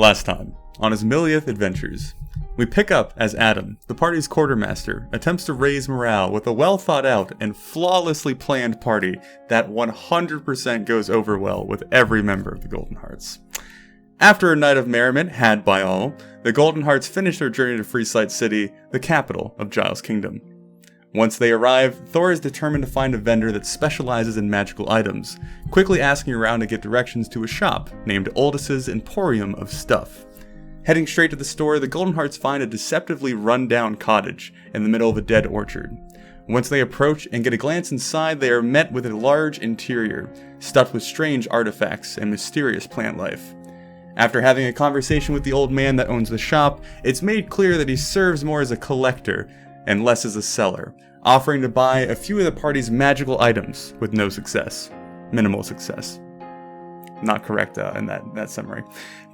Last time, on Asmiliath adventures, we pick up as Adam, the party's quartermaster, attempts to raise morale with a well-thought-out and flawlessly planned party that 100% goes over well with every member of the Golden Hearts. After a night of merriment had by all, the Golden Hearts finish their journey to Freesight City, the capital of Giles' kingdom. Once they arrive, Thor is determined to find a vendor that specializes in magical items, quickly asking around to get directions to a shop named Oldis's Emporium of Stuff. Heading straight to the store, the Golden Hearts find a deceptively run-down cottage in the middle of a dead orchard. Once they approach and get a glance inside, they are met with a large interior, stuffed with strange artifacts and mysterious plant life. After having a conversation with the old man that owns the shop, it's made clear that he serves more as a collector and less as a seller, offering to buy a few of the party's magical items with no success. Minimal success. Not correct in that summary.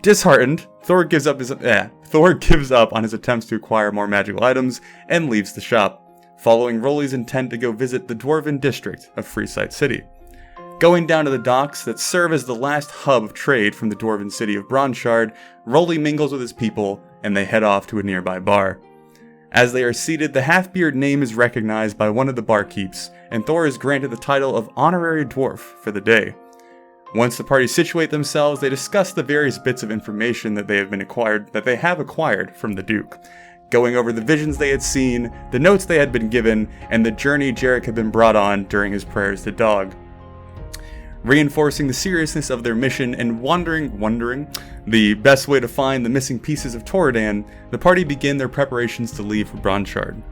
Disheartened, Thor gives up on his attempts to acquire more magical items and leaves the shop, following Rolly's intent to go visit the Dwarven district of Freesight City. Going down to the docks that serve as the last hub of trade from the Dwarven city of Bronshard, Rolly mingles with his people, and they head off to a nearby bar. As they are seated, the half-beard name is recognized by one of the barkeeps, and Thor is granted the title of Honorary Dwarf for the day. Once the party situate themselves, they discuss the various bits of information that they have acquired from the Duke, going over the visions they had seen, the notes they had been given, and the journey Jarek had been brought on during his prayers to Dog. Reinforcing the seriousness of their mission and wondering the best way to find the missing pieces of Torridan, the party begin their preparations to leave for Bronshard.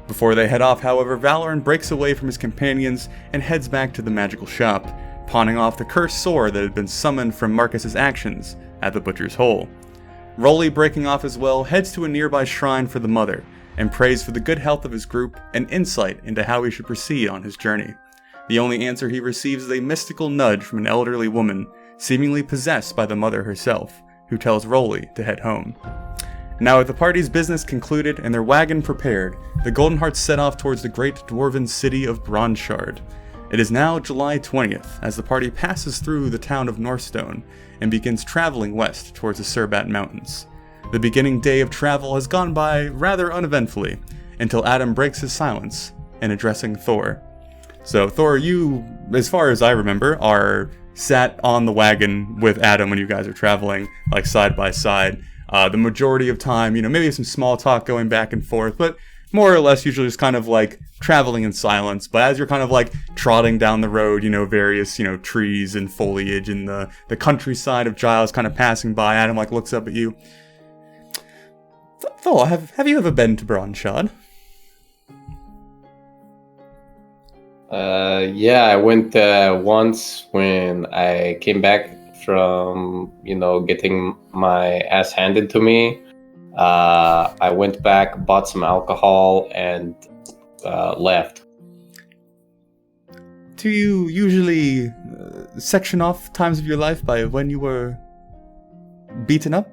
Before they head off, however, Valoran breaks away from his companions and heads back to the magical shop, pawning off the cursed sword that had been summoned from Marcus's actions at the Butcher's Hole. Rolly, breaking off as well, heads to a nearby shrine for the Mother, and prays for the good health of his group and insight into how he should proceed on his journey. The only answer he receives is a mystical nudge from an elderly woman, seemingly possessed by the Mother herself, who tells Rolly to head home. Now with the party's business concluded and their wagon prepared, the Golden Hearts set off towards the great dwarven city of Bronshard. It is now July 20th, as the party passes through the town of Northstone and begins traveling west towards the Surbat Mountains. The beginning day of travel has gone by rather uneventfully, until Adam breaks his silence in addressing Thor. So Thor, you, as far as I remember, are sat on the wagon with Adam when you guys are traveling, like side by side. The majority of time, maybe some small talk going back and forth, but more or less usually just kind of like traveling in silence. But as you're kind of like trotting down the road, various, trees and foliage and the countryside of Giles kind of passing by, Adam like looks up at you. Thor, have you ever been to Bronshard? Yeah, I went once when I came back from, getting my ass handed to me. I went back, bought some alcohol, and left. Do you usually section off times of your life by when you were beaten up?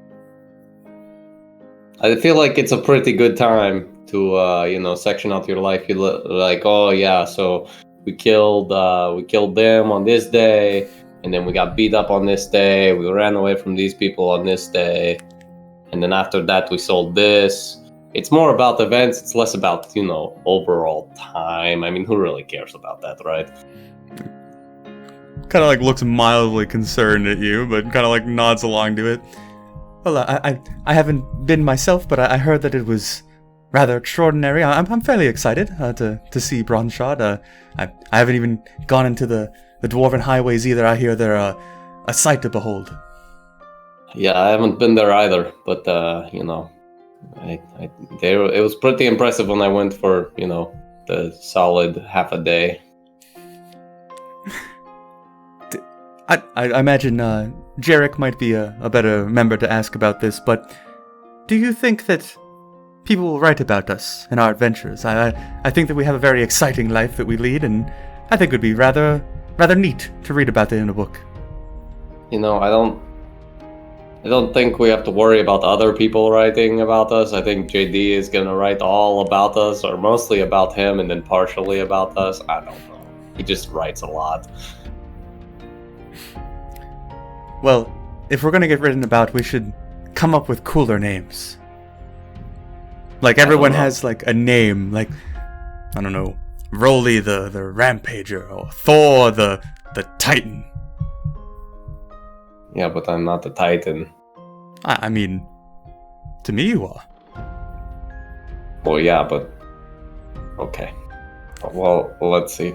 I feel like it's a pretty good time to, section out your life. You like, oh yeah, so we killed them on this day, and then we got beat up on this day. We ran away from these people on this day, and then after that we sold this. It's more about events. It's less about, overall time. I mean, who really cares about that, right? Kind of like looks mildly concerned at you, but kind of like nods along to it. Well, I haven't been myself, but I heard that it was rather extraordinary. I'm fairly excited to see Bronshard. I haven't even gone into the Dwarven highways either. I hear they're a sight to behold. Yeah, I haven't been there either, but it was pretty impressive when I went for the solid half a day. I imagine Jarek might be a better member to ask about this, but do you think that people will write about us and our adventures? I think that we have a very exciting life that we lead, and I think it would be rather neat to read about it in a book. I don't think we have to worry about other people writing about us. I think JD is going to write all about us, or mostly about him, and then partially about us. I don't know. He just writes a lot. Well, if we're going to get written about, we should come up with cooler names. Like, everyone has, like, a name, like, I don't know, Rolly the Rampager, or Thor the Titan. Yeah, but I'm not the Titan. I mean, to me you are. Well, yeah, but... Okay. Well, let's see.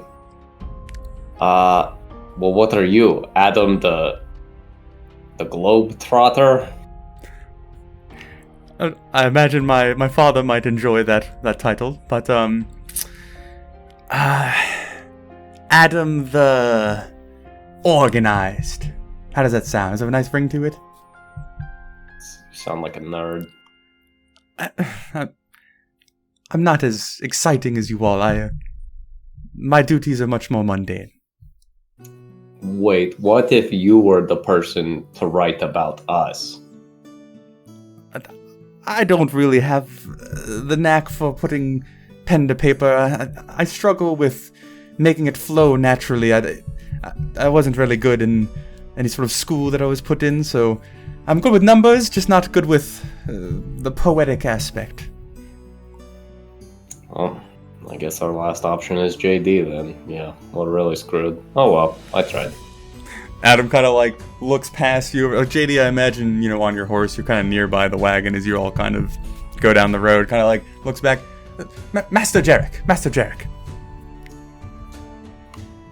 Well, what are you? Adam the Globetrotter? I imagine my father might enjoy that title, but Adam the Organized. How does that sound? Is there a nice ring to it? You sound like a nerd. I'm not as exciting as you all. My duties are much more mundane. Wait, what if you were the person to write about us? I don't really have the knack for putting pen to paper. I struggle with making it flow naturally. I wasn't really good in any sort of school that I was put in, so I'm good with numbers, just not good with the poetic aspect. Well, I guess our last option is JD then. Yeah, we're really screwed. Oh well, I tried. Adam kind of like looks past you. JD, I imagine, on your horse, you're kind of nearby the wagon as you all kind of go down the road. Kind of like looks back. Master Jarek.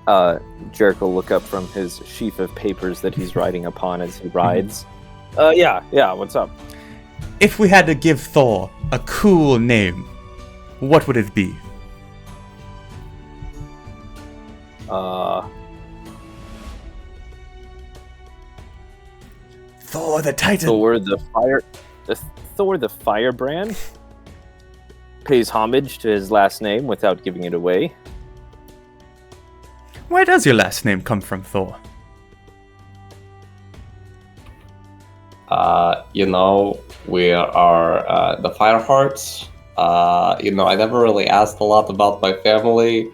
Jarek will look up from his sheaf of papers that he's writing upon as he rides. Yeah, what's up? If we had to give Thor a cool name, what would it be? Thor the Titan. Thor the Firebrand pays homage to his last name without giving it away. Where does your last name come from, Thor? We are the Firehearts. I never really asked a lot about my family,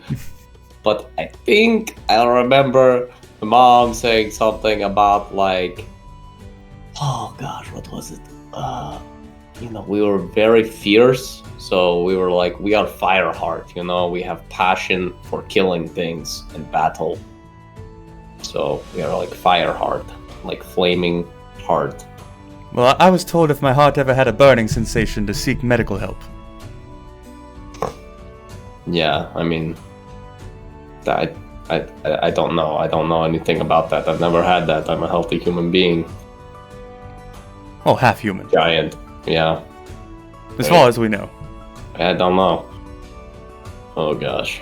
but I think I remember my mom saying something about like, oh gosh, what was it? We were very fierce, so we were like, we are Fireheart. We have passion for killing things in battle. So we are like Fireheart, like flaming heart. Well, I was told if my heart ever had a burning sensation to seek medical help. Yeah, I mean, I don't know. I don't know anything about that. I've never had that. I'm a healthy human being. Oh, half human. Giant, yeah. As far as we know. I don't know. Oh gosh.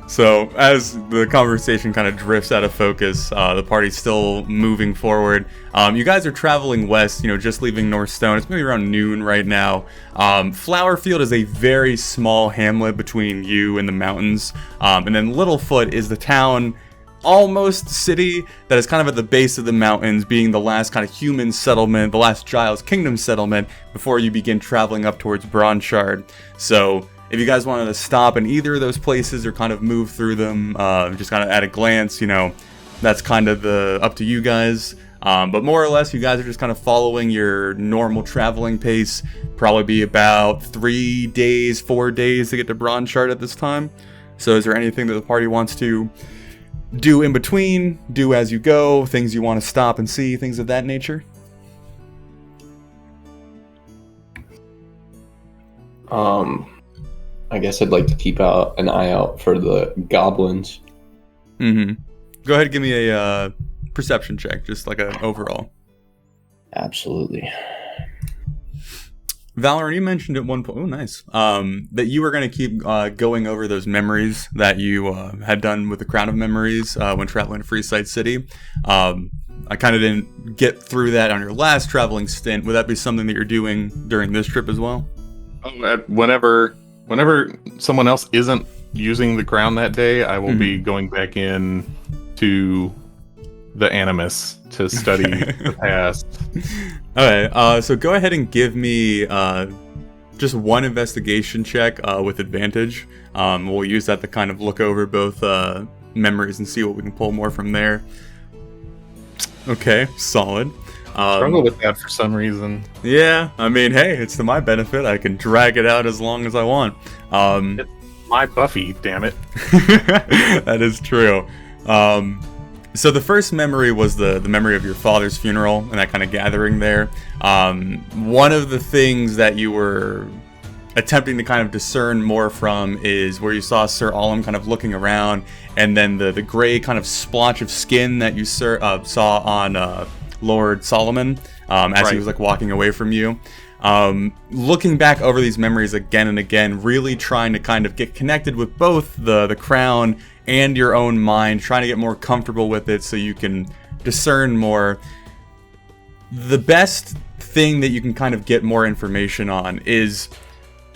So, as the conversation kind of drifts out of focus, the party's still moving forward. You guys are traveling west, just leaving North Stone. It's maybe around noon right now. Flowerfield is a very small hamlet between you and the mountains. And then Littlefoot is the town, almost city, that is kind of at the base of the mountains, being the last kind of human settlement, the last Giles Kingdom settlement, before you begin traveling up towards Bronshard. So, if you guys wanted to stop in either of those places or kind of move through them, just kind of at a glance, that's kind of up to you guys. But more or less, you guys are just kind of following your normal traveling pace. Probably be about 4 days to get to Bronshard at this time. So is there anything that the party wants to do in between, do as you go, things you want to stop and see, things of that nature? I guess I'd like to keep an eye out for the goblins. Mm-hmm. Go ahead and give me a perception check, just like an overall. Absolutely. Valor, you mentioned at one point, nice, that you were going to keep going over those memories that you had done with the Crown of Memories when traveling to Freesight City. I kind of didn't get through that on your last traveling stint. Would that be something that you're doing during this trip as well? Whenever someone else isn't using the crown that day, I will be going back in to the Animus to study the past. Okay, so go ahead and give me just one investigation check with advantage. We'll use that to kind of look over both memories and see what we can pull more from there. Okay, solid. Struggle with that for some reason. Yeah, I mean, hey, it's to my benefit. I can drag it out as long as I want. It's my Buffy, damn it. That is true. So the first memory was the memory of your father's funeral and that kind of gathering there. One of the things that you were attempting to kind of discern more from is where you saw Sir Ollum kind of looking around, and then the gray kind of splotch of skin that you saw on Lord Solomon as he was like walking away from you. Looking back over these memories again and again, really trying to kind of get connected with both the crown and your own mind, trying to get more comfortable with it so you can discern more. The best thing that you can kind of get more information on is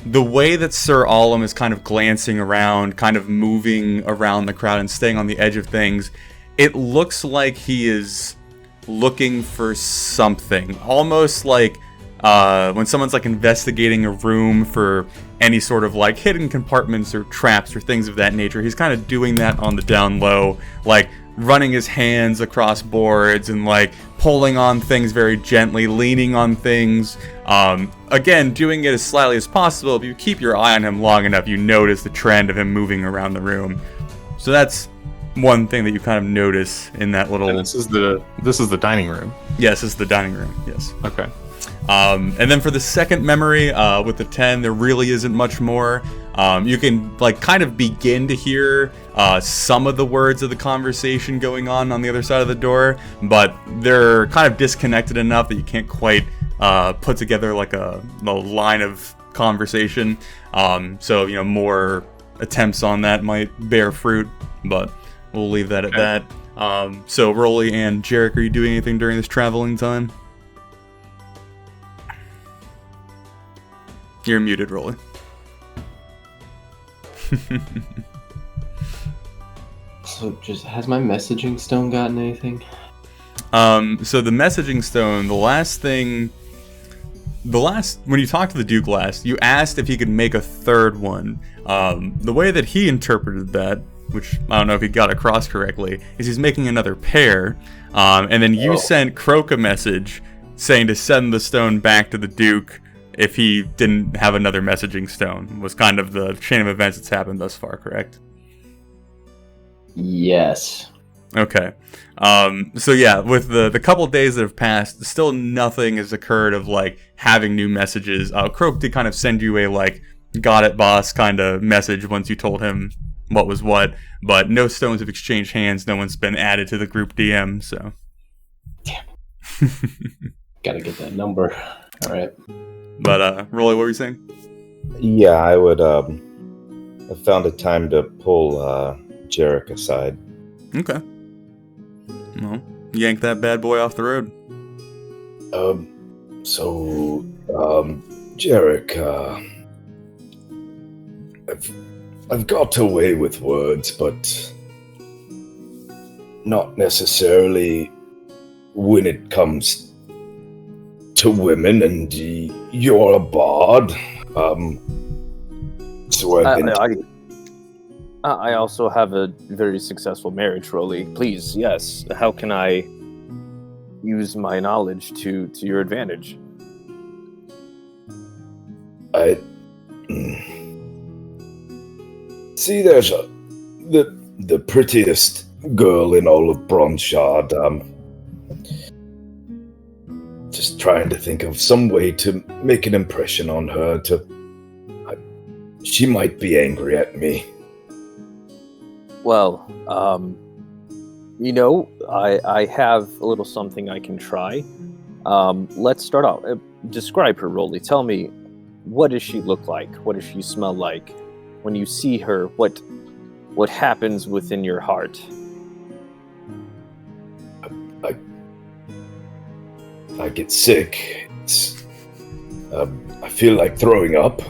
the way that Sir Ollum is kind of glancing around, kind of moving around the crowd and staying on the edge of things. It looks like he is looking for something, almost like when someone's like investigating a room for any sort of like hidden compartments or traps or things of that nature. He's kind of doing that on the down low, like running his hands across boards and like pulling on things very gently, leaning on things. Again, doing it as slightly as possible. If you keep your eye on him long enough, you notice the trend of him moving around the room. So that's one thing that you kind of notice in that little. And this is the dining room. Yes, this is the dining room. Yes. Okay. And then for the second memory, with the 10, there really isn't much more. You can like kind of begin to hear some of the words of the conversation going on the other side of the door, but they're kind of disconnected enough that you can't quite put together like a line of conversation. So, you know, more attempts on that might bear fruit, but we'll leave that at that. So Rolly and Jarek, are you doing anything during this traveling time? You're muted, Rolly. So, just has my messaging stone gotten anything? So the messaging stone, when you talked to the Duke last, you asked if he could make a third one. The way that he interpreted that, which I don't know if he got across correctly, is he's making another pair. And then you sent Croak a message saying to send the stone back to the Duke if he didn't have another messaging stone. Was kind of the chain of events that's happened thus far, correct? Yes. Okay. So yeah, with the couple days that have passed, still nothing has occurred of like having new messages. Croak did kind of send you a like got it boss kind of message once you told him what was what, but no stones have exchanged hands. No one's been added to the group DM, so. Damn. Gotta get that number. All right. But Rolly, what were you saying? Yeah, I would I found it time to pull Jarek aside. Okay. Well, yank that bad boy off the road. Jarek, I've got away with words, but not necessarily when it comes to women, and you're a bard. So I also have a very successful marriage, Rolly. Please, yes. How can I use my knowledge to your advantage? See, there's the prettiest girl in all of Bronshard. Just trying to think of some way to make an impression on her. She might be angry at me. Well, I have a little something I can try. Let's start out. Describe her, Rolly. Tell me, what does she look like? What does she smell like? When you see her, what happens within your heart? I get sick. I feel like throwing up.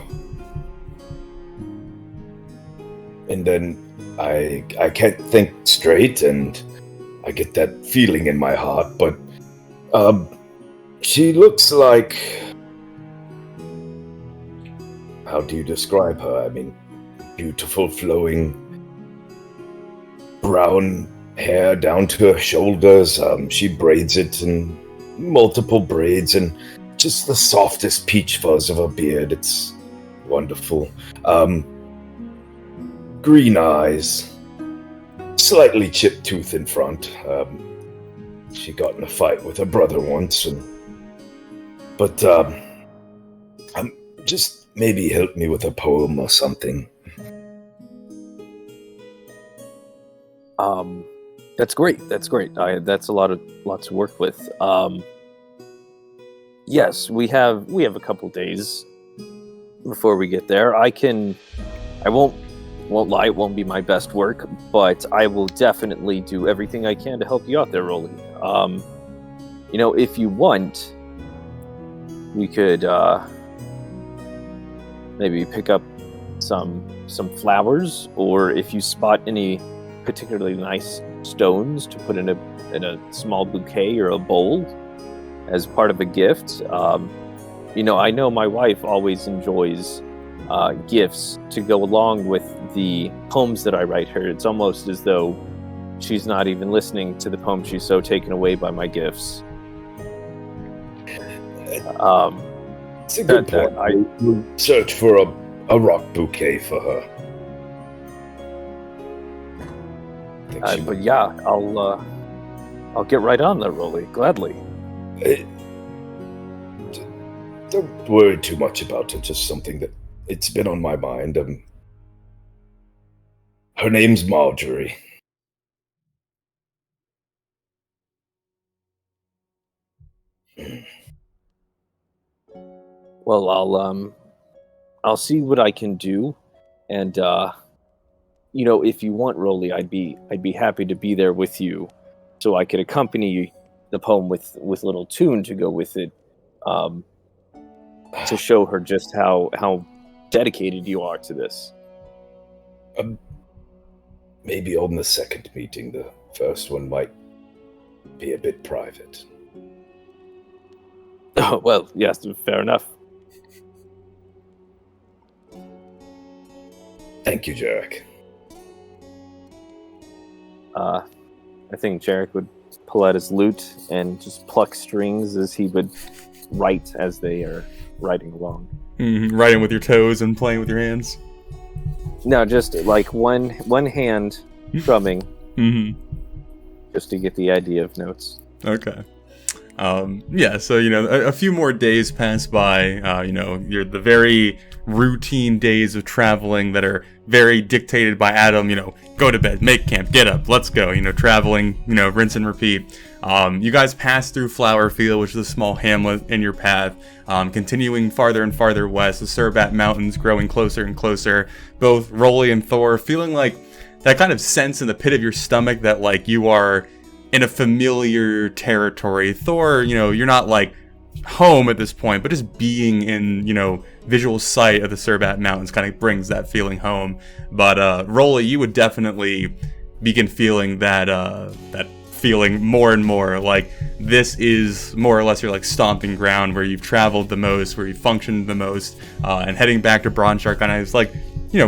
And then I can't think straight, and I get that feeling in my heart. But she looks like... How do you describe her? I mean, beautiful flowing brown hair down to her shoulders. She braids it, and multiple braids and just the softest peach fuzz of a beard. It's wonderful. Green eyes, slightly chipped tooth in front. She got in a fight with her brother once, but just maybe help me with a poem or something. That's great. That's great. That's a lot to work with. Yes, we have a couple days before we get there. I won't lie, it won't be my best work, but I will definitely do everything I can to help you out there, Rolly. If you want, we could maybe pick up some flowers, or if you spot any particularly nice stones to put in a small bouquet or a bowl as part of a gift. I know my wife always enjoys gifts to go along with the poems that I write her. It's almost as though she's not even listening to the poem. She's so taken away by my gifts. It's a good point. I will search for a rock bouquet for her. But yeah, I'll get right on that, Rolly, gladly. Don't worry too much about it. Just something that it's been on my mind. Her name's Marjorie. Well, I'll see what I can do, and if you want, Rolly, I'd be happy to be there with you, so I could accompany the poem with little tune to go with it, to show her just how dedicated you are to this. Maybe on the second meeting. The first one might be a bit private. Oh, well, yes, fair enough. Thank you, Jarek. I think Jarek would pull out his lute and just pluck strings as he would write as they are writing along. Writing with your toes and playing with your hands? No, just like one hand drumming, just to get the idea of notes. Okay. So, a few more days pass by. You're the very routine days of traveling that are very dictated by Adam. Go to bed, make camp, get up, let's go. Traveling, rinse and repeat. You guys pass through Flowerfield, which is a small hamlet in your path. Continuing farther and farther west, the Surbat Mountains growing closer and closer. Both Rolly and Thor feeling like that kind of sense in the pit of your stomach that like you are in a familiar territory. Thor, you're not like home at this point, but just being in, visual sight of the Surbat Mountains kind of brings that feeling home. But Rolly, you would definitely begin feeling that feeling more and more. Like this is more or less your like stomping ground where you've traveled the most, where you've functioned the most, and heading back to Bronzeshark kind of is like,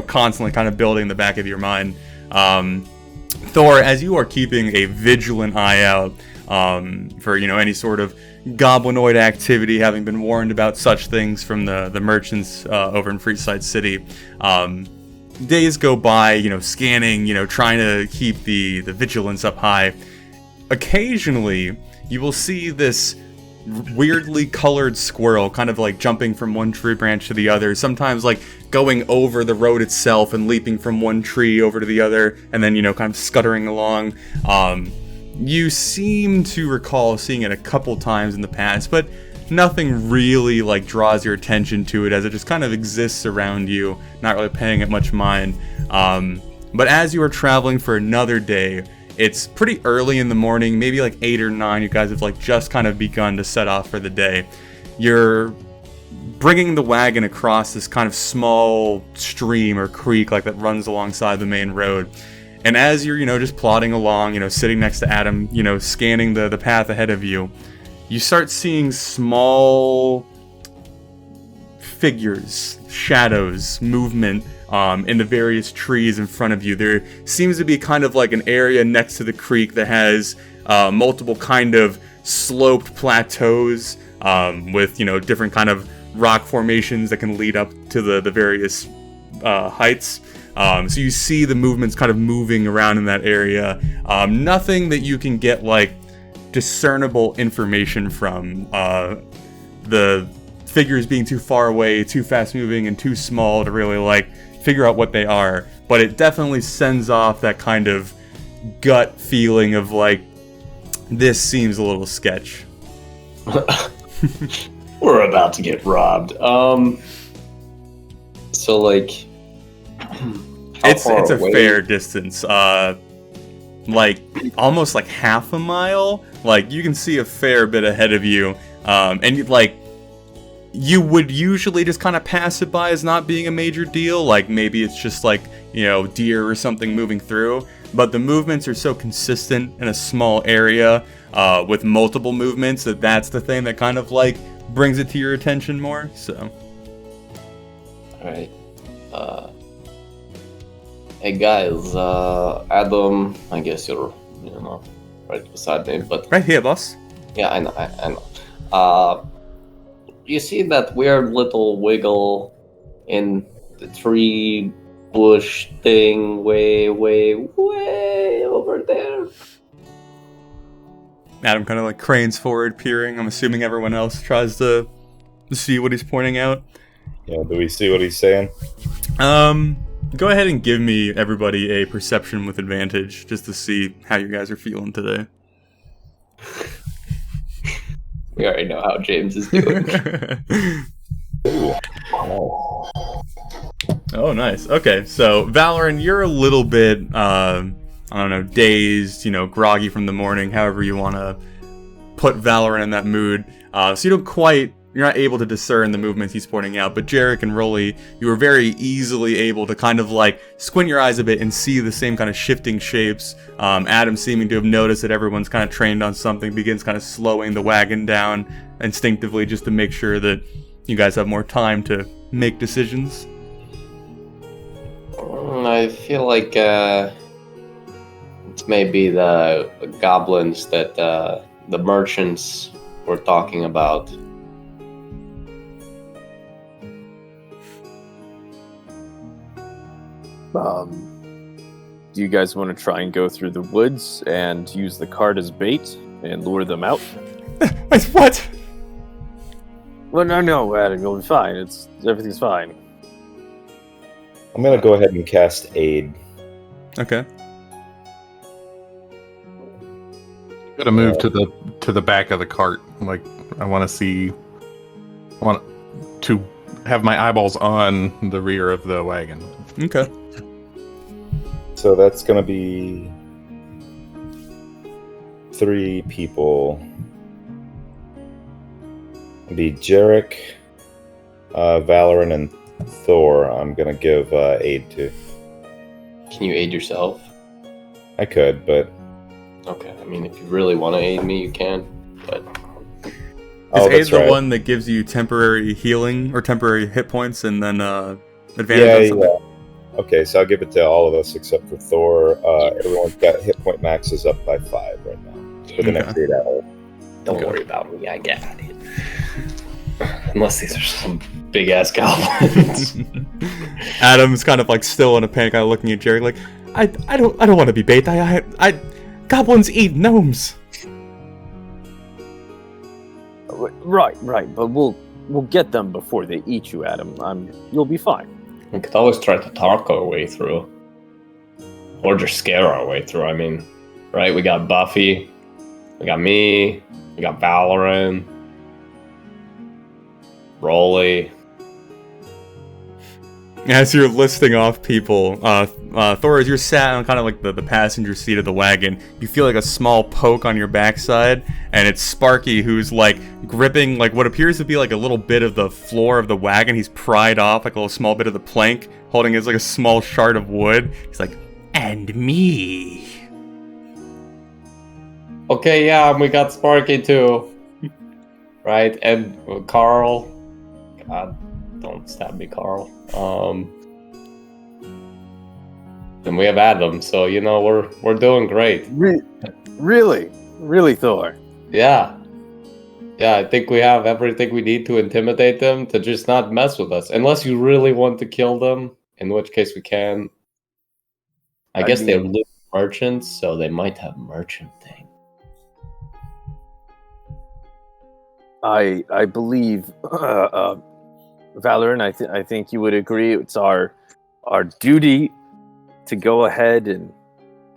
constantly kind of building in the back of your mind. Thor, as you are keeping a vigilant eye out for any sort of goblinoid activity, having been warned about such things from the merchants over in Freeside City, days go by, scanning, trying to keep the vigilance up high. Occasionally, you will see this weirdly colored squirrel kind of like jumping from one tree branch to the other, sometimes like going over the road itself and leaping from one tree over to the other, and then kind of scuttering along. You seem to recall seeing it a couple times in the past, but nothing really like draws your attention to it, as it just kind of exists around you, not really paying it much mind. But as you are traveling for another day, it's pretty early in the morning, maybe like 8 or 9. You guys have like just kind of begun to set off for the day. You're bringing the wagon across this kind of small stream or creek like that runs alongside the main road. And as you're, just plodding along, sitting next to Adam, scanning the path ahead of you, you start seeing small figures, shadows, movement in the various trees in front of you. There seems to be kind of like an area next to the creek that has multiple kind of sloped plateaus with, different kind of rock formations that can lead up to the various heights. So you see the movements kind of moving around in that area. Nothing that you can get like discernible information from. The figures being too far away, too fast moving, and too small to really like figure out what they are. But it definitely sends off that kind of gut feeling of like, this seems a little sketch. We're about to get robbed. So like, it's a fair distance. Like almost like half a mile. Like you can see a fair bit ahead of you. And like, you would usually just kind of pass it by as not being a major deal. Like maybe it's just like, deer or something moving through. But the movements are so consistent in a small area with multiple movements that's the thing that kind of like brings it to your attention more. So. All right. Hey guys, Adam. I guess you're right beside me, but right here, boss. Yeah, I know. You see that weird little wiggle in the tree bush thing way over there? Adam kind of like cranes forward, peering. I'm assuming everyone else tries to see what he's pointing out. Yeah, do we see what he's saying? Go ahead and give me, everybody, a perception with advantage, just to see how you guys are feeling today. We already know how James is doing. Oh, nice. Okay, so Valorant, you're a little bit, dazed, groggy from the morning, however you want to put Valorant in that mood. So you're not able to discern the movements he's pointing out, but Jarek and Rolly, you were very easily able to kind of like squint your eyes a bit and see the same kind of shifting shapes. Adam seeming to have noticed that everyone's kind of trained on something, begins kind of slowing the wagon down instinctively just to make sure that you guys have more time to make decisions. I feel like it's maybe the goblins that the merchants were talking about. Do you guys want to try and go through the woods and use the cart as bait and lure them out? What? Well, no, Adam, you'll be fine. Everything's fine. I'm gonna go ahead and cast Aid. Okay. Gotta move to the back of the cart. Like I want to have my eyeballs on the rear of the wagon. Okay. So that's gonna be 3 people. It'll be Jarek, Valorant, and Thor. I'm gonna give aid to. Can you aid yourself? I could, but okay. I mean, if you really want to aid me, you can. But is aid the one that gives you temporary healing or temporary hit points and then advantage on something? Yeah. Okay, so I'll give it to all of us except for Thor. Everyone's got hit point maxes up by 5 right now for the next 8 hours. Don't worry about me. I got it. Unless these are some big ass goblins. Adam's kind of like still in a panic, kind of looking at Jerry like, I don't want to be bait. I goblins eat gnomes. Right, but we'll get them before they eat you, Adam. You'll be fine. We could always try to talk our way through. Or just scare our way through. I mean, right? We got Buffy. We got me. We got Valorant. Rolly. As you're listing off people, Thor, as you're sat on kind of like the passenger seat of the wagon, you feel like a small poke on your backside, and it's Sparky who's like gripping like what appears to be like a little bit of the floor of the wagon. He's pried off like a little small bit of the plank, holding it as like a small shard of wood. He's like, and me. Okay, yeah, we got Sparky too. Right? And Carl. God, don't stab me, Carl. And we have Adam, so we're doing great. Really, Thor. Yeah. Yeah, I think we have everything we need to intimidate them to just not mess with us. Unless you really want to kill them, in which case we can. I guess they're loot merchants, so they might have merchant thing. I believe, Valorant, I think you would agree it's our duty to go ahead and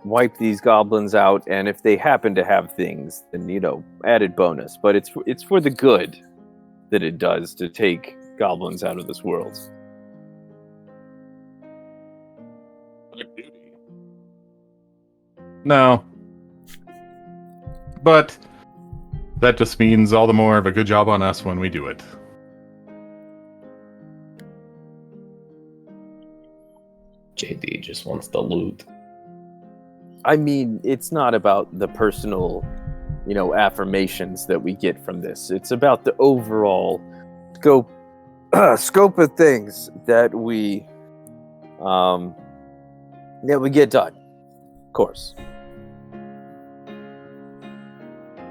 wipe these goblins out, and if they happen to have things, then added bonus. But it's for the good that it does to take goblins out of this world. No. But that just means all the more of a good job on us when we do it. JD just wants the loot. I mean, it's not about the personal, affirmations that we get from this. It's about the overall scope of things that we get done. Of course.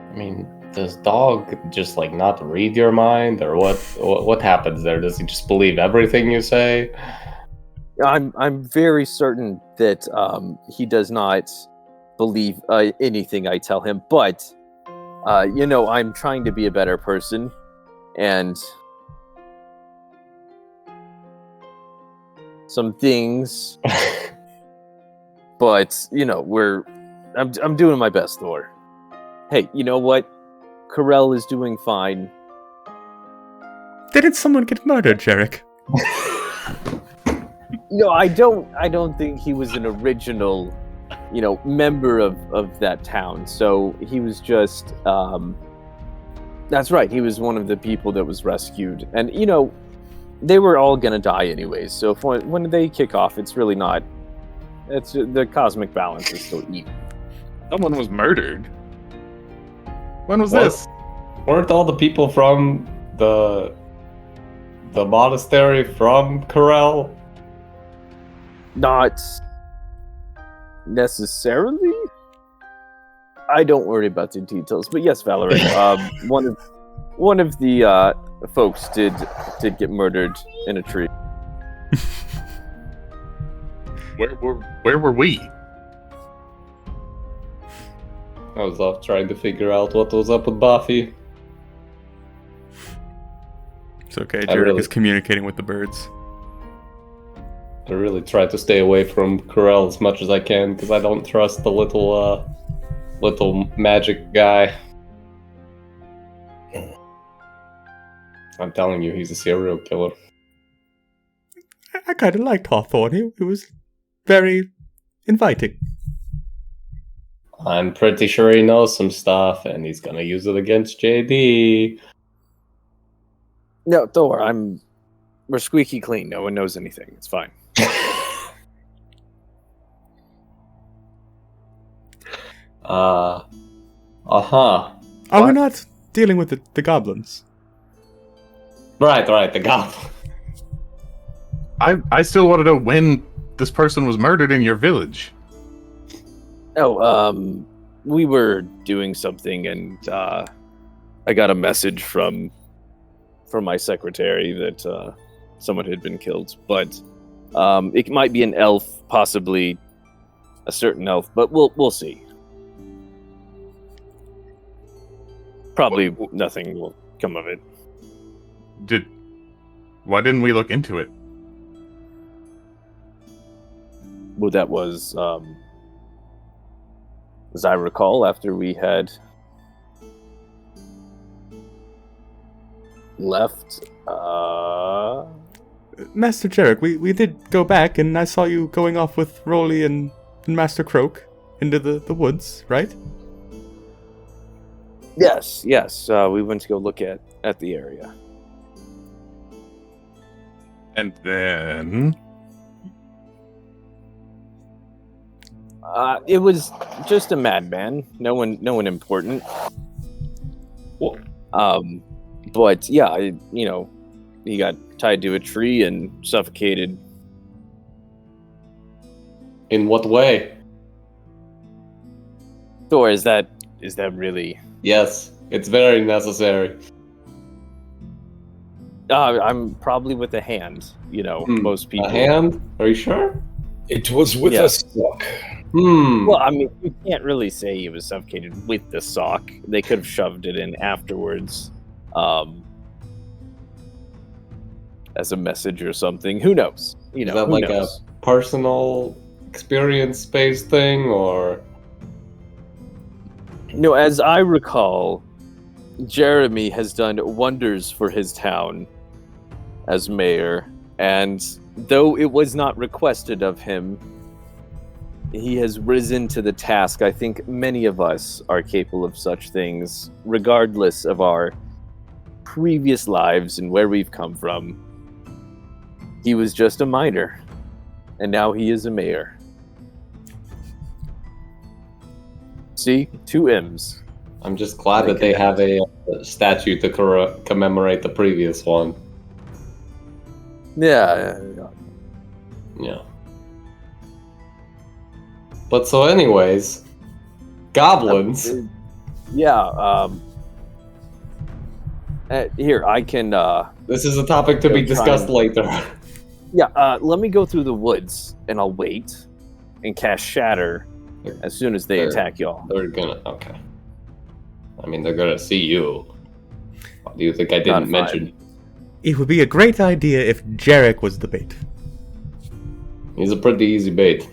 I mean, does dog just not read your mind, or what happens there? Does he just believe everything you say? I'm very certain that he does not believe anything I tell him, but I'm trying to be a better person, and some things. But I'm doing my best, Thor. Hey, you know what? Karel is doing fine. Didn't someone get murdered, Jarek? I don't think he was an original, member of that town. So he was just, that's right. He was one of the people that was rescued. And, they were all going to die anyways. So when they kick off, it's really not, the cosmic balance is still even. Someone was murdered. When was this? Weren't all the people from the monastery from Karel? Not necessarily. I don't worry about the details, but yes, Valerie. One of the folks did get murdered in a tree. Where were we? I was off trying to figure out what was up with Buffy. It's okay, Jarek is communicating with the birds. I really try to stay away from Karel as much as I can because I don't trust the little magic guy. I'm telling you, he's a serial killer. I kind of liked Hawthorne. He was very inviting. I'm pretty sure he knows some stuff, and he's gonna use it against JD. No, Thor, we're squeaky clean. No one knows anything. It's fine. Are we not dealing with the goblins? Right, the goblin. I still want to know when this person was murdered in your village. Oh, we were doing something, and I got a message from my secretary that someone had been killed. But it might be an elf, possibly a certain elf, but we'll see. Probably nothing will come of it. Why didn't we look into it? Well, that was, as I recall, after we had left. Master Jarek, we did go back, and I saw you going off with Rolly and Master Croak into the woods, right? Yes. We went to go look at the area. And then... It was just a madman. No one important. What? But yeah, he got tied to a tree and suffocated. In what way? Thor, is that really? Yes. It's very necessary. I'm probably with a hand. Most people. A hand? Are you sure? It was with a sock. Well, I mean, you can't really say he was suffocated with the sock. They could have shoved it in afterwards, as a message or something. Who knows? Is that like a personal experience-based thing, or? No, as I recall, Jeremy has done wonders for his town as mayor, and though it was not requested of him, he has risen to the task. I think many of us are capable of such things, regardless of our previous lives and where we've come from. He was just a miner, and now he is a mayor. See? 2 M's. I'm just glad that they have a statue to commemorate the previous one. Yeah. Yeah. But so anyways, goblins. Here, I can... This is a topic to be discussed later. Let me go through the woods, and I'll wait and cast Shatter as soon as they attack y'all. They're gonna... Okay. I mean, they're gonna see you. Do you think I didn't mention... It would be a great idea if Jarek was the bait. He's a pretty easy bait.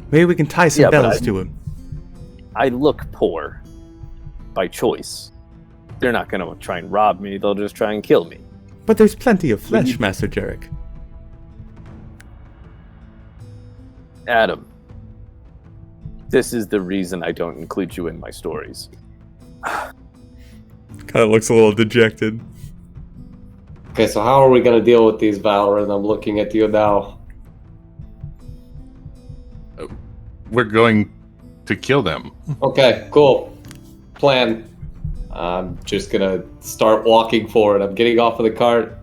Maybe we can tie some bells to him. I look poor by choice. They're not going to try and rob me. They'll just try and kill me. But there's plenty of flesh, Master Jarek. Adam, this is the reason I don't include you in my stories. Kind of looks a little dejected. Okay, so how are we going to deal with these, Valorant? I'm looking at you now. We're going to kill them. Okay, cool. Plan. I'm just gonna start walking forward. I'm getting off of the cart.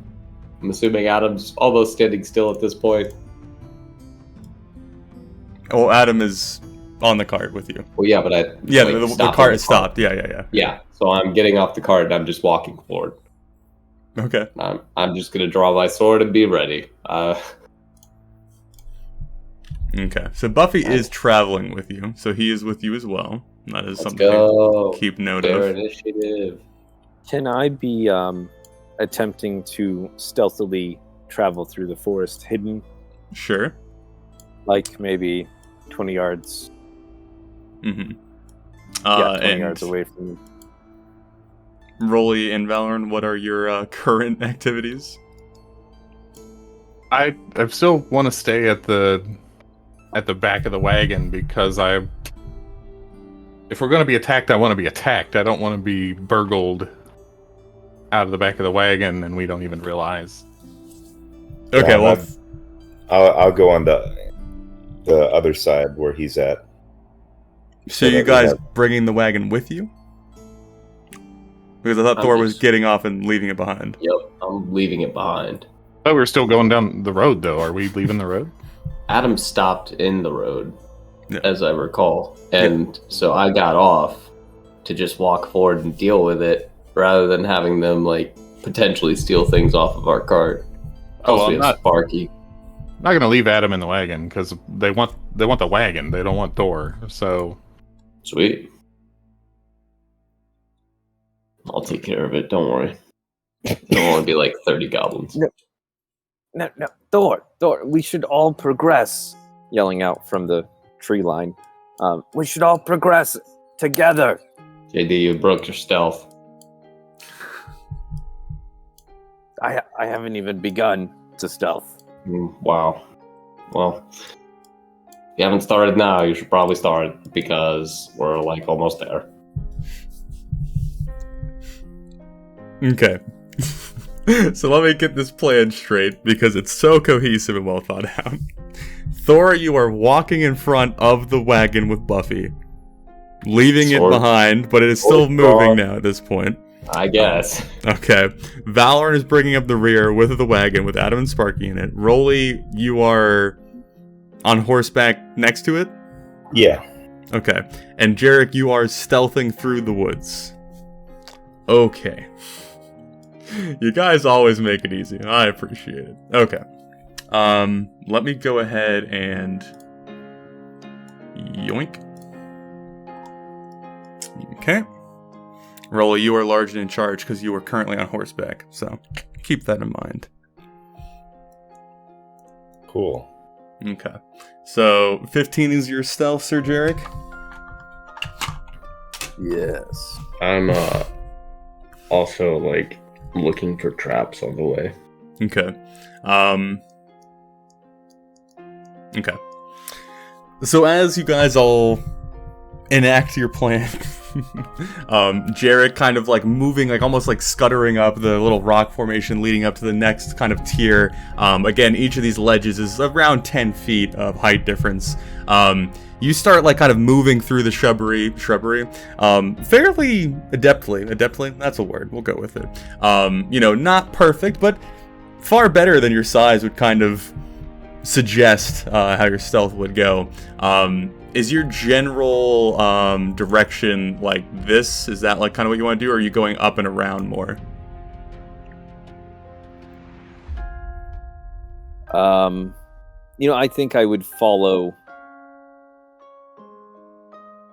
I'm assuming Adam's almost standing still at this point. Oh, Adam is on the cart with you. Well, yeah, but the cart is stopped. Yeah. Yeah, so I'm getting off the cart and I'm just walking forward. Okay. I'm just gonna draw my sword and be ready. Okay, so Buffy is traveling with you, so he is with you as well. That is something to keep note of. Initiative. Can I be attempting to stealthily travel through the forest hidden? Sure. Like maybe 20 yards. Mm-hmm. 20 yards away from me. Rolly and Valorant, what are your current activities? I still want to stay at the back of the wagon because if we're going to be attacked, I want to be attacked. I don't want to be burgled out of the back of the wagon and we don't even realize. Okay, well, I'll go on the other side where he's at. So you guys bringing the wagon with you? Because I thought Thor was getting off and leaving it behind. Yep, I'm leaving it behind. Oh, we're still going down the road, though. Are we leaving the road? Adam stopped in the road, as I recall. And so I got off to just walk forward and deal with it, rather than having them, potentially steal things off of our cart. I'm not Sparky. Not going to leave Adam in the wagon, because they want the wagon. They don't want Thor, so... Sweet. I'll take care of it, don't worry. There'll only be 30 goblins. No, Thor, we should all progress. Yelling out from the tree line. We should all progress together. JD, you broke your stealth. I haven't even begun to stealth. Wow. Well, if you haven't started now, you should probably start, because we're almost there. Okay. So let me get this plan straight, because it's so cohesive and well thought out. Thor, you are walking in front of the wagon with Buffy, leaving it behind, but it is still moving now at this point. I guess. Okay. Valorant is bringing up the rear with the wagon with Adam and Sparky in it. Rolly, you are on horseback next to it? Yeah. Okay. And Jarek, you are stealthing through the woods. Okay. You guys always make it easy. I appreciate it. Okay. Let me go ahead and yoink. Okay. Rolly, you are large and in charge because you are currently on horseback, so keep that in mind. Cool. Okay. So 15 is your stealth, Sir Jarek? Yes. I'm also like looking for traps on the way. Okay. Okay. So as you guys all enact your plan, Jarek kind of like moving, like almost like scuttering up the little rock formation leading up to the next kind of tier. Again, each of these ledges is around 10 feet of height difference. You start like kind of moving through the shrubbery, fairly adeptly, that's a word, we'll go with it. Not perfect, but far better than your size would kind of suggest how your stealth would go. Is your general direction like this? Is that like kind of what you want to do, or are you going up and around more? I think I would follow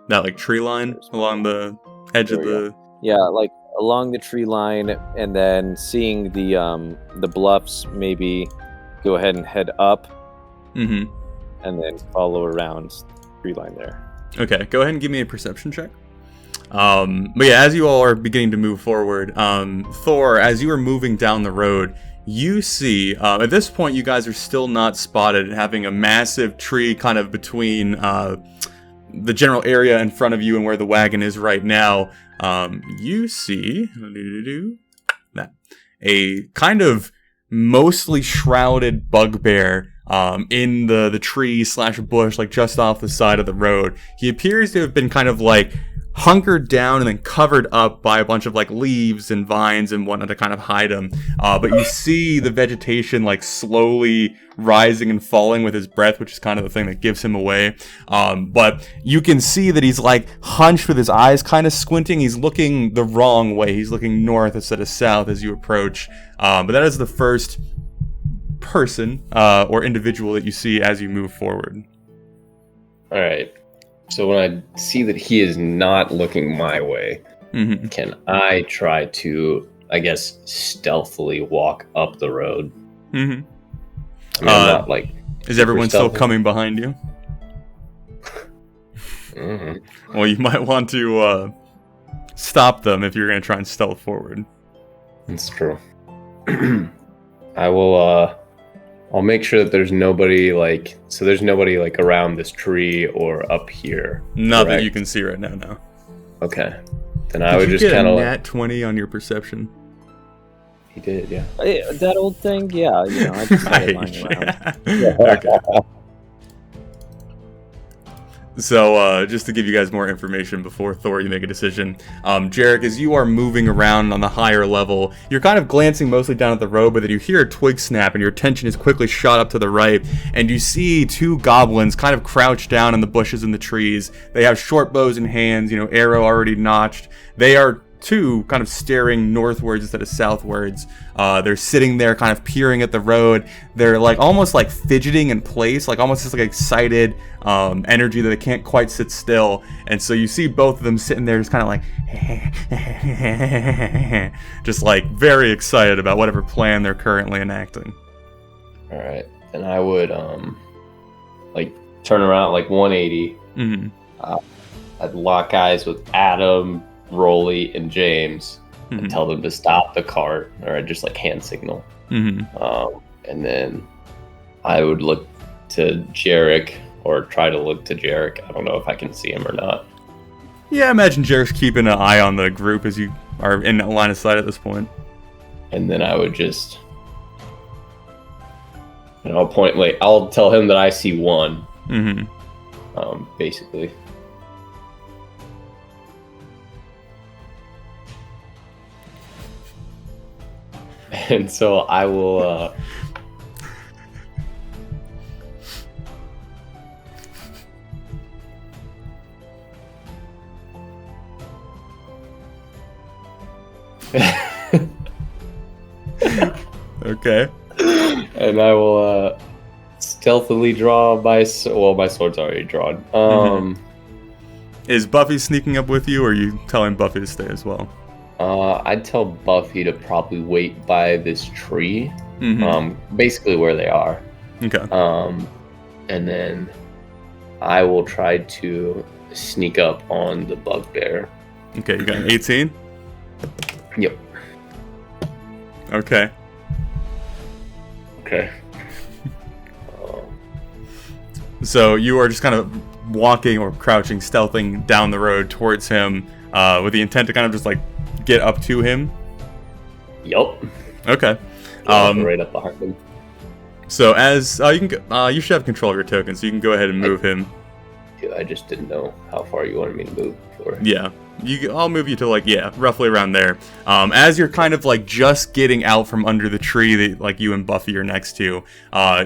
that like tree line along the edge of the... Yeah, like along the tree line, and then seeing the bluffs, maybe go ahead and head up, and then follow around the tree line there. Okay, go ahead and give me a perception check. But yeah, as you all are beginning to move forward, Thor, as you are moving down the road, you see, at this point you guys are still not spotted, having a massive tree kind of between the general area in front of you and where the wagon is right now. You see that a kind of mostly shrouded bugbear in the tree / bush, like just off the side of the road. He appears to have been kind of like hunkered down and then covered up by a bunch of like leaves and vines and whatnot to kind of hide him. But you see the vegetation like slowly rising and falling with his breath, which is kind of the thing that gives him away. But you can see that he's like hunched with his eyes kind of squinting. He's looking the wrong way. He's looking north instead of south as you approach. But that is the first person or individual that you see as you move forward. All right. So when I see that he is not looking my way, can I try to, I guess, stealthily walk up the road? I mean, I'm not like... Is everyone still coming behind you? Well, you might want to stop them if you're going to try and stealth forward. That's true. I will... I'll make sure that there's nobody around this tree or up here. Not that you can see right now, no. Okay. Then I would just kind of nat 20 on your perception. He did, yeah. That old thing, yeah. I just had it lying around. Yeah. Okay. So, just to give you guys more information before Thor, you make a decision. Jarek, as you are moving around on the higher level, you're kind of glancing mostly down at the road, but then you hear a twig snap, and your attention is quickly shot up to the right, and you see two goblins kind of crouched down in the bushes and the trees. They have short bows in hands, arrow already notched. They are two kind of staring northwards instead of southwards. They're sitting there kind of peering at the road. They're like almost like fidgeting in place, like almost just like excited energy that they can't quite sit still. And so you see both of them sitting there just kind of like just like very excited about whatever plan they're currently enacting. All right. And I would like turn around like 180. I'd lock eyes with Adam, Rolly, and James and tell them to stop the cart, or I'd just like hand signal. And then I would look to Jarek, or try to look to Jarek. I don't know if I can see him or not. Yeah, I imagine Jarek's keeping an eye on the group as you are in line of sight at this point. And then I would just, I'll tell him that I see one. Basically. And so I will Okay. And I will stealthily draw my sword's already drawn. Is Buffy sneaking up with you, or are you telling Buffy to stay as well? I'd tell Buffy to probably wait by this tree, Mm-hmm. basically where they are. Okay. And then I will try to sneak up on the bugbear. Okay, you got an 18? Yep. Okay. Okay. So you are just kind of walking or crouching, stealthing down the road towards him with the intent to kind of just like get up to him? Yup. Okay. Right up behind him. So as you can, you should have control of your token, so you can go ahead and move him. I just didn't know how far you wanted me to move for. Yeah, I'll move you to like roughly around there. As you're kind of like just getting out from under the tree that like you and Buffy are next to,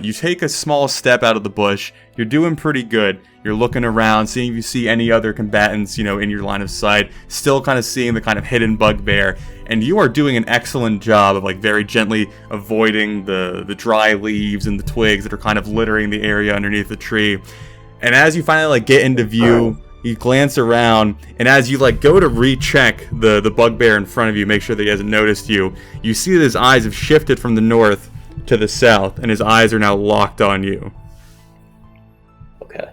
you take a small step out of the bush. You're doing pretty good. You're looking around, seeing if you see any other combatants, in your line of sight. Still kind of seeing the kind of hidden bugbear, and you are doing an excellent job of like very gently avoiding the dry leaves and the twigs that are kind of littering the area underneath the tree. And as you finally like get into view, you glance around, and as you like go to recheck the bugbear in front of you, make sure that he hasn't noticed you, you see that his eyes have shifted from the north to the south, and his eyes are now locked on you. Okay.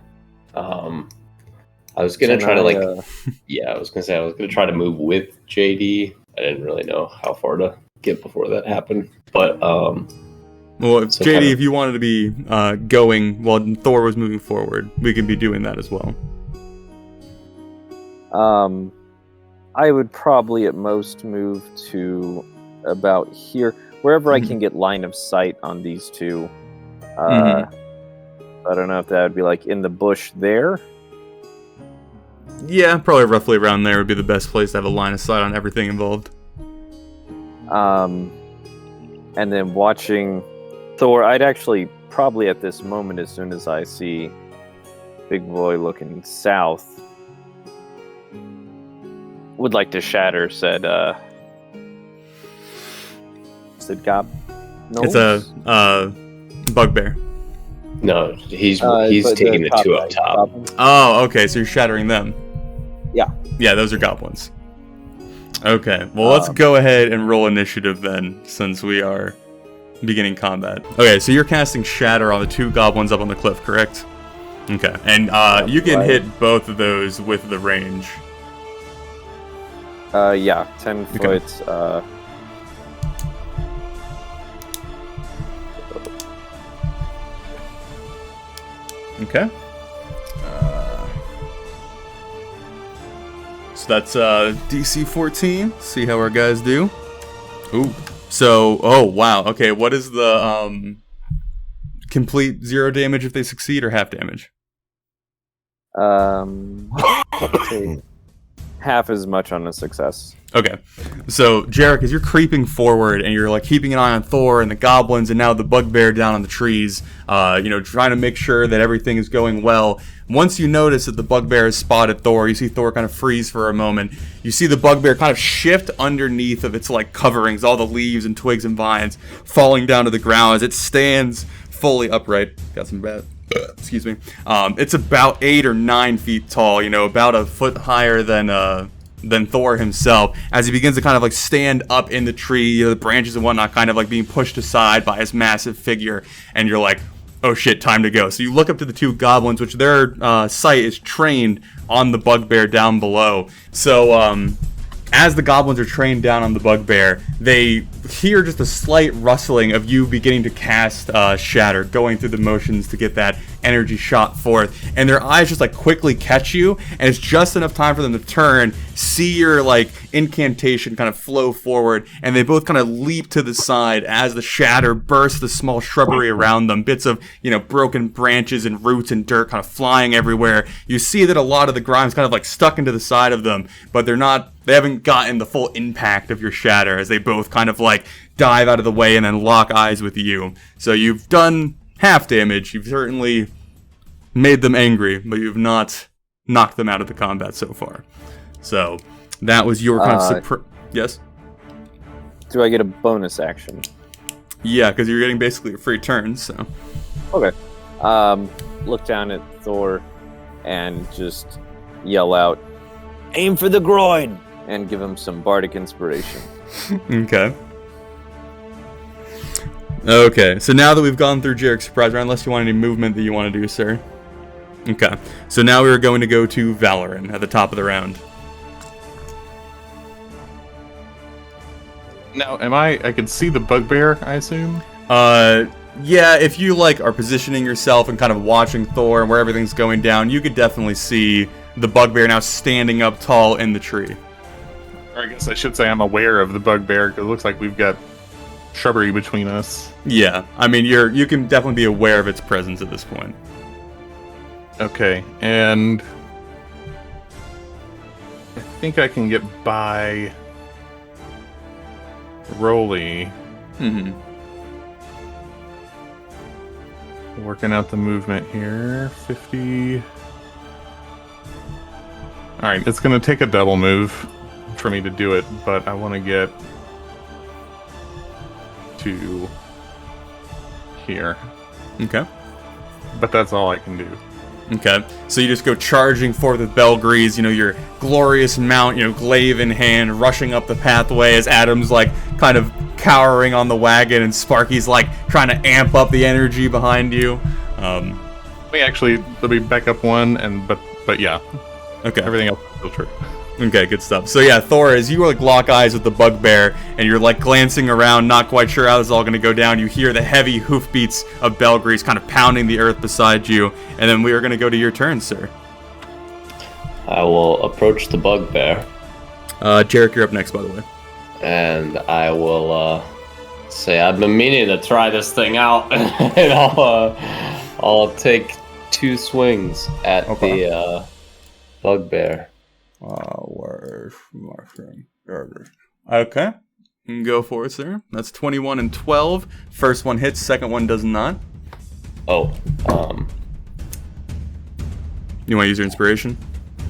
I was gonna try to I was gonna say I was gonna try to move with JD. I didn't really know how far to get before that happened, but well, if JD, if you wanted to be going while Thor was moving forward, we can be doing that as well. I would probably at most move to about here, wherever I can get line of sight on these two. I don't know if that would be like in the bush there. Yeah, probably roughly around there would be the best place to have a line of sight on everything involved. And then watching Thor, I'd actually probably at this moment, as soon as I see Big Boy looking south, would like to shatter, said Gob. No, it's a bugbear. No, he's taking the two up top. Oh, okay, so you're shattering them. Yeah, those are goblins. Okay, well, let's go ahead and roll initiative then, since we are beginning combat. Okay, so you're casting Shatter on the two goblins up on the cliff, correct? Okay, and you can hit both of those with the range. 10 foot. Okay. So that's DC 14. See how our guys do. Ooh. So, oh wow. Okay, what is the complete 0 damage if they succeed, or half damage? Half as much on a success. Okay, so Jarek, as you're creeping forward and you're like keeping an eye on Thor and the goblins and now the bugbear down on the trees, trying to make sure that everything is going well. Once you notice that the bugbear has spotted Thor, you see Thor kind of freeze for a moment. You see the bugbear kind of shift underneath of its like coverings, all the leaves and twigs and vines falling down to the ground as it stands fully upright. Got some bad. Excuse me. It's about 8 or 9 feet tall. About a foot higher than Thor himself, as he begins to kind of like stand up in the tree, the branches and whatnot kind of like being pushed aside by his massive figure, and you're like, oh shit, time to go. So you look up to the two goblins, which their sight is trained on the bugbear down below. So as the goblins are trained down on the bugbear, they hear just a slight rustling of you beginning to cast Shatter, going through the motions to get that energy shot forth, and their eyes just like quickly catch you, and it's just enough time for them to turn, see your like incantation kind of flow forward, and they both kind of leap to the side as the Shatter bursts the small shrubbery around them, bits of broken branches and roots and dirt kind of flying everywhere. You see that a lot of the grime's kind of like stuck into the side of them, but they haven't gotten the full impact of your Shatter, as they both kind of like dive out of the way and then lock eyes with you. So you've done half damage. You've certainly made them angry, but you've not knocked them out of the combat so far. So that was your kind of yes? Do I get a bonus action? Yeah, because you're getting basically a free turn, so. Okay. Look down at Thor and just yell out, "Aim for the groin!" and give him some bardic inspiration. Okay. Okay, so now that we've gone through Jarek's surprise round, unless you want any movement that you want to do, sir. Okay, so now we're going to go to Valoran at the top of the round. Now, I can see the bugbear, I assume? Yeah, if you, like, are positioning yourself and kind of watching Thor and where everything's going down, you could definitely see the bugbear now standing up tall in the tree. Or I guess I should say I'm aware of the bugbear, because it looks like we've got shrubbery between us. Yeah, I mean, you can definitely be aware of its presence at this point. Okay, and I think I can get by Rolly. Mm-hmm. Working out the movement here. 50. Alright, it's going to take a double move for me to do it, but I want to get to here. Okay. But that's all I can do. Okay, so you just go charging forth with Belgrease, your glorious mount, glaive in hand, rushing up the pathway as Adam's, like, kind of cowering on the wagon, and Sparky's, like, trying to amp up the energy behind you. Let me back up one, but yeah. Okay. Everything else is still true. Okay, good stuff. So yeah, Thor, as you, like, lock eyes with the bugbear, and you're, like, glancing around, not quite sure how this is all going to go down, you hear the heavy hoofbeats of Belgrease kind of pounding the earth beside you, and then we are going to go to your turn, sir. I will approach the bugbear. Jarek, you're up next, by the way. And I will say, I've been meaning to try this thing out, and I'll take 2 swings at the bugbear. Where's my friend? There it is. Okay. Go for it, sir. That's 21 and 12. First one hits, second one does not. Oh, You want to use your inspiration?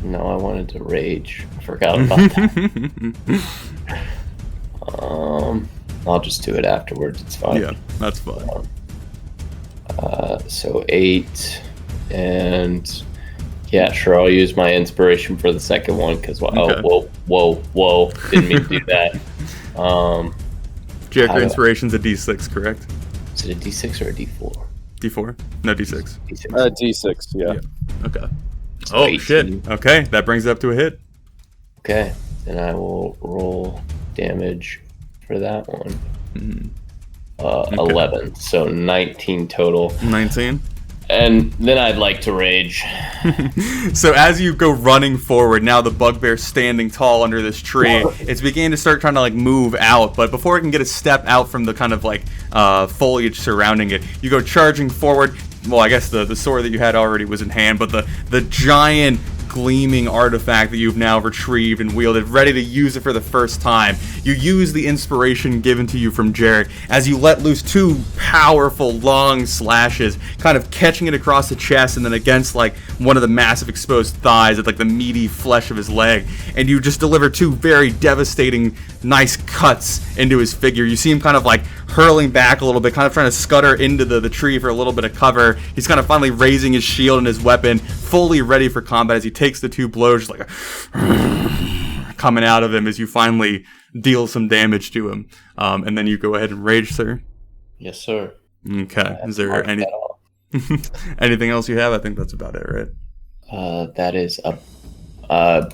no, I wanted to rage. I forgot about that. I'll just do it afterwards. It's fine. Yeah, that's fine. So 8, and yeah, sure. I'll use my inspiration for the second one because Okay. whoa, didn't mean to do that. Jarek, your inspiration's a D6, correct? Is it a D6 or a D4? D4? No, D6. D6. D6, yeah. Okay. So Oh, 18. shit. Okay, that brings it up to a hit. Okay, then I will roll damage for that one. Mm-hmm. 11, so 19 total. 19. And then I'd like to rage. So as you go running forward, now the bugbear's standing tall under this tree. It's beginning to start trying to, like, move out, but before it can get a step out from the kind of, like, foliage surrounding it, you go charging forward. Well, I guess the sword that you had already was in hand, but the giant gleaming artifact that you've now retrieved and wielded, ready to use it for the first time. You use the inspiration given to you from Jarek as you let loose 2 powerful long slashes, kind of catching it across the chest and then against, like, one of the massive exposed thighs at, like, the meaty flesh of his leg, and you just deliver 2 very devastating nice cuts into his figure. You see him kind of, like, hurling back a little bit, kind of trying to scutter into the tree for a little bit of cover. He's kind of finally raising his shield and his weapon, fully ready for combat as he takes the 2 blows, just like coming out of him as you finally deal some damage to him. And then you go ahead and rage, sir. Yes, sir. Okay. Is there anything else you have? I think that's about it, right? That is I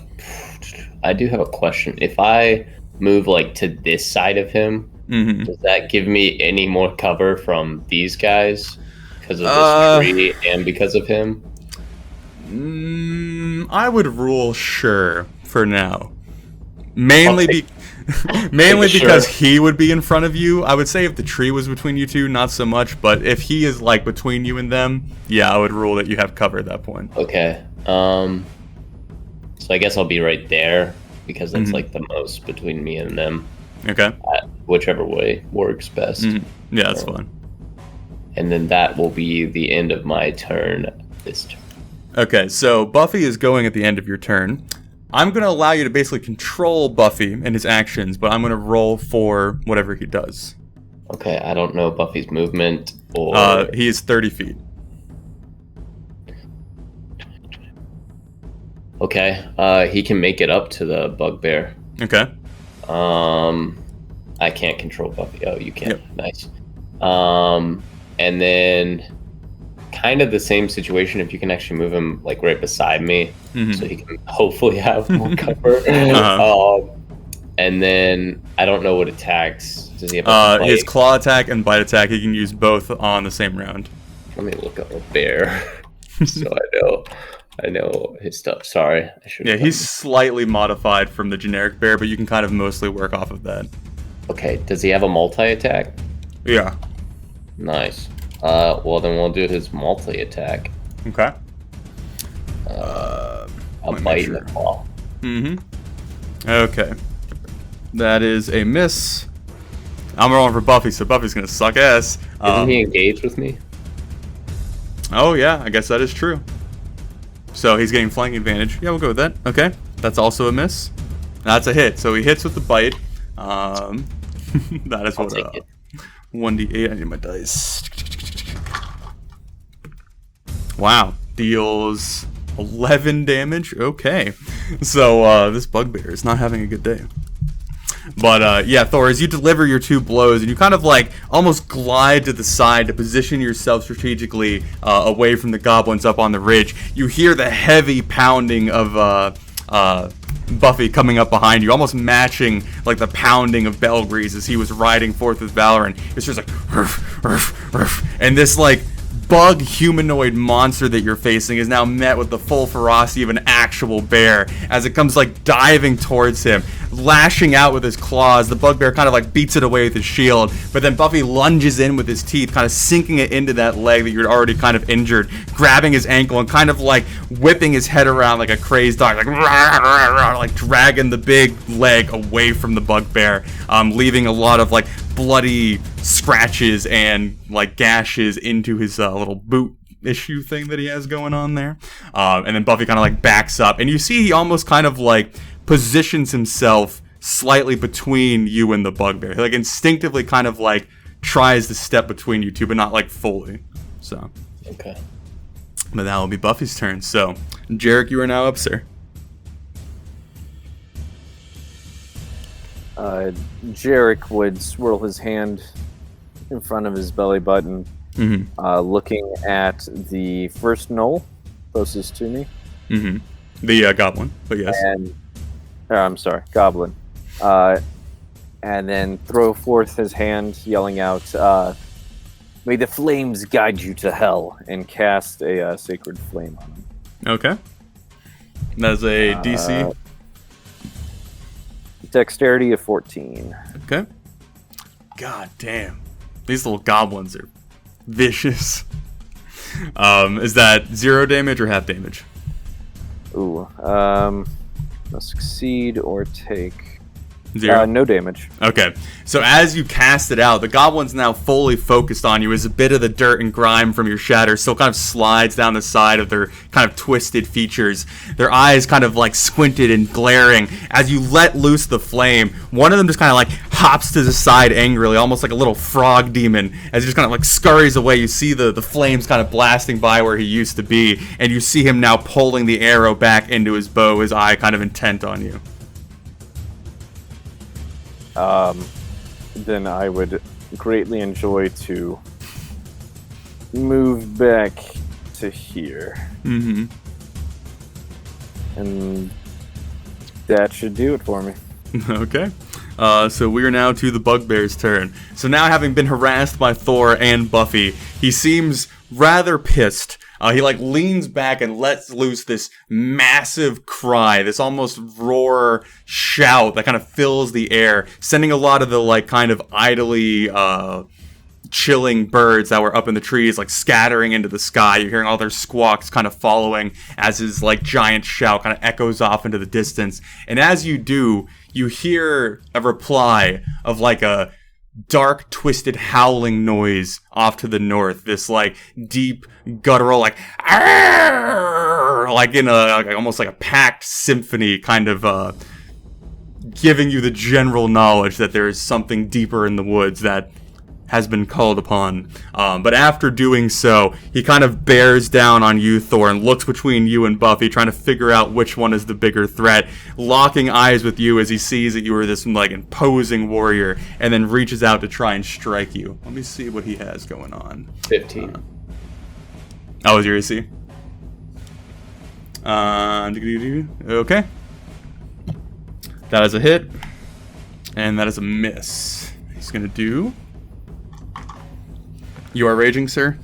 do have a question. If I move, like, to this side of him, Mm-hmm. does that give me any more cover from these guys because of this tree and because of him? I would rule sure for now. Mainly because he would be in front of you. I would say if the tree was between you two, not so much. But if he is, like, between you and them, yeah, I would rule that you have cover at that point. Okay. So I guess I'll be right there because that's like the most between me and them. Okay. Whichever way works best. Yeah, that's fine. And then that will be the end of my turn this turn. Okay, so Buffy is going at the end of your turn. I'm going to allow you to basically control Buffy and his actions, but I'm going to roll for whatever he does. Okay, I don't know Buffy's movement or... He is 30 feet. Okay, he can make it up to the bugbear. Okay. I can't control Buffy. Oh, you can. Yep. Nice. And then kind of the same situation if you can actually move him like right beside me, so he can hopefully have more cover. And then I don't know what attacks does he have? His claw attack and bite attack, he can use both on the same round. Let me look up a bear so I know his stuff. Sorry, I should. Yeah, he's slightly modified from the generic bear, but you can kind of mostly work off of that. Okay, does he have a multi-attack? Yeah. Nice. Well then we'll do his multi-attack. Okay. A bite and a claw. Okay. That is a miss. I'm rolling for Buffy, so Buffy's gonna suck ass. Isn't he engaged with me? Oh yeah, I guess that is true. So he's getting flanking advantage. Yeah, we'll go with that. Okay. That's also a miss. That's a hit. So he hits with the bite. That is what 1d8. I need my dice. Wow. Deals 11 damage. Okay. So this bugbear is not having a good day. But yeah, Thor, as you deliver your 2 blows and you kind of like almost glide to the side to position yourself strategically away from the goblins up on the ridge, you hear the heavy pounding of Buffy coming up behind you, almost matching like the pounding of Belgrease as he was riding forth with Valorant. It's just like, ruff, ruff, ruff. And this like bug humanoid monster that you're facing is now met with the full ferocity of an actual bear as it comes like diving towards him, lashing out with his claws. The bugbear kind of like beats it away with his shield, but then Buffy lunges in with his teeth, kind of sinking it into that leg that you're already kind of injured, grabbing his ankle and kind of like whipping his head around like a crazed dog, like rah, rah, rah, like dragging the big leg away from the bugbear, leaving a lot of like bloody scratches and like gashes into his little boot issue thing that he has going on there. And then Buffy kind of like backs up, and you see he almost kind of like positions himself slightly between you and the bugbear. He like instinctively kind of like tries to step between you two, but not like fully. So okay. But that will be Buffy's turn. So Jarek, you are now up, sir. Jarek would swirl his hand in front of his belly button, looking at the first knoll closest to me. The goblin, but yes. And I'm sorry, goblin. And then throw forth his hand, yelling out, "May the flames guide you to hell," and cast a sacred flame on him. Okay. That's a DC. Dexterity of 14. Okay. God damn. These little goblins are vicious. Is that 0 damage or half damage? Ooh. Must succeed or take 0? No damage. Okay. So as you cast it out, the goblin's now fully focused on you as a bit of the dirt and grime from your shatter still kind of slides down the side of their kind of twisted features. Their eyes kind of like squinted and glaring. As you let loose the flame, one of them just kind of like hops to the side angrily, almost like a little frog demon. As he just kind of like scurries away, you see the flames kind of blasting by where he used to be, and you see him now pulling the arrow back into his bow, his eye kind of intent on you. Then I would greatly enjoy to move back to here. And that should do it for me. Okay. So we are now to the bugbear's turn. So now, having been harassed by Thor and Buffy, he seems rather pissed. He like leans back and lets loose this massive cry, this almost roar shout that kind of fills the air, sending a lot of the like kind of idly chilling birds that were up in the trees like scattering into the sky. You're hearing all their squawks kind of following as his like giant shout kind of echoes off into the distance. And as you do, you hear a reply of like a dark, twisted, howling noise off to the north. This like deep, guttural, like in almost like a packed symphony, kind of giving you the general knowledge that there is something deeper in the woods that has been called upon. But after doing so, he kind of bears down on you, Thor, and looks between you and Buffy, trying to figure out which one is the bigger threat, locking eyes with you as he sees that you are this like imposing warrior, and then reaches out to try and strike you. Let me see what he has going on. 15. Oh, is your AC? Okay. That is a hit, and that is a miss. He's gonna do... You are raging, sir?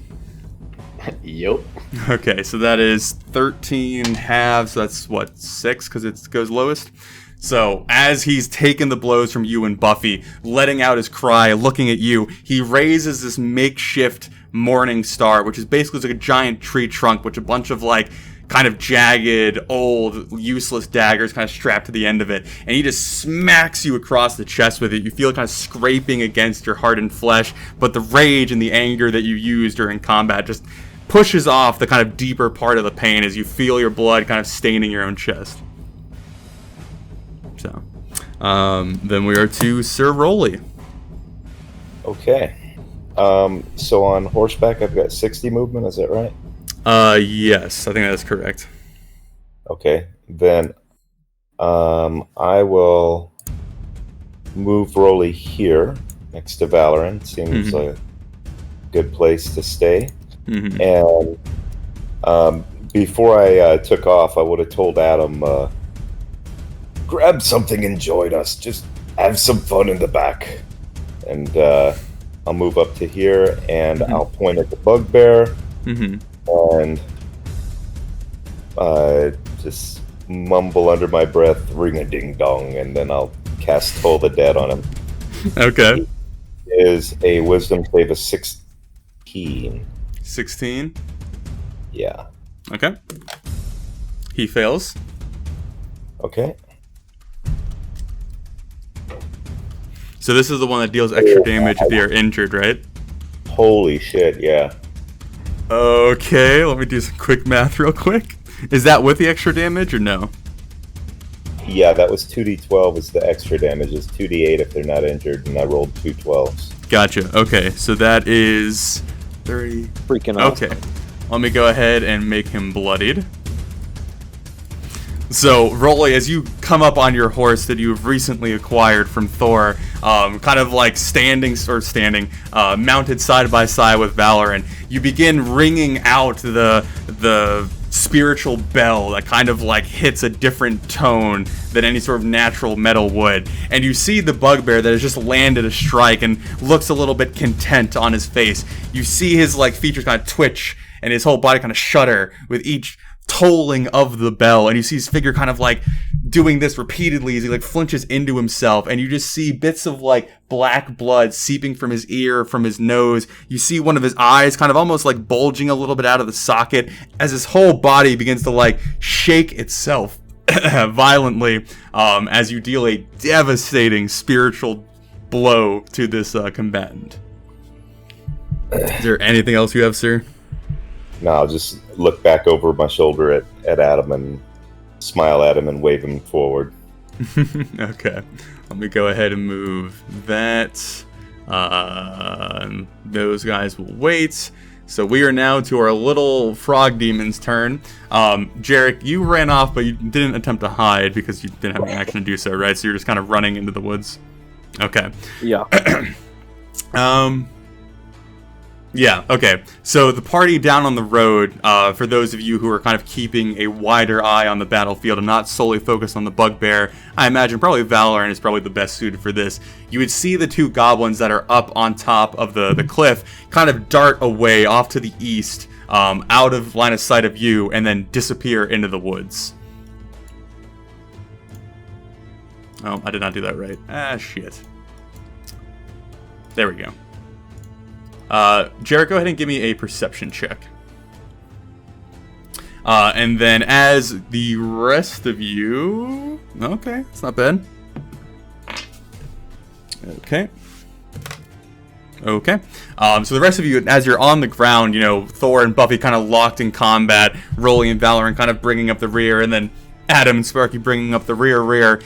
Yep. Okay, so that is 13 halves. That's what, 6, because it goes lowest? So, as he's taken the blows from you and Buffy, letting out his cry, looking at you, he raises this makeshift morning star, which is basically like a giant tree trunk, which a bunch of like kind of jagged, old, useless daggers kind of strapped to the end of it, and he just smacks you across the chest with it. You feel it kind of scraping against your hardened flesh, but the rage and the anger that you use during combat just pushes off the kind of deeper part of the pain as you feel your blood kind of staining your own chest. So, then we are to Sir Rolly. Okay. So on horseback, I've got 60 movement, is that right? Yes, I think that is correct. Okay, then I will move Rolly here next to Valorant. Seems like a good place to stay. And before I took off, I would have told Adam, grab something and join us. Just have some fun in the back. And I'll move up to here, and I'll point at the bugbear. And just mumble under my breath, ring a ding dong, and then I'll cast Toll the Dead on him. Okay. It is a wisdom save of 16. 16? Yeah. Okay. He fails. Okay. So this is the one that deals extra damage if you're injured, right? Holy shit, yeah. Okay, let me do some quick math real quick. Is that with the extra damage or no? Yeah, that was 2d12 is the extra damage. It's 2d8 if they're not injured, and I rolled 2 12s. Gotcha. Okay, so that is 30. Freaking out. Okay, let me go ahead and make him bloodied. So, Rolly, as you come up on your horse that you've recently acquired from Thor, kind of like mounted side by side with Valorant, you begin ringing out the spiritual bell that kind of like hits a different tone than any sort of natural metal would. And you see the bugbear that has just landed a strike and looks a little bit content on his face. You see his like features kind of twitch and his whole body kind of shudder with each tolling of the bell, and you see his figure kind of like doing this repeatedly as he like flinches into himself, and you just see bits of like black blood seeping from his ear, from his nose. You see one of his eyes kind of almost like bulging a little bit out of the socket as his whole body begins to like shake itself violently as you deal a devastating spiritual blow to this combatant. Is there anything else you have, sir? No, I'll just look back over my shoulder at Adam and smile at him and wave him forward. Okay. Let me go ahead and move that. Those guys will wait. So we are now to our little frog demon's turn. Jarek, you ran off, but you didn't attempt to hide because you didn't have any action to do so, right? So you're just kind of running into the woods. Okay. Yeah. Yeah, okay. So the party down on the road, for those of you who are kind of keeping a wider eye on the battlefield and not solely focused on the bugbear, I imagine probably Valorant is probably the best suited for this. You would see the two goblins that are up on top of the cliff kind of dart away off to the east, out of line of sight of you, and then disappear into the woods. Oh, I did not do that right. Ah, shit. There we go. Jarek, go ahead and give me a perception check. And then as the rest of you... Okay, it's not bad. Okay. Okay. So the rest of you, as you're on the ground, Thor and Buffy kind of locked in combat, Rolly and Valorant kind of bringing up the rear, and then Adam and Sparky bringing up the rear.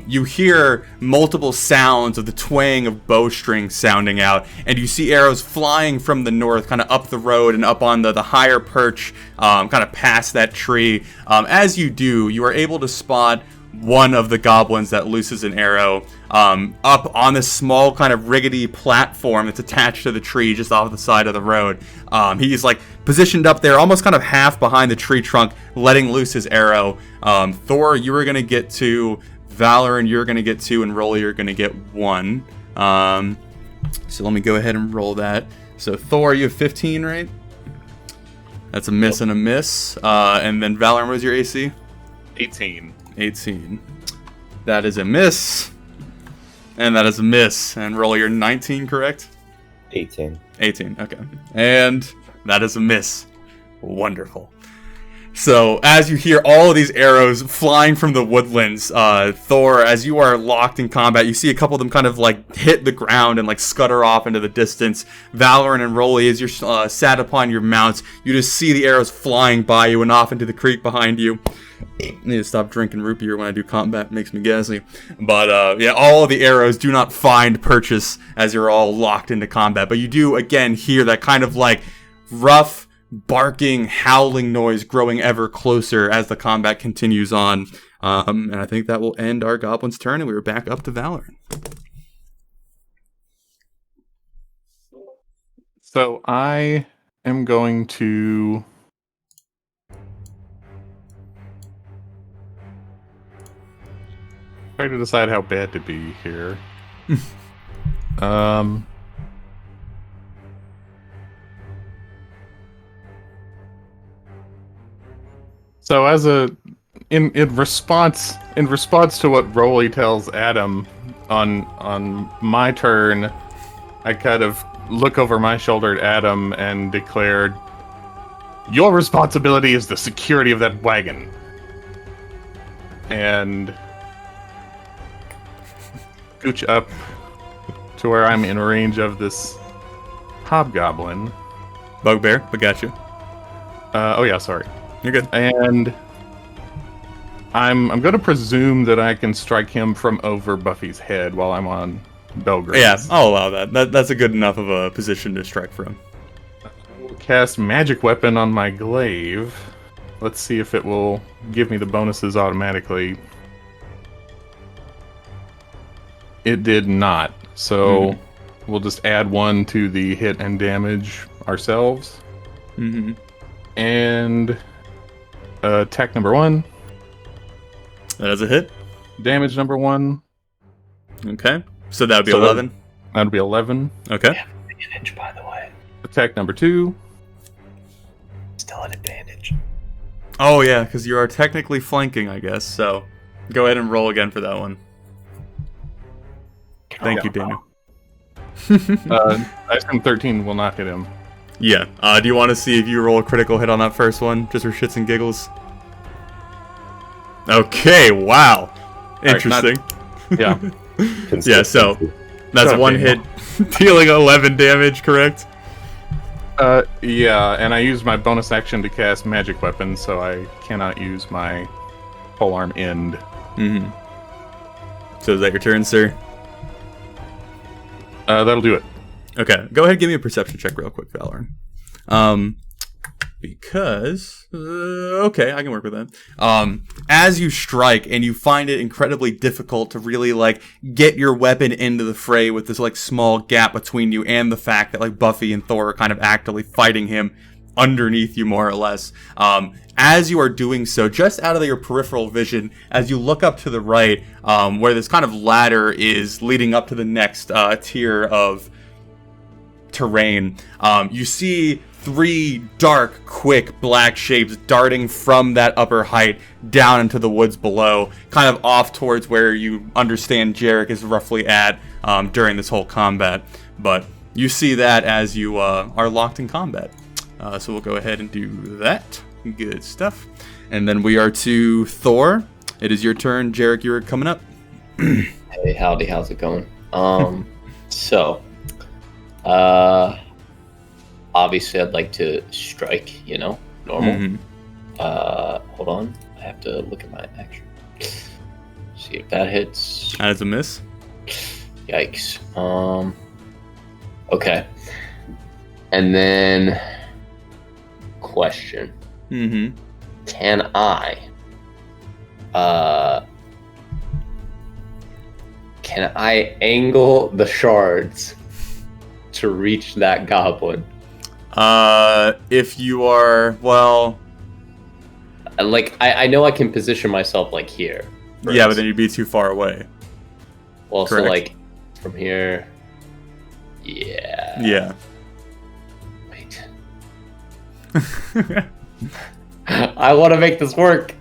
You hear multiple sounds of the twang of bowstrings sounding out, and you see arrows flying from the north, kind of up the road and up on the higher perch, kind of past that tree. As you do, you are able to spot one of the goblins that looses an arrow up on this small kind of rickety platform that's attached to the tree just off the side of the road. He's like positioned up there, almost kind of half behind the tree trunk, letting loose his arrow. Thor, you are going to get 2. Valorant, you're going to get 2, and Rolly, you're going to get 1. So let me go ahead and roll that. So Thor, you have 15, right? That's a miss and a miss. And then Valorant, what was your AC? 18. That is a miss. And that is a miss. And Rolly, you're 19, correct? 18. 18, okay. And that is a miss. Wonderful. So, as you hear all of these arrows flying from the woodlands, Thor, as you are locked in combat, you see a couple of them kind of like hit the ground and like scutter off into the distance. Valorant and Rolly, as you're sat upon your mounts, you just see the arrows flying by you and off into the creek behind you. I need to stop drinking root beer when I do combat, it makes me gassy. But yeah, all of the arrows do not find purchase as you're all locked into combat. But you do, again, hear that kind of like rough, barking, howling noise growing ever closer as the combat continues on. And I think that will end our Goblin's turn, and we are back up to Valorant. So I am going to... try to decide how bad to be here. So as in response to what Rolly tells Adam on my turn, I kind of look over my shoulder at Adam and declared, "Your responsibility is the security of that wagon." And scooch up to where I'm in range of this hobgoblin. Bugbear, I got you. Oh yeah, sorry. You're good. And I'm going to presume that I can strike him from over Buffy's head while I'm on Belgrade. Yeah, I'll allow that. That's a good enough of a position to strike from. I will cast Magic Weapon on my glaive. Let's see if it will give me the bonuses automatically. It did not. So we'll just add 1 to the hit and damage ourselves. Mm-hmm. And attack number 1. That is a hit. Damage number 1. Okay. So that would be 11. That would be 11. Okay. Yeah, advantage, by the way. Attack number 2. Still an advantage. Oh yeah, because you are technically flanking, I guess. So go ahead and roll again for that one. Thank you, Daniel. I assume 13 will not hit him. Yeah. Do you want to see if you roll a critical hit on that first one, just for shits and giggles? Okay. Wow. Interesting. Yeah. Yeah. So that's Shut up, 1 hit, dealing 11 damage. Correct. Yeah, and I used my bonus action to cast Magic Weapon, so I cannot use my polearm end. Mm-hmm. So is that your turn, sir? That'll do it. Okay, go ahead and give me a perception check real quick, Valorant. Because... okay, I can work with that. As you strike, and you find it incredibly difficult to really, like, get your weapon into the fray with this, like, small gap between you and the fact that, like, Buffy and Thor are kind of actively fighting him underneath you, more or less. As you are doing so, just out of your peripheral vision, as you look up to the right, where this kind of ladder is leading up to the next tier of terrain, you see 3 dark, quick, black shapes darting from that upper height down into the woods below, kind of off towards where you understand Jarek is roughly at during this whole combat. But you see that as you are locked in combat. So we'll go ahead and do that. Good stuff. And then we are to Thor. It is your turn. Jarek, you're coming up. Hey, howdy, how's it going? So, Obviously, I'd like to strike. Normal. Mhm. Hold on. I have to look at my action. See if that hits. That is a miss. Yikes. Okay. And then, question. Mm-hmm. Can I angle the shards to reach that goblin? If you are, well... Like, I know I can position myself, like, here. Yeah, but then you'd be too far away. Well, Correct. so, like, from here... Yeah. Yeah. Wait. I want to make this work.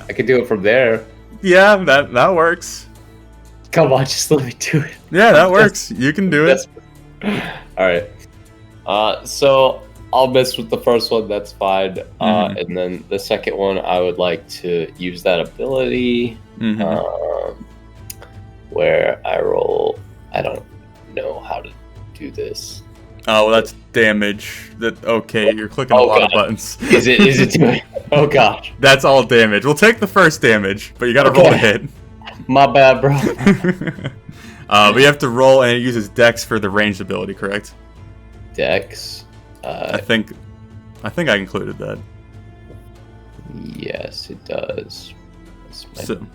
I could do it from there. Yeah, that works. Come on, just let me do it. Yeah, that works. You can do it. All right. So I'll miss with the first one. That's fine. Mhm. And then the second one, I would like to use that ability Mhm. where I roll. I don't know how to do this. Oh, well, that's damage. Okay, you're clicking a lot of buttons. Is it doing? Oh gosh. That's all damage. We'll take the first damage, but you gotta roll to hit. My bad, bro. We have to roll, and it uses Dex for the ranged ability, correct? Dex. I think I included that. Yes, it does. That's my So,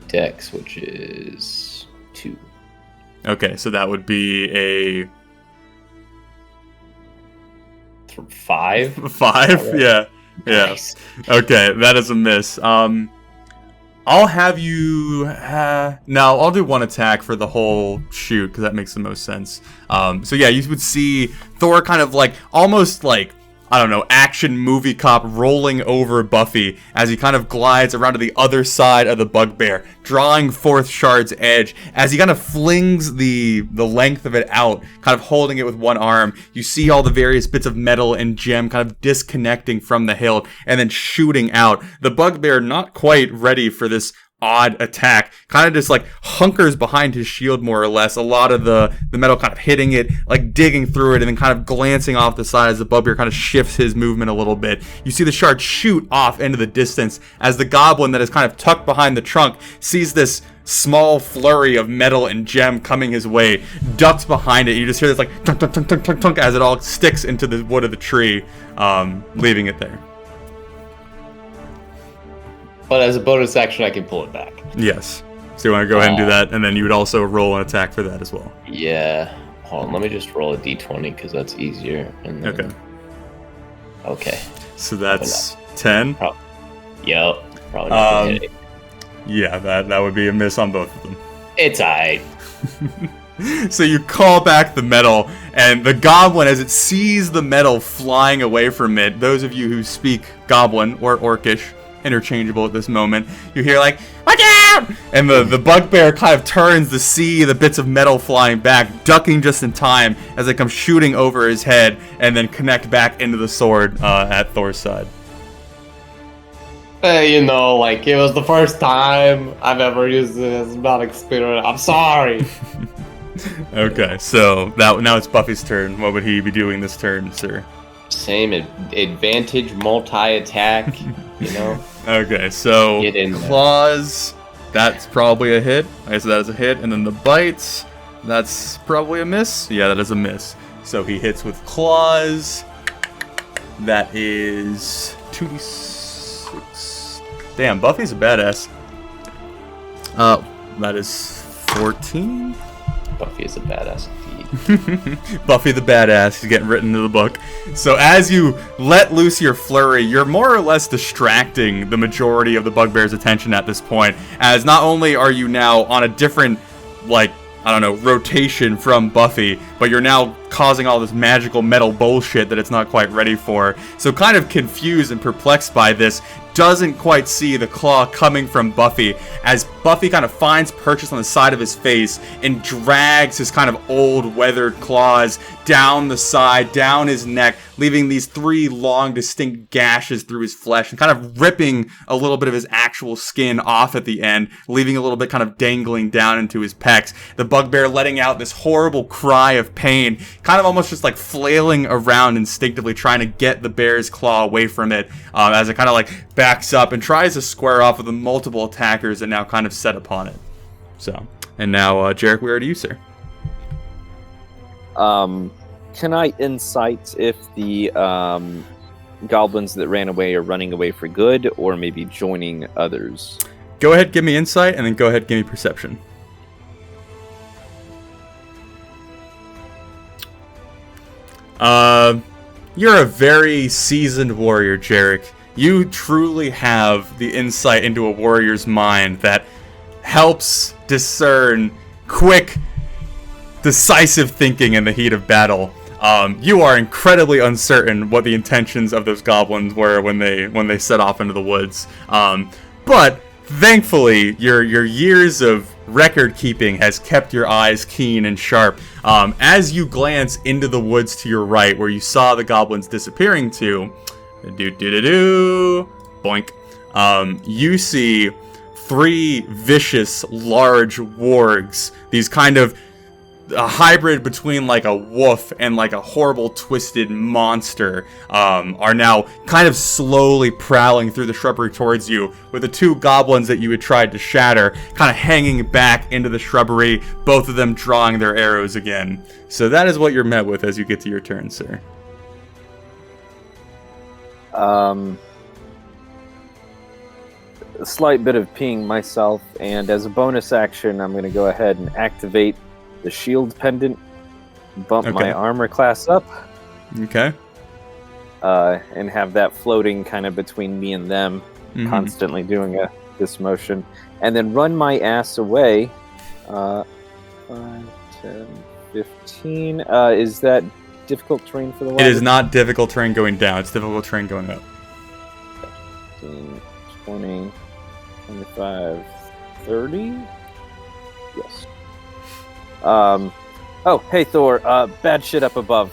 Dex, which is 2. okay, so that would be a 5. 5. Yeah. Nice. Okay, that is a miss. I'll have you. No, I'll do one attack for the whole shoot because that makes the most sense. So yeah, you would see Thor kind of like almost like, I don't know, action movie cop rolling over Buffy as he kind of glides around to the other side of the bugbear, drawing forth Shard's edge. As he kind of flings the length of it out, kind of holding it with one arm, you see all the various bits of metal and gem kind of disconnecting from the hilt and then shooting out. The bugbear not quite ready for this odd attack, kind of just like hunkers behind his shield more or less, a lot of the metal kind of hitting it, like digging through it, and then kind of glancing off the side as the bugbear kind of shifts his movement a little bit. You see the shard shoot off into the distance as the goblin that is kind of tucked behind the trunk sees this small flurry of metal and gem coming his way, ducks behind it. You just hear this like tunk, tunk, tunk, tunk, tunk, tunk as it all sticks into the wood of the tree, leaving it there. But as a bonus action, I can pull it back. Yes. So you want to go ahead and do that, and then you would also roll an attack for that as well. Yeah. Hold on, let me just roll a d20 because that's easier. And then... Okay. Okay. So that's 10. Yep. Probably not gonna hit it. Yeah, that would be a miss on both of them. It's alright. So you call back the metal, and the goblin, as it sees the metal flying away from it, those of you who speak goblin or orcish, interchangeable at this moment, you hear like, watch out! And the bugbear kind of turns to see the bits of metal flying back, ducking just in time as they come shooting over his head and then connect back into the sword at Thor's side. Like, it was the first time I've ever used this. I'm not experienced. I'm sorry. Okay, so now it's Buffy's turn. What would he be doing this turn, sir? Same advantage, multi-attack, Okay, so Get in there. claws, that's probably a hit. I guess that is a hit. And then the bites, that's probably a miss. Yeah, that is a miss. So he hits with claws. That is 2d6. Damn, Buffy's a badass. That is 14. Buffy is a badass indeed. Buffy the badass is getting written into the book. So as you let loose your flurry, you're more or less distracting the majority of the bugbear's attention at this point, as not only are you now on a different, rotation from Buffy, but you're now causing all this magical metal bullshit that it's not quite ready for. So kind of confused and perplexed by this, doesn't quite see the claw coming from Buffy, as Buffy kind of finds purchase on the side of his face and drags his kind of old weathered claws down the side, down his neck, leaving these 3 long distinct gashes through his flesh and kind of ripping a little bit of his actual skin off at the end, leaving a little bit kind of dangling down into his pecs. The bugbear letting out this horrible cry of pain, kind of almost just like flailing around instinctively trying to get the bear's claw away from it, as it kind of like backs up and tries to square off with the multiple attackers that now kind of set upon it. So, and now, Jarek, we are to you, sir. Can I insight if the goblins that ran away are running away for good, or maybe joining others? Go ahead, give me insight, and then go ahead, give me perception. You're a very seasoned warrior, Jarek. You truly have the insight into a warrior's mind that helps discern quick, decisive thinking in the heat of battle. You are incredibly uncertain what the intentions of those goblins were when they set off into the woods. But thankfully, your years of record keeping has kept your eyes keen and sharp. As you glance into the woods to your right, where you saw the goblins disappearing to, boink. You see 3 vicious, large wargs. These kind of a hybrid between like a wolf and like a horrible twisted monster, are now kind of slowly prowling through the shrubbery towards you, with the 2 goblins that you had tried to shatter kind of hanging back into the shrubbery, both of them drawing their arrows again. So that is what you're met with as you get to your turn, sir. A slight bit of peeing myself, and as a bonus action, I'm going to go ahead and activate the shield pendant, bump my armor class up, okay, and have that floating kind of between me and them, constantly doing this motion, and then run my ass away. 5, 10, 15. Is that difficult terrain for the water? It is not difficult terrain going down. It's difficult terrain going up. 15, 20, 25, 30. Yes. Oh, hey Thor, bad shit up above.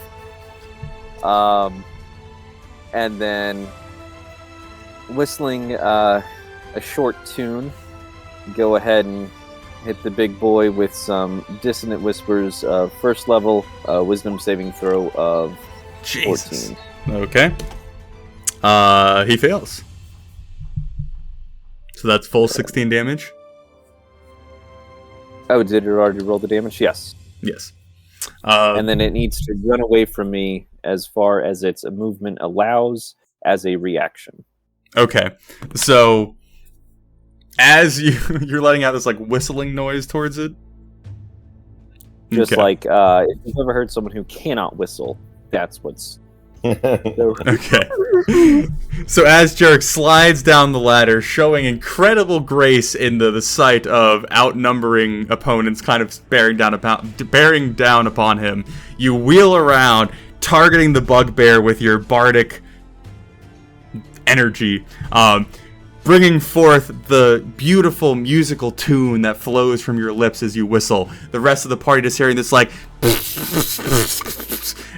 And then whistling a short tune, go ahead and hit the big boy with some dissonant whispers. First level wisdom saving throw of Jesus. 14. Okay. He fails. So that's full 16 damage? Oh, did it already roll the damage? Yes. Yes. And then it needs to run away from me as far as its movement allows as a reaction. Okay. So, as you're letting out this like whistling noise towards it? Just okay. like, if you've ever heard someone who cannot whistle, that's what's... Okay. So as Jarek slides down the ladder, showing incredible grace in the sight of outnumbering opponents kind of bearing down upon him, you wheel around, targeting the bugbear with your bardic energy, bringing forth the beautiful musical tune that flows from your lips as you whistle. The rest of the party just hearing this like...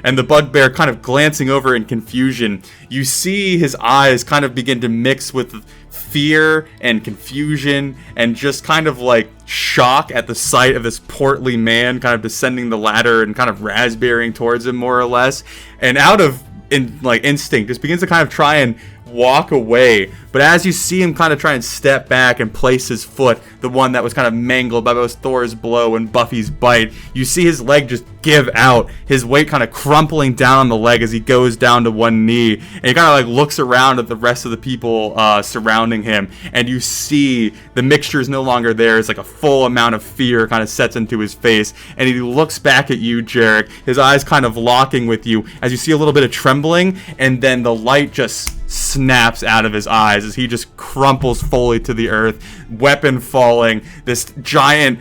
and the bugbear kind of glancing over in confusion. You see his eyes kind of begin to mix with fear and confusion and just kind of like shock at the sight of this portly man kind of descending the ladder and kind of raspberrying towards him more or less. And out of instinct, just begins to kind of try and walk away. But as you see him kind of try and step back and place his foot, the one that was kind of mangled by both Thor's blow and Buffy's bite, you see his leg just give out, his weight kind of crumpling down on the leg as he goes down to one knee, and he kind of like looks around at the rest of the people surrounding him, and you see the mixture is no longer there. It's like a full amount of fear kind of sets into his face, and he looks back at you, Jarek, his eyes kind of locking with you as you see a little bit of trembling, and then the light just snaps out of his eyes as he just crumples fully to the earth, weapon falling, this giant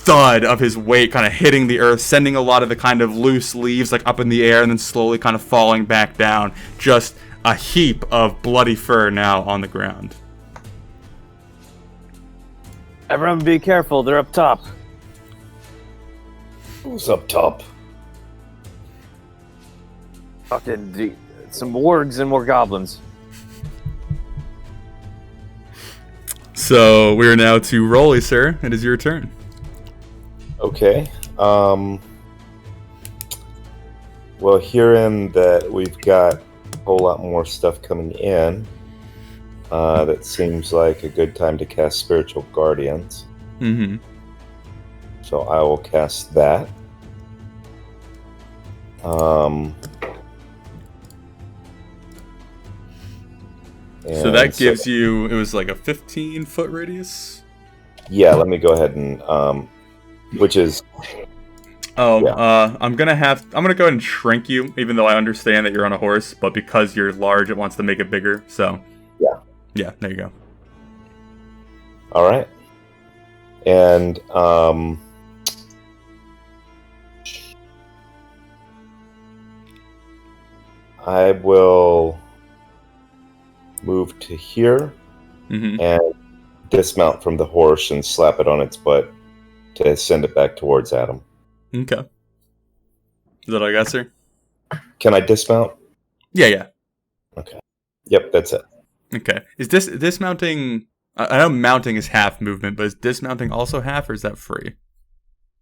thud of his weight kind of hitting the earth, sending a lot of the kind of loose leaves like up in the air and then slowly kind of falling back down. Just a heap of bloody fur now on the ground. Everyone be careful, they're up top. Who's up top? Fucking some wargs and more goblins. So we are now to Rolly, sir. It is your turn. Okay. Well, hearing that we've got a whole lot more stuff coming in, that seems like a good time to cast Spiritual Guardians. Mm-hmm. So I will cast that. So that gives you, it was like a 15-foot radius? Yeah, let me go ahead and, which is... Oh, yeah. I'm gonna go ahead and shrink you, even though I understand that you're on a horse, but because you're large, it wants to make it bigger, so... Yeah. Yeah, there you go. Alright. And, I will move to here and dismount from the horse and slap it on its butt to send it back towards Adam. Okay. Is that all I got, sir? Can I dismount? Yeah. Okay. Yep, that's it. Okay. Is dismounting... I know mounting is half movement, but is dismounting also half, or is that free?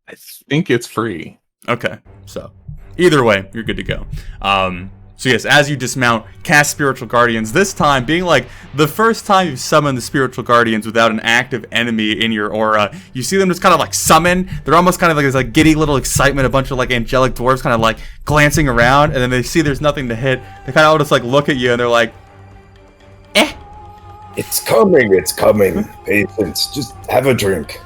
I think it's free. Okay. So, either way, you're good to go. So yes, as you dismount, cast Spiritual Guardians, this time being like the first time you've summoned the Spiritual Guardians without an active enemy in your aura. You see them just kind of like summon. They're almost kind of like this like giddy little excitement, a bunch of like angelic dwarves kind of like glancing around, and then they see there's nothing to hit. They kind of all just like look at you and they're like, eh. It's coming. Patience. Just have a drink.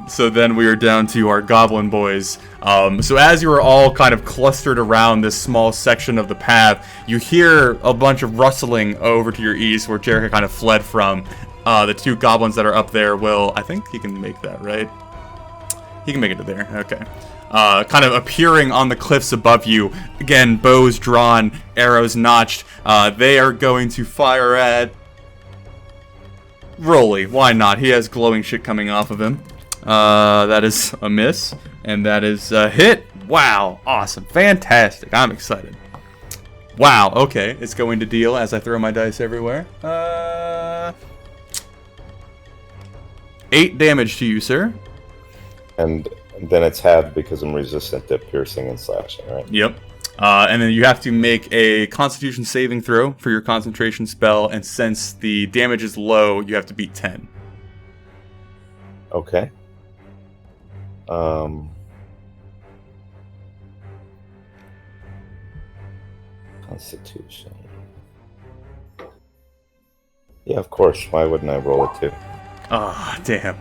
So then we are down to our goblin boys. So as you are all kind of clustered around this small section of the path, you hear a bunch of rustling over to your east where Jericho kind of fled from. The two goblins that are up there will... I think he can make that, right? He can make it to there. Okay. Kind of appearing on the cliffs above you. Again, bows drawn, arrows notched. They are going to fire at... Rolly, why not? He has glowing shit coming off of him. That is a miss, and that is a hit. Wow, awesome, fantastic. I'm excited. Wow, okay, it's going to deal as I throw my dice everywhere. 8 damage to you, sir. And then it's halved because I'm resistant to piercing and slashing, right? Yep. And then you have to make a Constitution saving throw for your concentration spell, and since the damage is low, you have to beat 10. Okay. Constitution. Yeah, of course. Why wouldn't I roll it too? Ah, damn.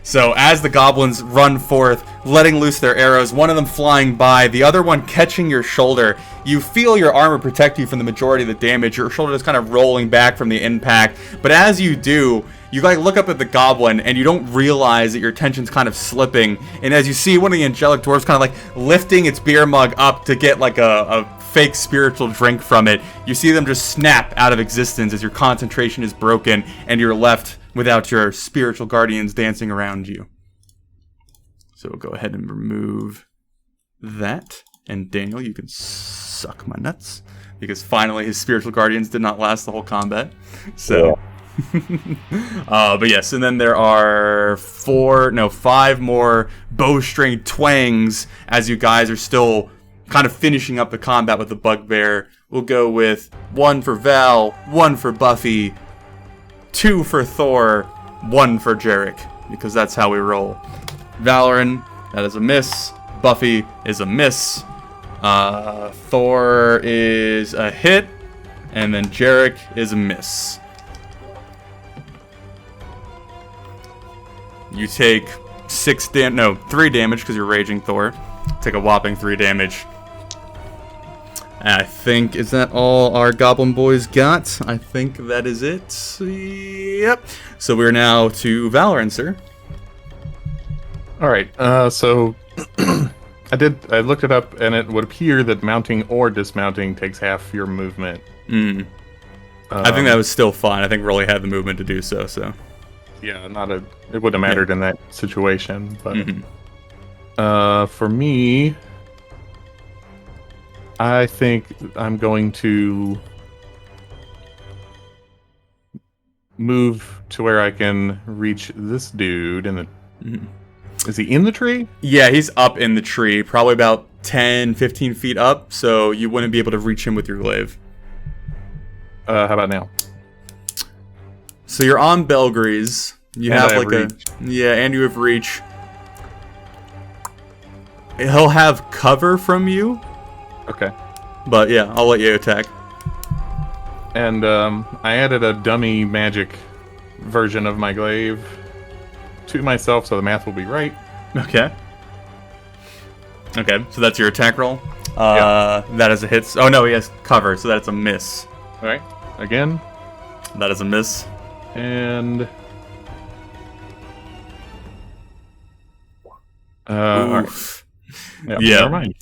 So as the goblins run forth, letting loose their arrows, one of them flying by, the other one catching your shoulder, you feel your armor protect you from the majority of the damage. Your shoulder is kind of rolling back from the impact. But as you do, you like look up at the goblin and you don't realize that your tension's kind of slipping. And as you see one of the angelic dwarves kind of like lifting its beer mug up to get like a fake spiritual drink from it, you see them just snap out of existence as your concentration is broken and you're left without your spiritual guardians dancing around you. So we'll go ahead and remove that. And Daniel, you can suck my nuts, because finally his spiritual guardians did not last the whole combat. So, yeah. But yes, and then there are 5 more bowstring twangs as you guys are still kind of finishing up the combat with the bugbear. We'll go with 1 for Val, 1 for Buffy, 2 for Thor, 1 for Jarek, because that's how we roll. Valoran, that is a miss. Buffy is a miss. Thor is a hit. And then Jarek is a miss. You take 3 damage because you're raging, Thor. Take a whopping 3 damage. And I think, is that all our goblin boys got? I think that is it. Yep. So we're now to Valorant, sir. All right. So I looked it up, and it would appear that mounting or dismounting takes half your movement. I think that was still fine. I think Rolly had the movement to do so. So yeah, it wouldn't have mattered in that situation. But for me, I think I'm going to move to where I can reach this dude in the. Is he in the tree? Yeah, he's up in the tree, probably about 10, 15 feet up, so you wouldn't be able to reach him with your glaive. How about now? So you're on Belgrease. You And have I have like reach. and you have reach. He'll have cover from you, Okay. but yeah, I'll let you attack. And I added a dummy magic version of my glaive to myself, so the math will be right. Okay. Okay, so that's your attack roll. Yeah. That is a hit. Oh no, he has cover, so that's a miss. All right. Again. That is a miss. And all right. Oof. Yeah. Yeah. Never mind.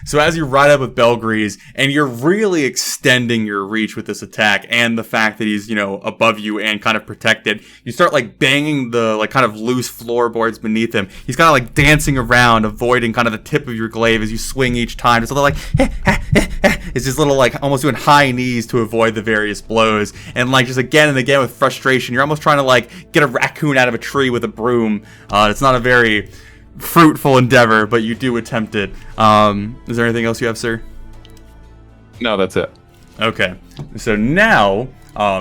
So as you ride up with Belgrease, and you're really extending your reach with this attack, and the fact that he's, above you and kind of protected, you start, banging the, kind of loose floorboards beneath him. He's kind of, dancing around, avoiding kind of the tip of your glaive as you swing each time. It's a little, it's just little, almost doing high knees to avoid the various blows. And, just again and again with frustration, you're almost trying to, get a raccoon out of a tree with a broom. It's not a very fruitful endeavor, but you do attempt it. Is there anything else you have, sir? No, that's it. Okay. So now,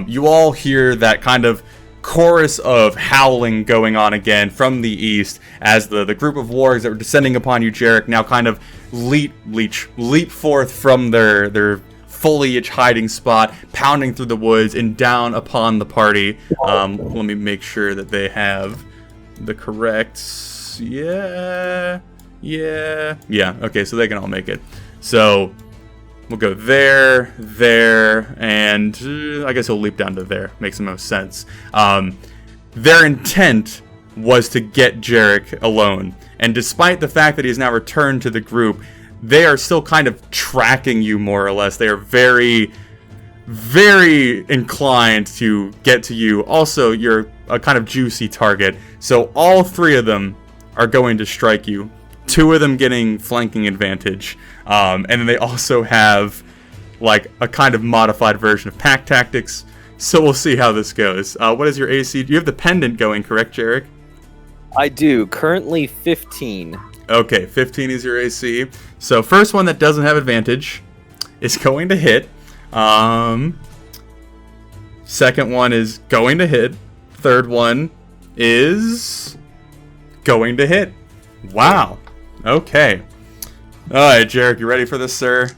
you all hear that kind of chorus of howling going on again from the east as the group of wargs that were descending upon you, Jarek, now kind of leap forth from their foliage hiding spot, pounding through the woods and down upon the party. Let me make sure that they have the correct... Yeah. Okay, so they can all make it. So we'll go there, and I guess he'll leap down to there. Makes the most sense. Their intent was to get Jarek alone, and despite the fact that he's now returned to the group, they are still kind of tracking you more or less. They are very, very inclined to get to you. Also, you're a kind of juicy target, so all three of them are going to strike you. Two of them getting flanking advantage. And then they also have a kind of modified version of pack tactics. So we'll see how this goes. What is your AC? You have the pendant going, correct, Jarek? I do. Currently 15. Okay, 15 is your AC. So first one that doesn't have advantage is going to hit. Second one is going to hit. Third one is going to hit. Wow. Okay. Alright, Jarek, you ready for this, sir?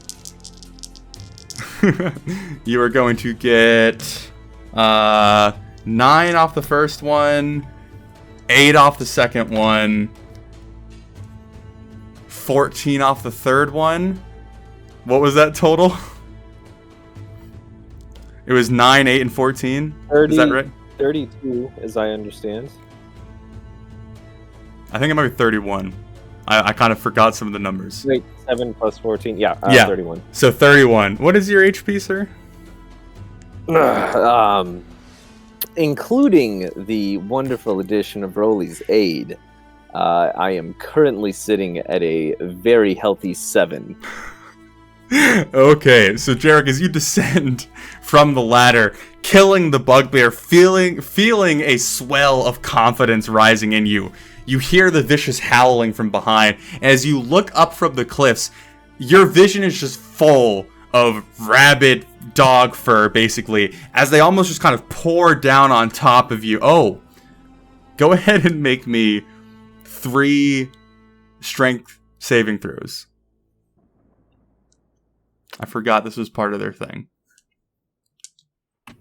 You are going to get 9 off the first one, 8 off the second one, 14 off the third one. What was that total? It was 9, 8, and 14? 30, Is that right? 32, as I understand. I think it might be 31. I kind of forgot some of the numbers. Wait, 7 plus 14. Yeah, Yeah. 31. So 31. What is your HP, sir? Including the wonderful addition of Rolly's aid, I am currently sitting at a very healthy 7. Okay, so Jarek, as you descend from the ladder, killing the bugbear, feeling a swell of confidence rising in you, you hear the vicious howling from behind. As you look up from the cliffs, your vision is just full of rabid dog fur, basically, as they almost just kind of pour down on top of you. Oh, go ahead and make me 3 strength saving throws. I forgot this was part of their thing.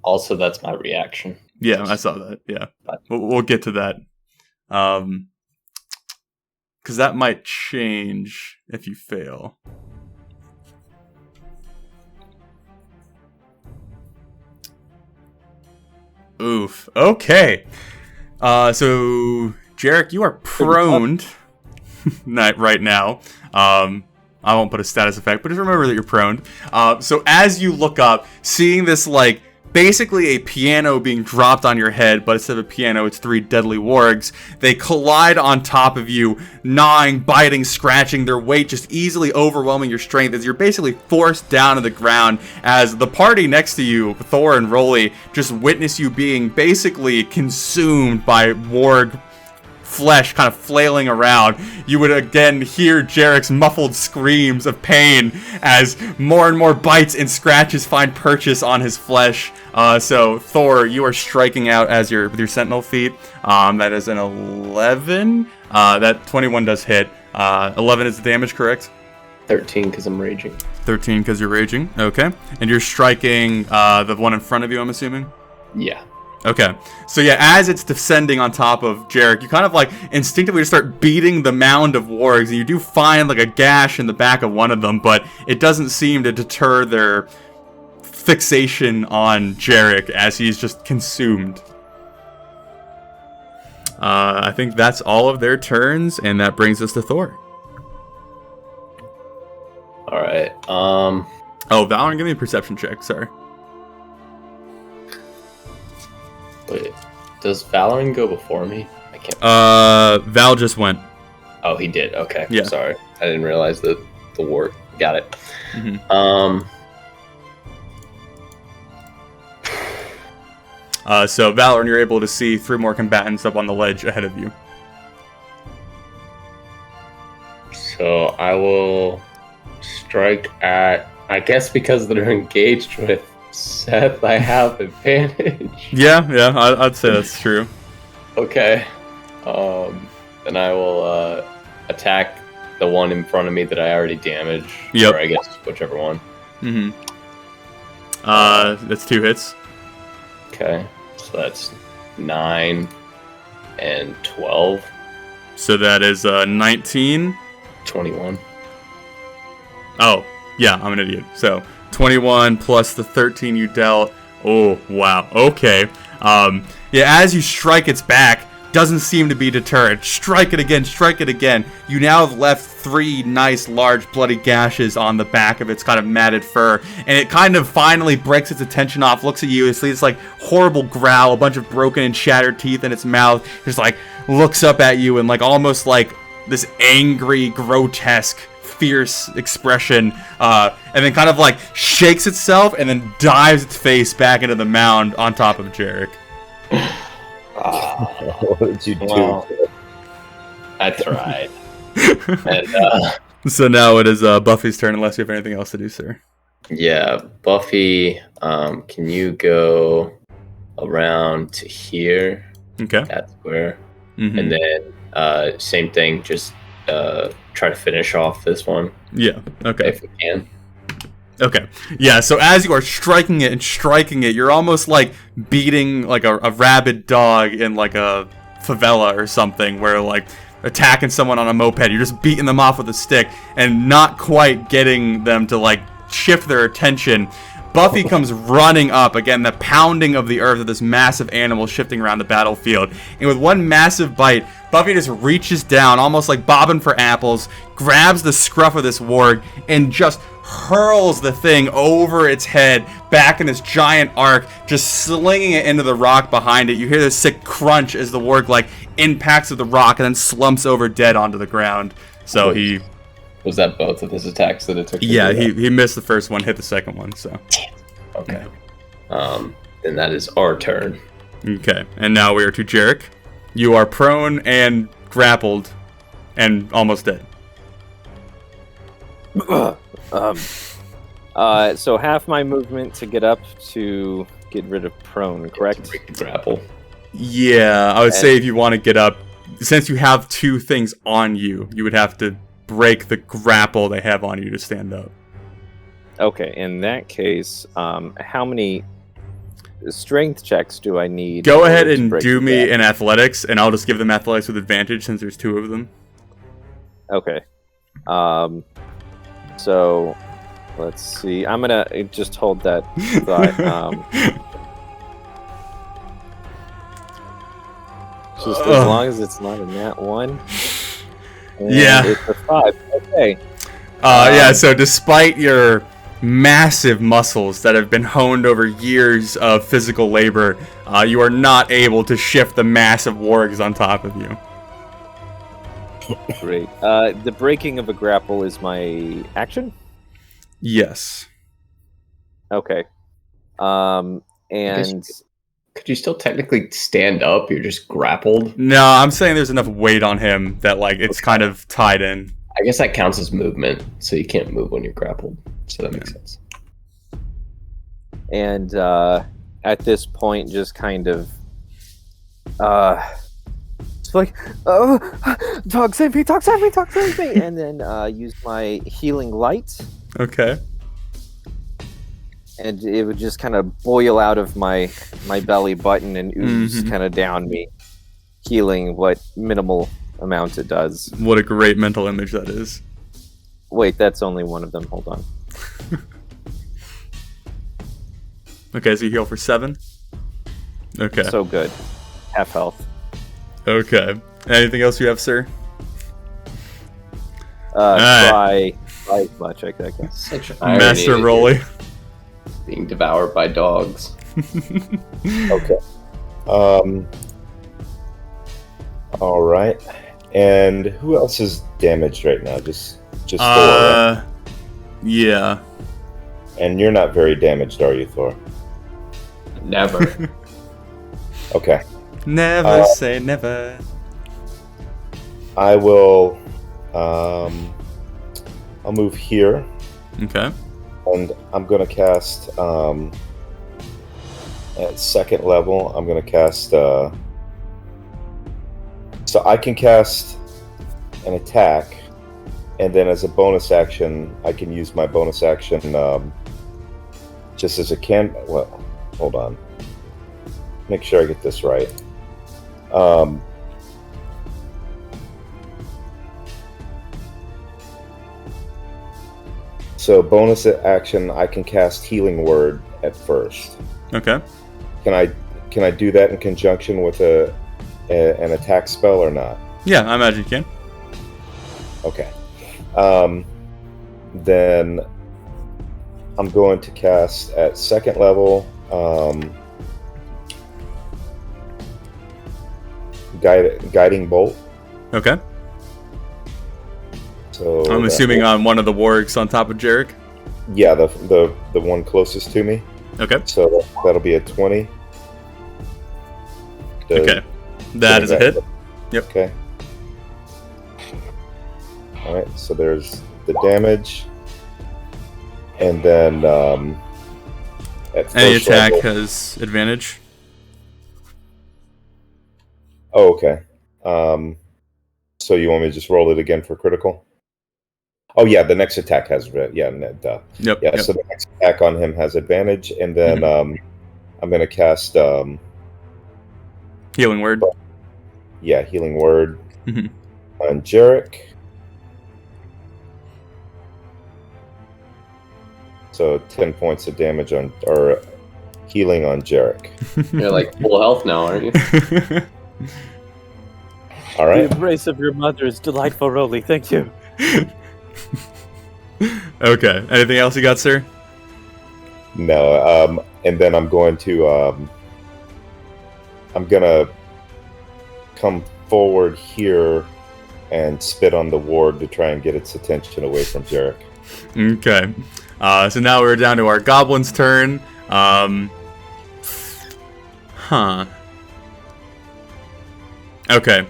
Also, that's my reaction. Yeah, I saw that. Yeah, we'll get to that. Because that might change if you fail. Oof. Okay. So Jarek, you are proned right now. I won't put a status effect, but just remember that you're prone. So as you look up, seeing this, like, basically a piano being dropped on your head, but instead of a piano, it's 3 deadly wargs. They collide on top of you, gnawing, biting, scratching, their weight just easily overwhelming your strength as you're basically forced down to the ground as the party next to you, Thor and Rolly, just witness you being basically consumed by warg flesh kind of flailing around. You would again hear Jarek's muffled screams of pain as more and more bites and scratches find purchase on his flesh. So Thor, you are striking out as with your sentinel feat. That is an 11. That 21 does hit. 11 is the damage, correct? 13 because I'm raging. 13 because you're raging. Okay. And you're striking the one in front of you, I'm assuming? Yeah. Okay, so yeah, as it's descending on top of Jarek, you kind of like instinctively start beating the mound of wargs, and you do find like a gash in the back of one of them, but it doesn't seem to deter their fixation on Jarek as he's just consumed. I think that's all of their turns, and that brings us to Thor. All right. Oh, Valorant, give me a perception check. Sorry. Wait, does Valorant go before me? I can't. Val just went. Oh, he did. Okay. Yeah. Sorry, I didn't realize the war. Got it. Mm-hmm. So Valorant, you're able to see 3 more combatants up on the ledge ahead of you. So I will strike at. I guess because they're engaged with Seth, I have advantage. Yeah, I'd say that's true. Okay. Then I will attack the one in front of me that I already damaged. Yep. Or I guess whichever one. Mm-hmm. That's 2 hits. Okay. So that's 9 and 12. So that is 19. 21. Oh, yeah, I'm an idiot. So 21 plus the 13 you dealt. Oh, wow. Okay. Yeah, as you strike its back, doesn't seem to be deterred. Strike it again. You now have left 3 nice, large, bloody gashes on the back of its kind of matted fur, and it kind of finally breaks its attention off, looks at you, and sees this, like, horrible growl, a bunch of broken and shattered teeth in its mouth, just, like, looks up at you and, like, almost like this angry, grotesque, fierce expression, and then kind of like shakes itself and then dives its face back into the mound on top of Jarek. What did you do? I tried. And so now it is Buffy's turn, unless you have anything else to do, sir. Yeah, Buffy, can you go around to here? Okay. That square. Mm-hmm. And then same thing, just try to finish off this one. Yeah, okay. If we can. Okay. Yeah, so as you are striking it, you're almost like beating like a rabid dog in like a favela or something, where like attacking someone on a moped, you're just beating them off with a stick and not quite getting them to like shift their attention. Buffy comes running up, again, the pounding of the earth of this massive animal shifting around the battlefield. And with one massive bite, Buffy just reaches down, almost like bobbing for apples, grabs the scruff of this warg, and just hurls the thing over its head, back in this giant arc, just slinging it into the rock behind it. You hear this sick crunch as the warg, like, impacts with the rock and then slumps over dead onto the ground. So he... Was that both of his attacks that it took? Yeah, he missed the first one, hit the second one, so... Okay. Then that is our turn. Okay, and now we are to Jarek. You are prone and grappled and almost dead. So half my movement to get up to get rid of prone, correct? Break the grapple. Yeah, I would say if you want to get up, since you have 2 things on you, you would have to break the grapple they have on you to stand up. Okay, in that case, how many strength checks do I need? Go ahead and do me an athletics, and I'll just give them athletics with advantage since there's 2 of them. Okay. So, let's see. I'm gonna just hold that thought. Just as long as it's not a nat 1. And Yeah. It's a 5. Okay. Yeah, so despite your massive muscles that have been honed over years of physical labor, you are not able to shift the massive wargs on top of you. Great. The breaking of a grapple is my action? Yes. Okay. And Could you still technically stand up? You're just grappled. No, I'm saying there's enough weight on him that like it's kind of tied in. I guess that counts as movement, so you can't move when you're grappled. So that makes sense. And at this point, just kind of it's like, oh, dog save me, dog save me, dog save me, and then use my healing light, Okay. and it would just kind of boil out of my belly button and ooze kind of down me, healing what minimal amount it does. What a great mental image that is. Wait, that's only one of them. Hold on. Okay, so you heal for 7? Okay. So good. Half health. Okay. Anything else you have, sir? Try as much, I guess. Such irony Master that Rolly. you're being devoured by dogs. Okay. All right. And who else is damaged right now? Just Thor. Right? Yeah. And you're not very damaged, are you, Thor? Never. Okay. Never say never. I will. I'll move here, Okay. and I'm gonna cast. At second level, I'm gonna cast. So I can cast an attack, and then as a bonus action, I can use my bonus action just as a Well, hold on. Make sure I get this right. So bonus action, I can cast Healing Word at first. Okay. Can I do that in conjunction with an attack spell or not? Yeah, I imagine you can. Okay. Then I'm going to cast at second level Guiding Bolt. Okay. So I'm assuming on one of the wargs on top of Jarek. Yeah, the one closest to me. Okay. So that'll be a 20. Okay. That is a hit. Yep. Okay. All right. So there's the damage, and then at first Any attack level, has advantage. Oh, okay. So you want me to just roll it again for critical? Oh yeah, the next attack has duh. Yep. Yeah. Yep. So the next attack on him has advantage, and then I'm gonna cast Healing Word. Healing Word Mhm. on Jarek. So 10 points of damage or healing on Jarek. You're like full health now, aren't you? All right. The embrace of your mother is delightful, Rolly. Thank you. Okay. Anything else you got, sir? No. And then I'm going to I'm gonna come forward here and spit on the ward to try and get its attention away from Jarek. Okay. So now we're down to our Goblin's turn. Okay.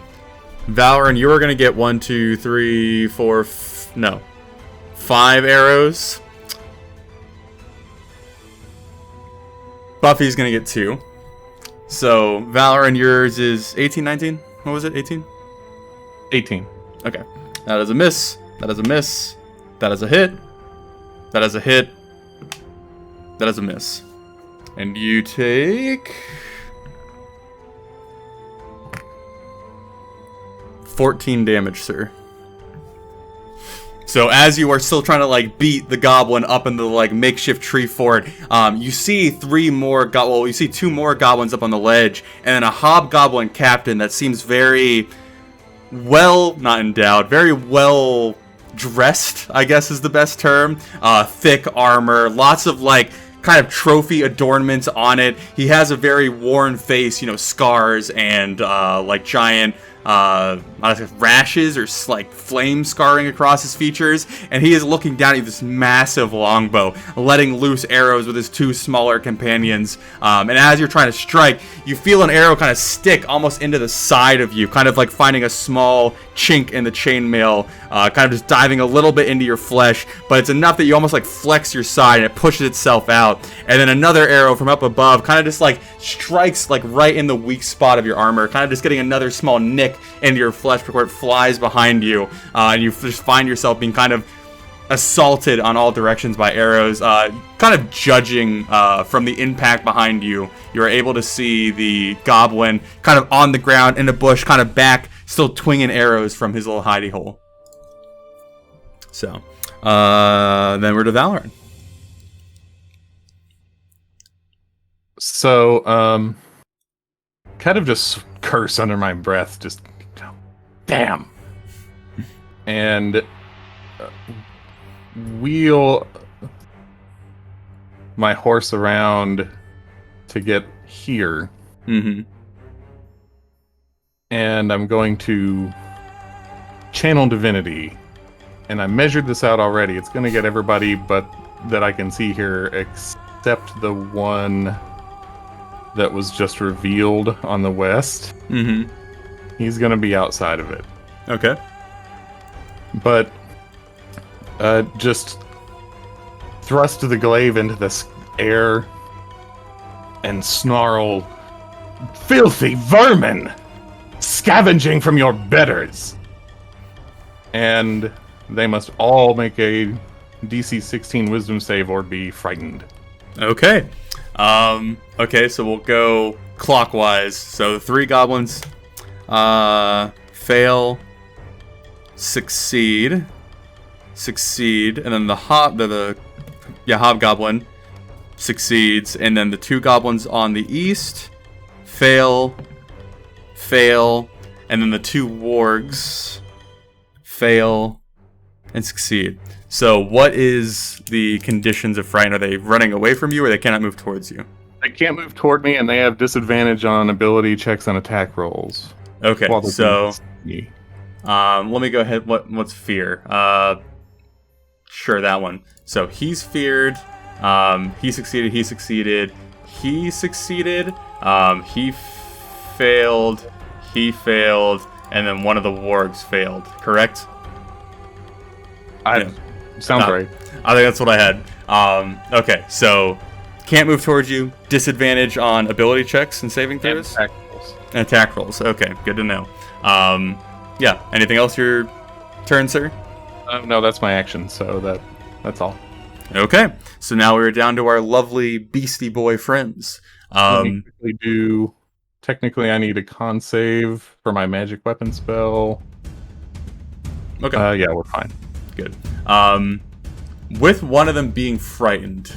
Valoran, you are going to get 1, 2, 3, 4, 5 arrows. Buffy's going to get 2. So, Valoran, yours is 18, 19? What was it, 18? 18. Okay. That is a miss. That is a miss. That is a hit. That is a hit. That is a miss. And you take 14 damage, sir. So as you are still trying to like beat the goblin up in the like makeshift tree fort, you see two more goblins up on the ledge, and then a hobgoblin captain that seems very well, not endowed, very well dressed, I guess is the best term. Thick armor, lots of like kind of trophy adornments on it. He has a very worn face, scars and like giant rashes or like flame scarring across his features, and he is looking down at this massive longbow, letting loose arrows with his two smaller companions. And as you're trying to strike, you feel an arrow kind of stick almost into the side of you, kind of like finding a small chink in the chainmail, kind of just diving a little bit into your flesh, but it's enough that you almost like flex your side and it pushes itself out. And then another arrow from up above kind of just like strikes like right in the weak spot of your armor, kind of just getting another small nick into your flesh before it flies behind you, and you just find yourself being kind of assaulted on all directions by arrows. Kind of judging from the impact behind you, you're able to see the goblin kind of on the ground in a bush, kind of back, still twinging arrows from his little hidey hole. So, then we're to Valorant. So, kind of just curse under my breath, just damn, and wheel my horse around to get here. Mm-hmm. And I'm going to channel divinity, and I measured this out already. It's going to get everybody but that I can see here except the one that was just revealed on the west. Mm-hmm. He's gonna be outside of it. Okay. But just thrust the glaive into the air and snarl, "Filthy vermin! Scavenging from your betters!" And they must all make a DC 16 wisdom save or be frightened. Okay. Okay, so we'll go clockwise. So the three goblins fail, succeed, and then the hobgoblin succeeds, and then the two goblins on the east fail, and then the two wargs fail and succeed. So what is the conditions of frighten? Are they running away from you, or they cannot move towards you? They can't move toward me, and they have disadvantage on ability checks and attack rolls. Okay, so let me go ahead. What's fear? Sure, that one. So he's feared. He succeeded. He failed. He failed, and then one of the wargs failed. Correct? Sounds right. I think that's what I had. Okay, so can't move towards you. Disadvantage on ability checks and saving throws. And attack rolls. Okay, good to know. Yeah. Anything else your turn, sir? No, that's my action. So that's all. Okay. So now we're down to our lovely beastie boy friends. Technically, I need a con save for my magic weapon spell. Okay. Yeah, we're fine. Good. With one of them being frightened.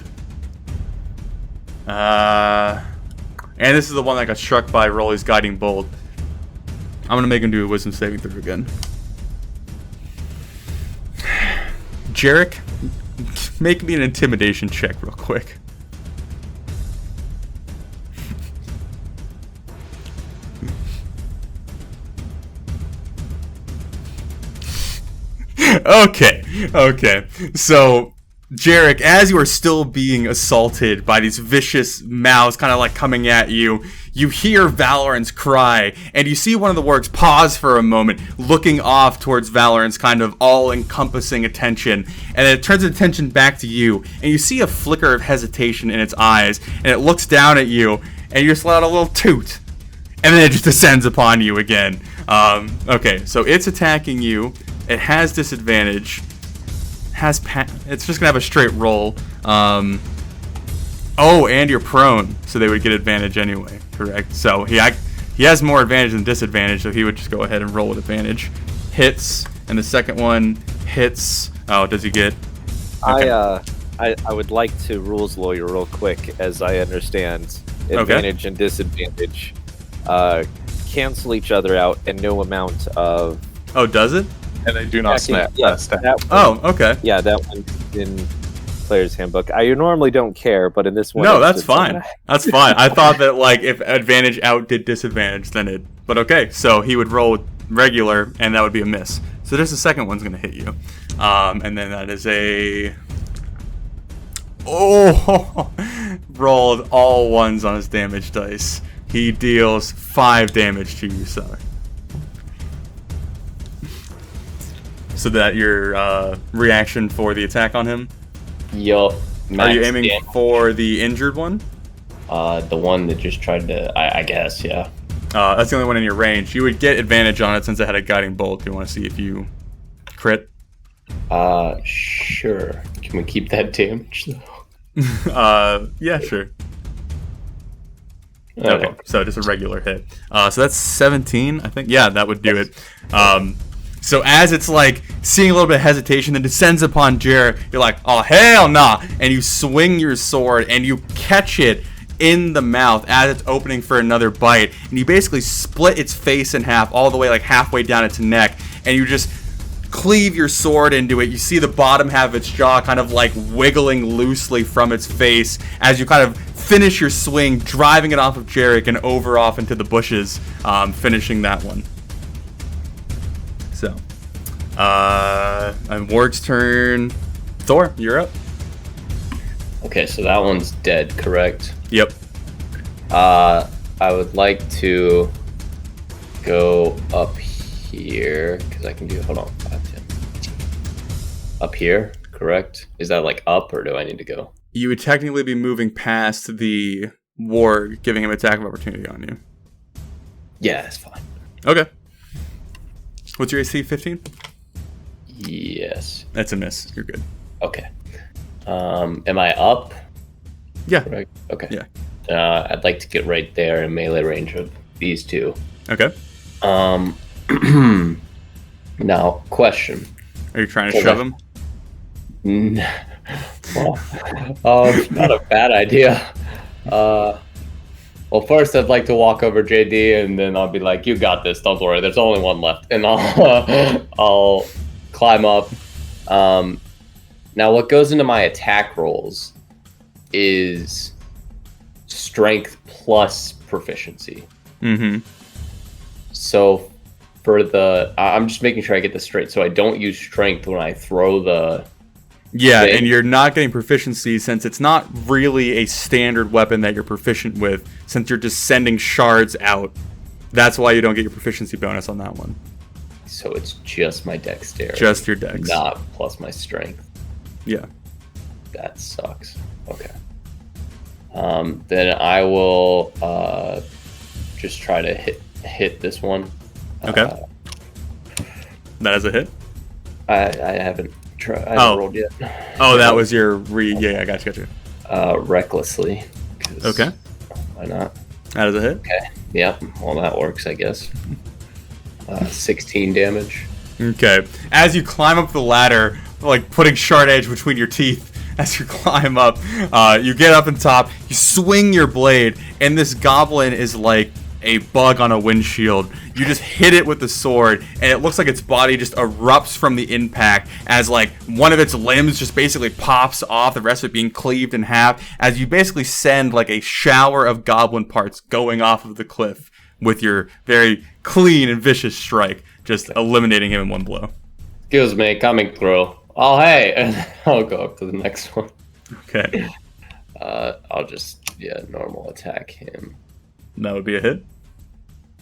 And this is the one that got struck by Rolly's guiding bolt. I'm gonna make him do a wisdom saving throw again. Jarek, make me an intimidation check real quick. Okay. So, Jarek, as you are still being assaulted by these vicious mouths kind of like coming at you, you hear Valorant's cry, and you see one of the wargs pause for a moment, looking off towards Valorant's kind of all-encompassing attention, and then it turns its attention back to you, and you see a flicker of hesitation in its eyes, and it looks down at you, and you just let out a little toot, and then it just descends upon you again. Okay, so it's attacking you. It has disadvantage. It's just gonna have a straight roll. Oh, and you're prone, so they would get advantage anyway. Correct. So he has more advantage than disadvantage, so he would just go ahead and roll with advantage. Hits, and the second one hits. Oh, does he get? Okay. I would like to rules lawyer real quick, as I understand advantage and disadvantage cancel each other out, and no amount of. Oh, does it? And they do not snap. Yeah, snap. that one, Oh, okay. yeah, that one's in player's handbook. I normally don't care, but in this one, No, that's fine. That's fine. I thought that like if advantage outdid disadvantage, then it. But okay, so he would roll regular, and that would be a miss. So just the second one's gonna hit you, and then that is a. Oh, rolled all ones on his damage dice. He deals 5 damage to you, sir. So that your reaction for the attack on him? Yup. Are you aiming for the injured one? The one that just tried to, I guess, yeah. That's the only one in your range. You would get advantage on it since it had a guiding bolt. Do you want to see if you crit? Sure. Can we keep that damage, though? Yeah, sure. Okay. Okay, so just a regular hit. So that's 17, I think. Yeah, that would do it. So as it's like seeing a little bit of hesitation, then descends upon Jarrett, you're like, oh, hell nah! And you swing your sword and you catch it in the mouth as it's opening for another bite. And you basically split its face in half, all the way like halfway down its neck. And you just cleave your sword into it. You see the bottom half of its jaw kind of like wiggling loosely from its face as you kind of finish your swing, driving it off of Jarek and over off into the bushes, finishing that one. So, and Ward's turn. Thor, you're up. Okay, so that one's dead, correct? Yep. I would like to go up here, because I can do, hold on, 5, 10, 15. Up here, correct? Is that like up, or do I need to go? You would technically be moving past the Ward, giving him attack of opportunity on you. Yeah, that's fine. Okay. What's your AC, 15? Yes. That's a miss. You're good. Okay. Am I up? Yeah. Correct? Okay. Yeah. I'd like to get right there in melee range of these two. Okay. Now, question. Are you trying to shove him? Well, not a bad idea. Well, first I'd like to walk over JD, and then I'll be like, "You got this. Don't worry. There's only one left." And I'll climb up. Now, what goes into my attack rolls is strength plus proficiency. Mm-hmm. So for I'm just making sure I get this straight. So I don't use strength when I throw the. Yeah, thing. and you're not getting proficiency since it's not really a standard weapon that you're proficient with, since you're just sending shards out. That's why you don't get your proficiency bonus on that one. So it's just my dexterity. Just your dex. Not plus my strength. Yeah. That sucks. Okay. Then I will just try to hit this one. Okay. That is a hit? I haven't rolled yet. Oh, that was your yeah, I got you. Recklessly. Okay. Why not? That is a hit? Okay. Yep. Well, that works, I guess. 16 damage. Okay. As you climb up the ladder, like putting shard edge between your teeth as you climb up, you get up on top, you swing your blade, and this goblin is like a bug on a windshield. You just hit it with the sword, and it looks like its body just erupts from the impact as like one of its limbs just basically pops off, the rest of it being cleaved in half, as you basically send like a shower of goblin parts going off of the cliff with your very clean and vicious strike, just eliminating him in one blow. Excuse me, coming through. Oh, hey! And I'll go up to the next one. Okay. I'll just, normal attack him. That would be a hit.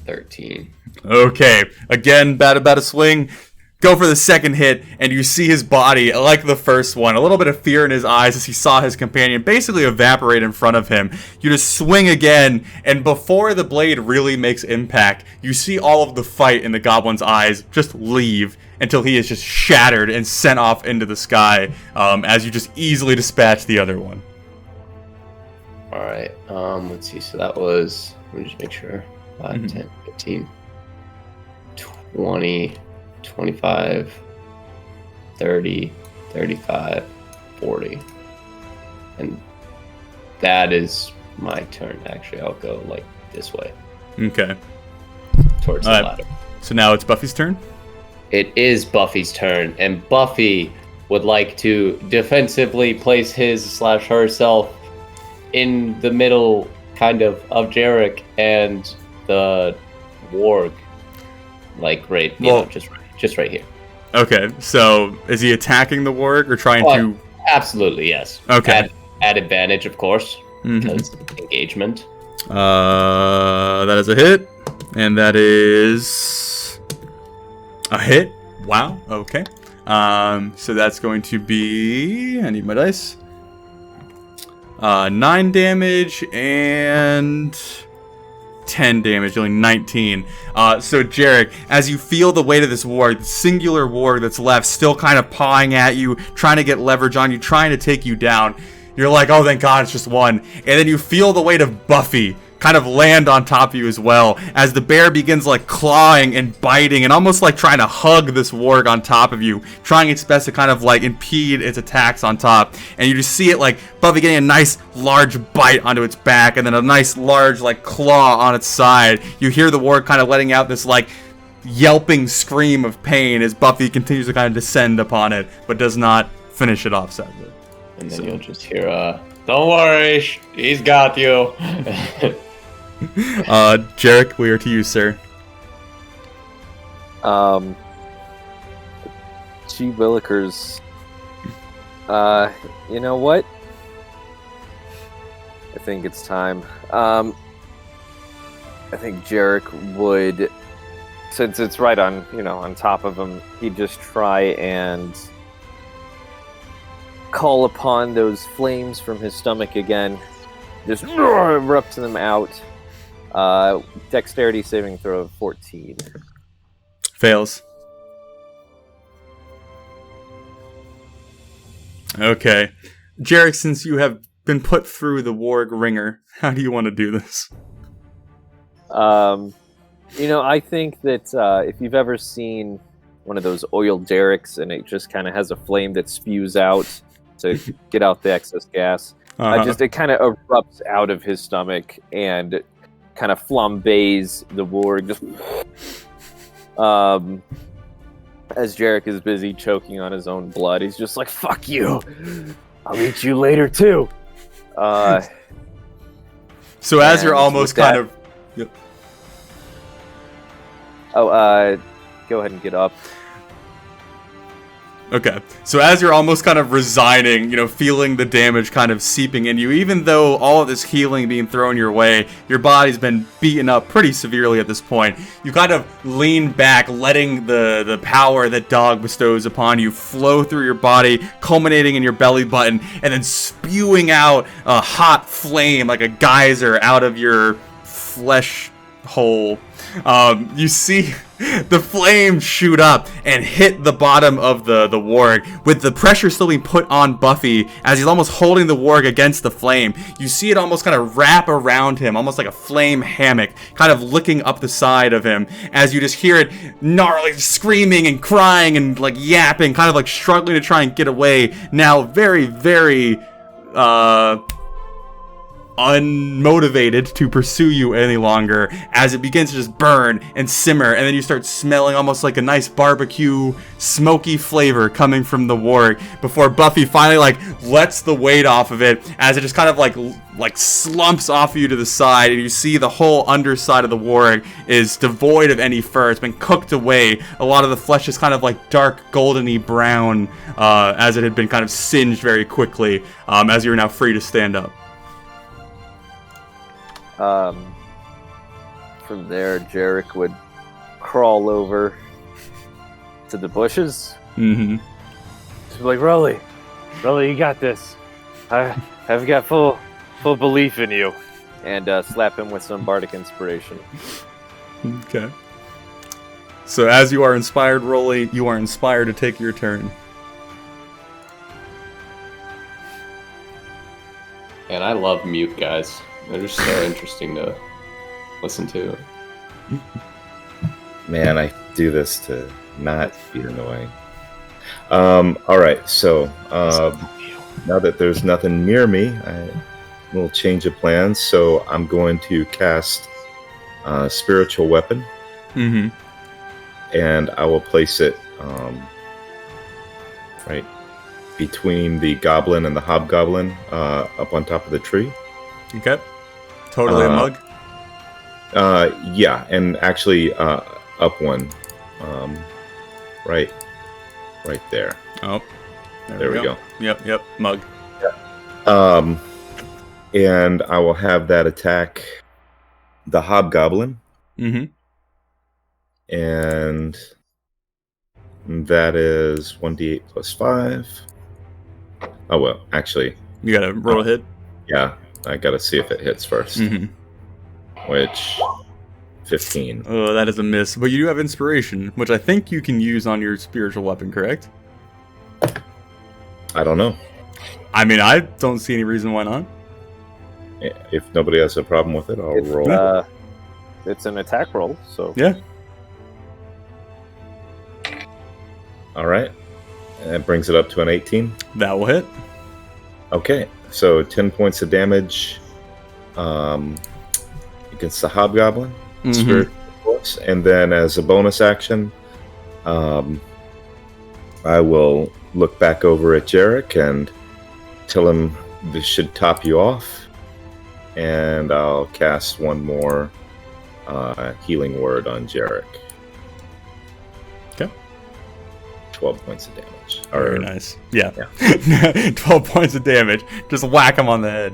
13. Okay. Again, about a swing. Go for the second hit, and you see his body, like the first one, a little bit of fear in his eyes as he saw his companion basically evaporate in front of him. You just swing again, and before the blade really makes impact, you see all of the fight in the goblin's eyes just leave until he is just shattered and sent off into the sky as you just easily dispatch the other one. Alright, let's see. So that was, let me just make sure. 5, 10, 15, 20, 25, 30, 35, 40. And that is my turn, actually. I'll go, like, this way. Okay. Towards the ladder. So now it's Buffy's turn? It is Buffy's turn, and Buffy would like to defensively place his/herself in the middle, kind of Jarek and the warg. Like, right, just right here. Okay, so is he attacking the warg or trying to... Absolutely, yes. Okay. At advantage, of course, because engagement. That is a hit, and that is a hit. Wow. Okay. So that's going to be... I need my dice. 9 damage and 10 damage, dealing 19. So Jarek, as you feel the weight of this warg, the singular warg that's left, still kind of pawing at you, trying to get leverage on you, trying to take you down, you're like, oh, thank God, it's just one. And then you feel the weight of Buffy kind of land on top of you as well, as the bear begins like clawing and biting and almost like trying to hug this warg on top of you, trying its best to kind of like impede its attacks on top. And you just see it like Buffy getting a nice large bite onto its back and then a nice large like claw on its side. You hear the warg kind of letting out this like yelping scream of pain as Buffy continues to kind of descend upon it, but does not finish it off, sadly. And then you'll just hear, don't worry, he's got you. Jarek, we are to you, sir. Gee Willikers. You know what? I think it's time. I think Jarek would, since it's right on, on top of him, he'd just try and call upon those flames from his stomach again. Just erupt them out. Dexterity saving throw of 14. Fails. Okay. Jarek, since you have been put through the warg ringer, how do you want to do this? I think that if you've ever seen one of those oil derricks and it just kind of has a flame that spews out to get out the excess gas, it kind of erupts out of his stomach and kind of flambés the warg. Just as Jarek is busy choking on his own blood, he's just like, "Fuck you! I'll eat you later too." So as you're almost kind of... Yep. Go ahead and get up. Okay, so as you're almost kind of resigning, feeling the damage kind of seeping in you, even though all of this healing being thrown your way, your body's been beaten up pretty severely at this point. You kind of lean back, letting the power that Dog bestows upon you flow through your body, culminating in your belly button, and then spewing out a hot flame like a geyser out of your flesh hole. You see the flames shoot up and hit the bottom of the warg, with the pressure still being put on Buffy as he's almost holding the warg against the flame. You see it almost kind of wrap around him, almost like a flame hammock, kind of licking up the side of him, as you just hear it gnarly, screaming and crying and like yapping, kind of like struggling to try and get away, now very, very unmotivated to pursue you any longer, as it begins to just burn and simmer, and then you start smelling almost like a nice barbecue smoky flavor coming from the warg, before Buffy finally like lets the weight off of it, as it just kind of like slumps off of you to the side, and you see the whole underside of the warg is devoid of any fur. It's been cooked away. A lot of the flesh is kind of like dark goldeny brown, as it had been kind of singed very quickly, as you're now free to stand up. From there, Jarek would crawl over to the bushes. Mm-hmm. Just be like, Rolly, you got this. I've got full belief in you. And slap him with some bardic inspiration. Okay. So as you are inspired, Rolly, you are inspired to take your turn. And I love mute guys. They're just so interesting to listen to. Man, I do this to not be annoying. All right. So now that there's nothing near me, a little change of plans. So I'm going to cast spiritual weapon, and I will place it right between the goblin and the hobgoblin, up on top of the tree. Okay. Totally a mug. Yeah, and actually up one, right there. Oh, there we go. Yep, mug. And I will have that attack the hobgoblin. And that is 1d8 plus 5. Oh, well, actually. You gotta roll a hit? Yeah, I gotta see if it hits first. Which, 15. Oh, that is a miss. But you do have inspiration, which I think you can use on your spiritual weapon, correct? I don't know. I mean, I don't see any reason why not. If nobody has a problem with it, I'll roll. It's an attack roll, so... Yeah. All right. That brings it up to an 18. That will hit. Okay, so 10 points of damage against the hobgoblin, spiritual force, and then as a bonus action, I will look back over at Jarek and tell him this should top you off, and I'll cast one more healing word on Jarek. Okay. 12 points of damage. Very nice. Yeah. 12 points of damage. Just whack him on the head.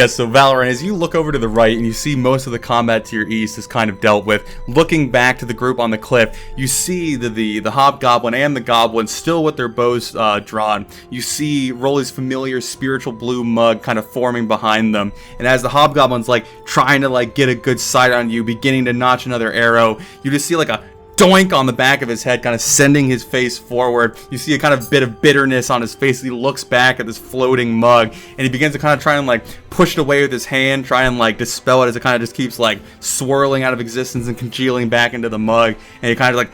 So Valorant, as you look over to the right and you see most of the combat to your east is kind of dealt with, looking back to the group on the cliff, you see the hobgoblin and the goblin still with their bows drawn. You see Rolly's familiar spiritual blue mug kind of forming behind them. And as the hobgoblin's like trying to like get a good sight on you, beginning to notch another arrow, you just see like a doink on the back of his head, kind of sending his face forward. You see a kind of bit of bitterness on his face. He looks back at this floating mug, and he begins to kind of try and like push it away with his hand, try and like dispel it as it kind of just keeps like swirling out of existence and congealing back into the mug. And he kind of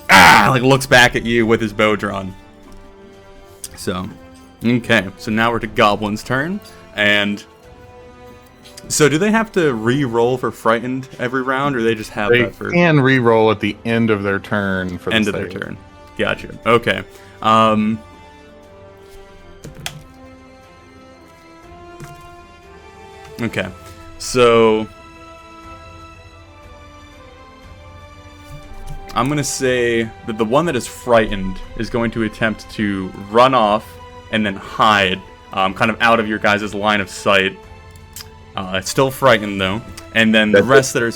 like looks back at you with his bow drawn. So, okay. So now we're to Goblin's turn, and so do they have to re-roll for frightened every round, or they just have that for... They can re-roll at the end of their turn for end of their turn. Gotcha. Okay. Okay. So I'm going to say that the one that is frightened is going to attempt to run off and then hide kind of out of your guys' line of sight. It's still frightened though, and then the rest that are.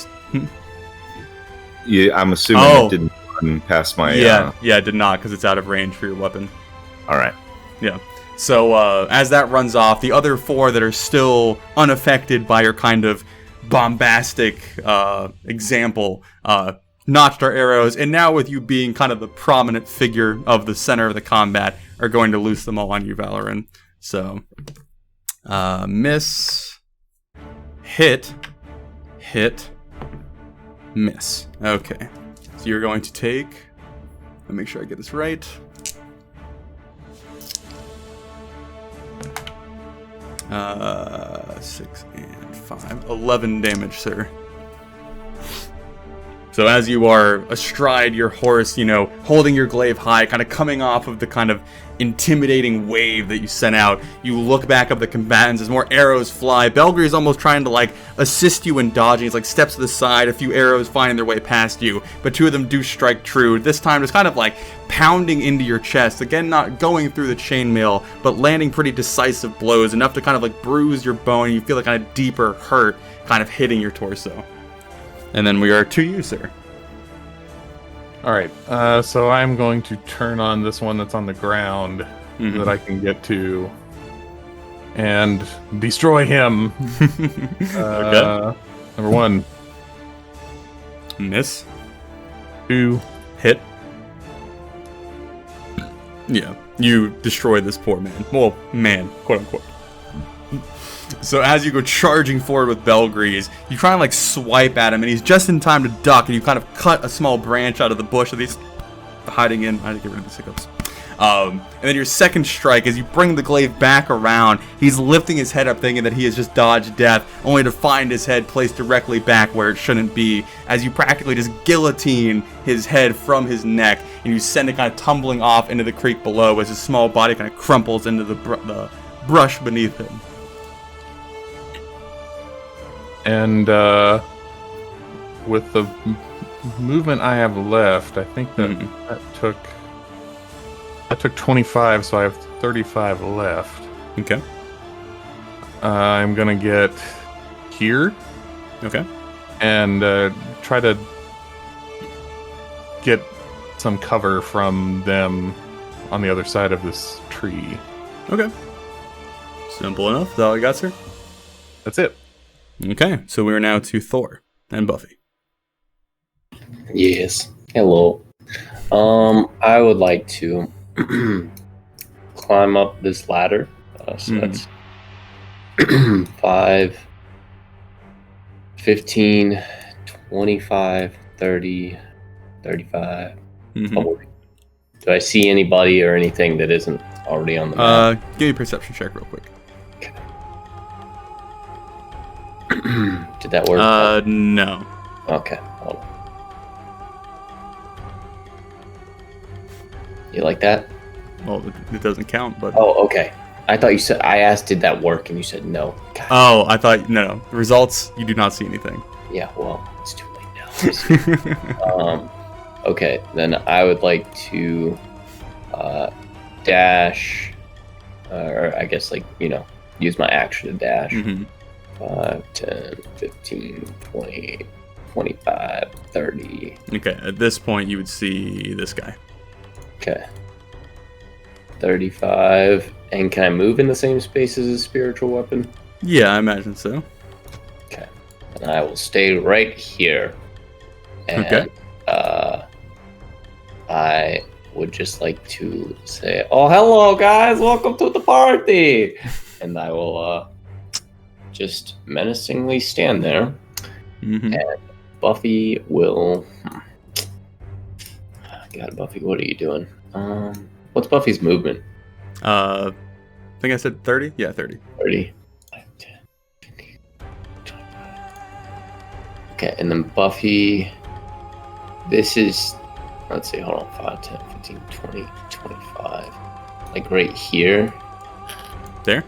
Yeah, I'm assuming it didn't run past my. Yeah, it did not because it's out of range for your weapon. All right. Yeah. So as that runs off, the other 4 that are still unaffected by your kind of bombastic example notched our arrows, and now with you being kind of the prominent figure of the center of the combat, are going to loose them all on you, Valorant. So miss. Hit, miss. Okay. So you're going to take... Let me make sure I get this right. Uh, 6 and 5. 11 damage, sir. So as you are astride your horse, holding your glaive high, kind of coming off of the kind of intimidating wave that you sent out, you look back up the combatants as more arrows fly. Belgry is almost trying to like assist you in dodging. He's like steps to the side, a few arrows finding their way past you, but 2 of them do strike true. This time just kind of like pounding into your chest. Again, not going through the chainmail, but landing pretty decisive blows, enough to kind of like bruise your bone, and you feel a kind of deeper hurt kind of hitting your torso. And then we are to you, sir. All right, so I'm going to turn on this one that's on the ground that I can get to and destroy him. Okay. Number 1. Miss. 2. Hit. Yeah, you destroy this poor man. Well, man, quote unquote. So as you go charging forward with Belgrease, you try and like swipe at him, and he's just in time to duck, and you kind of cut a small branch out of the bush that he's hiding in. I had to get rid of these hiccups. And then your second strike, as you bring the glaive back around, he's lifting his head up thinking that he has just dodged death, only to find his head placed directly back where it shouldn't be, as you practically just guillotine his head from his neck, and you send it kind of tumbling off into the creek below as his small body kind of crumples into the brush beneath him. And with the movement I have left, I think that that took 25, so I have 35 left. Okay. I'm gonna get here. Okay. And try to get some cover from them on the other side of this tree. Okay. Simple enough. Is that all you got, sir? That's it. Okay, so we're now to Thor and Buffy. Yes. Hello. I would like to climb up this ladder. So that's 5, 15, 25, 30, 35. Do I see anybody or anything that isn't already on the map? Give me a perception check real quick. Did that work? No. Okay, hold on. You like that? Well, it doesn't count, but... Oh, okay. I thought you said... I asked, did that work? And you said no. God. Oh, I thought... No. The results, you do not see anything. Yeah, well, it's too late now. Okay, then I would like to dash... or I guess, use my action to dash. 5, 10, 15, 20, 25, 30. Okay, at this point, you would see this guy. Okay. 35. And can I move in the same space as a spiritual weapon? Yeah, I imagine so. Okay. And I will stay right here. And, okay. I would just like to say, oh, hello, guys. Welcome to the party. And I will just menacingly stand there. And Buffy will... God, Buffy, what are you doing? What's Buffy's movement? I think I said 30? Yeah, 30. 30. 5, 10, 15, 25. Okay, and then Buffy... This is... Let's see, hold on. 5, 10, 15, 20, 25. Like right here. There?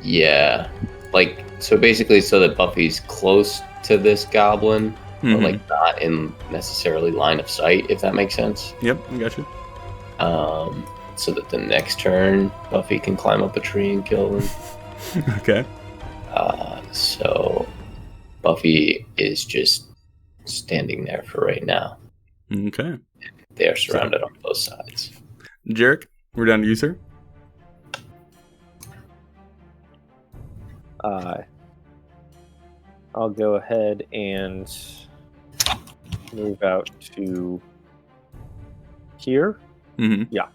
Yeah. Like, so basically so that Buffy's close to this goblin, but like not in necessarily line of sight, if that makes sense. Yep, I got you. So that the next turn, Buffy can climb up a tree and kill him. Okay. So Buffy is just standing there for right now. Okay. They are surrounded on both sides. Jarek, we're down to you, sir. I'll go ahead and move out to here. Yeah.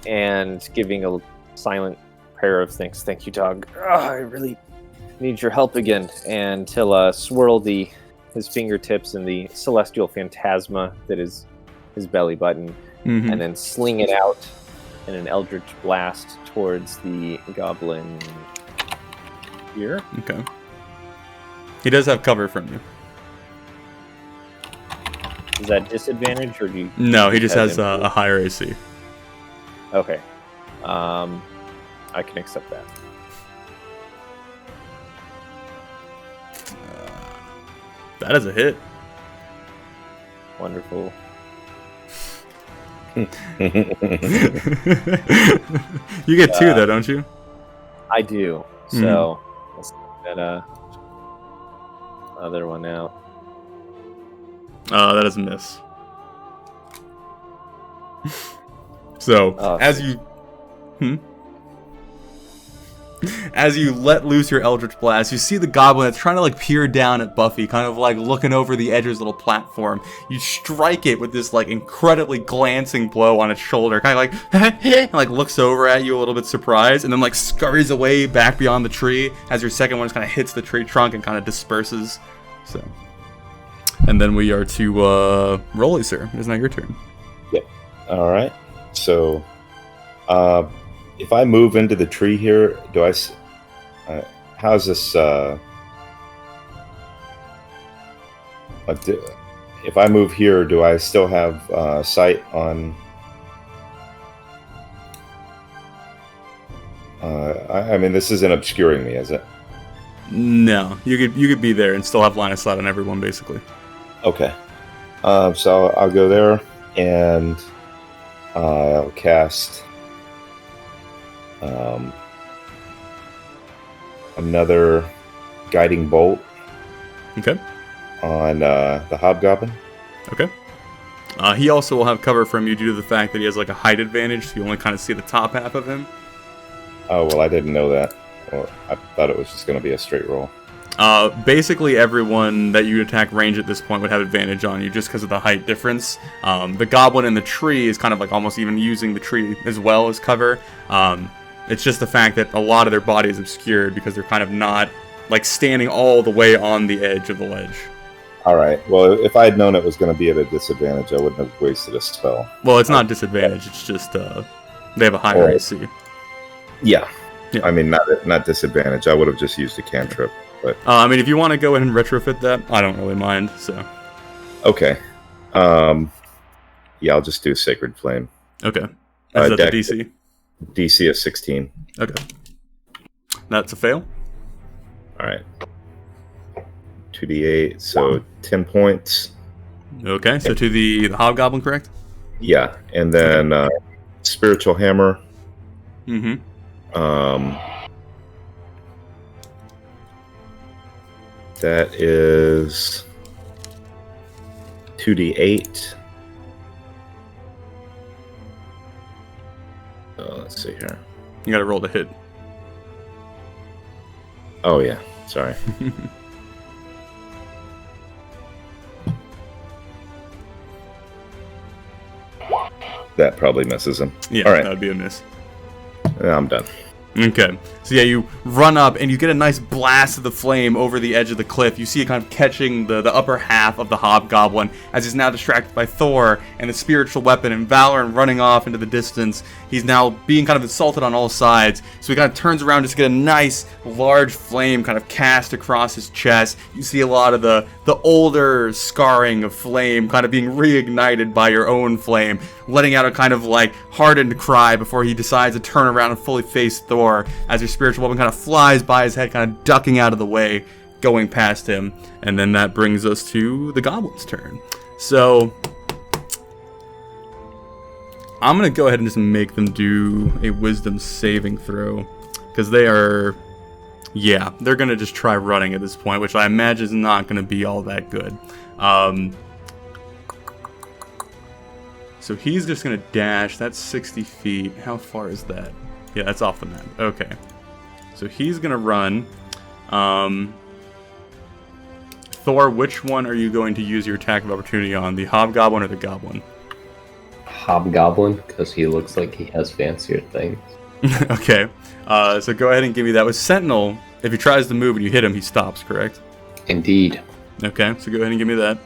And giving a silent prayer of thanks. Thank you, dog. I really need your help again. And he'll swirl his fingertips in the celestial phantasma that is his belly button, and then sling it out in an eldritch blast towards the goblin here. Okay. He does have cover from you. Is that disadvantage, or do you... No, he just has a higher AC. Okay. I can accept that. That is a hit. Wonderful. You get 2 though, don't you? I do. So let's get that other one out. That is a miss. So as you let loose your Eldritch Blast, you see the goblin that's trying to peer down at Buffy, kind of looking over the edge of his little platform. You strike it with this incredibly glancing blow on its shoulder, kind of and looks over at you a little bit surprised, and then scurries away back beyond the tree as your second one just kind of hits the tree trunk and kind of disperses. So, and then we are to Rolly, sir. It is now your turn. All right. So, if I move into the tree here, how's this? If I move here, do I still have sight on? I mean, this isn't obscuring me, is it? No, you could be there and still have line of sight on everyone, basically. Okay. So I'll go there and I'll cast another guiding bolt. Okay. On the hobgoblin. Okay. He also will have cover from you due to the fact that he has like a height advantage, so you only kind of see the top half of him. Oh, well, I didn't know that. Well, I thought it was just going to be a straight roll. Basically, everyone that you attack range at this point would have advantage on you just because of the height difference. The goblin in the tree is kind of like almost even using the tree as well as cover. It's just the fact that a lot of their body is obscured because they're kind of not like standing all the way on the edge of the ledge. All right. Well, if I had known it was going to be at a disadvantage, I wouldn't have wasted a spell. Well, it's not disadvantage. It's just they have a higher AC. Yeah. I mean, not disadvantage. I would have just used a cantrip. But I mean, if you want to go ahead and retrofit that, I don't really mind. So. Okay. Yeah, I'll just do Sacred Flame. Okay. Is that the DC? DC is 16. Okay. That's a fail. All right. 2d8, so 10 points. Okay, so to the hobgoblin, correct? Yeah, and then Spiritual Hammer. Mm-hmm. That is 2d8. Let's see here. You gotta roll the hit. Oh, yeah. Sorry. That probably misses him. Yeah, all right. That would be a miss. I'm done. Okay, so yeah, you run up and you get a nice blast of the flame over the edge of the cliff. You see it kind of catching the upper half of the hobgoblin as he's now distracted by Thor and the spiritual weapon, and Valoran running off into the distance. He's now being kind of assaulted on all sides, so he kind of turns around just to get a nice large flame kind of cast across his chest. You see a lot of the older scarring of flame kind of being reignited by your own flame, letting out a kind of like hardened cry before he decides to turn around and fully face Thor as your spiritual weapon kind of flies by his head, kind of ducking out of the way, going past him. And then that brings us to the goblin's turn. So I'm going to go ahead and just make them do a wisdom saving throw, because they are, yeah, they're going to just try running at this point, which I imagine is not going to be all that good. So he's just going to dash. That's 60 feet. How far is that? Yeah, that's off the map. Okay. So he's going to run. Thor, which one are you going to use your attack of opportunity on? The hobgoblin or the goblin? Hobgoblin, because he looks like he has fancier things. Okay. So go ahead and give me that. With Sentinel, if he tries to move and you hit him, he stops, correct? Indeed. Okay, so go ahead and give me that.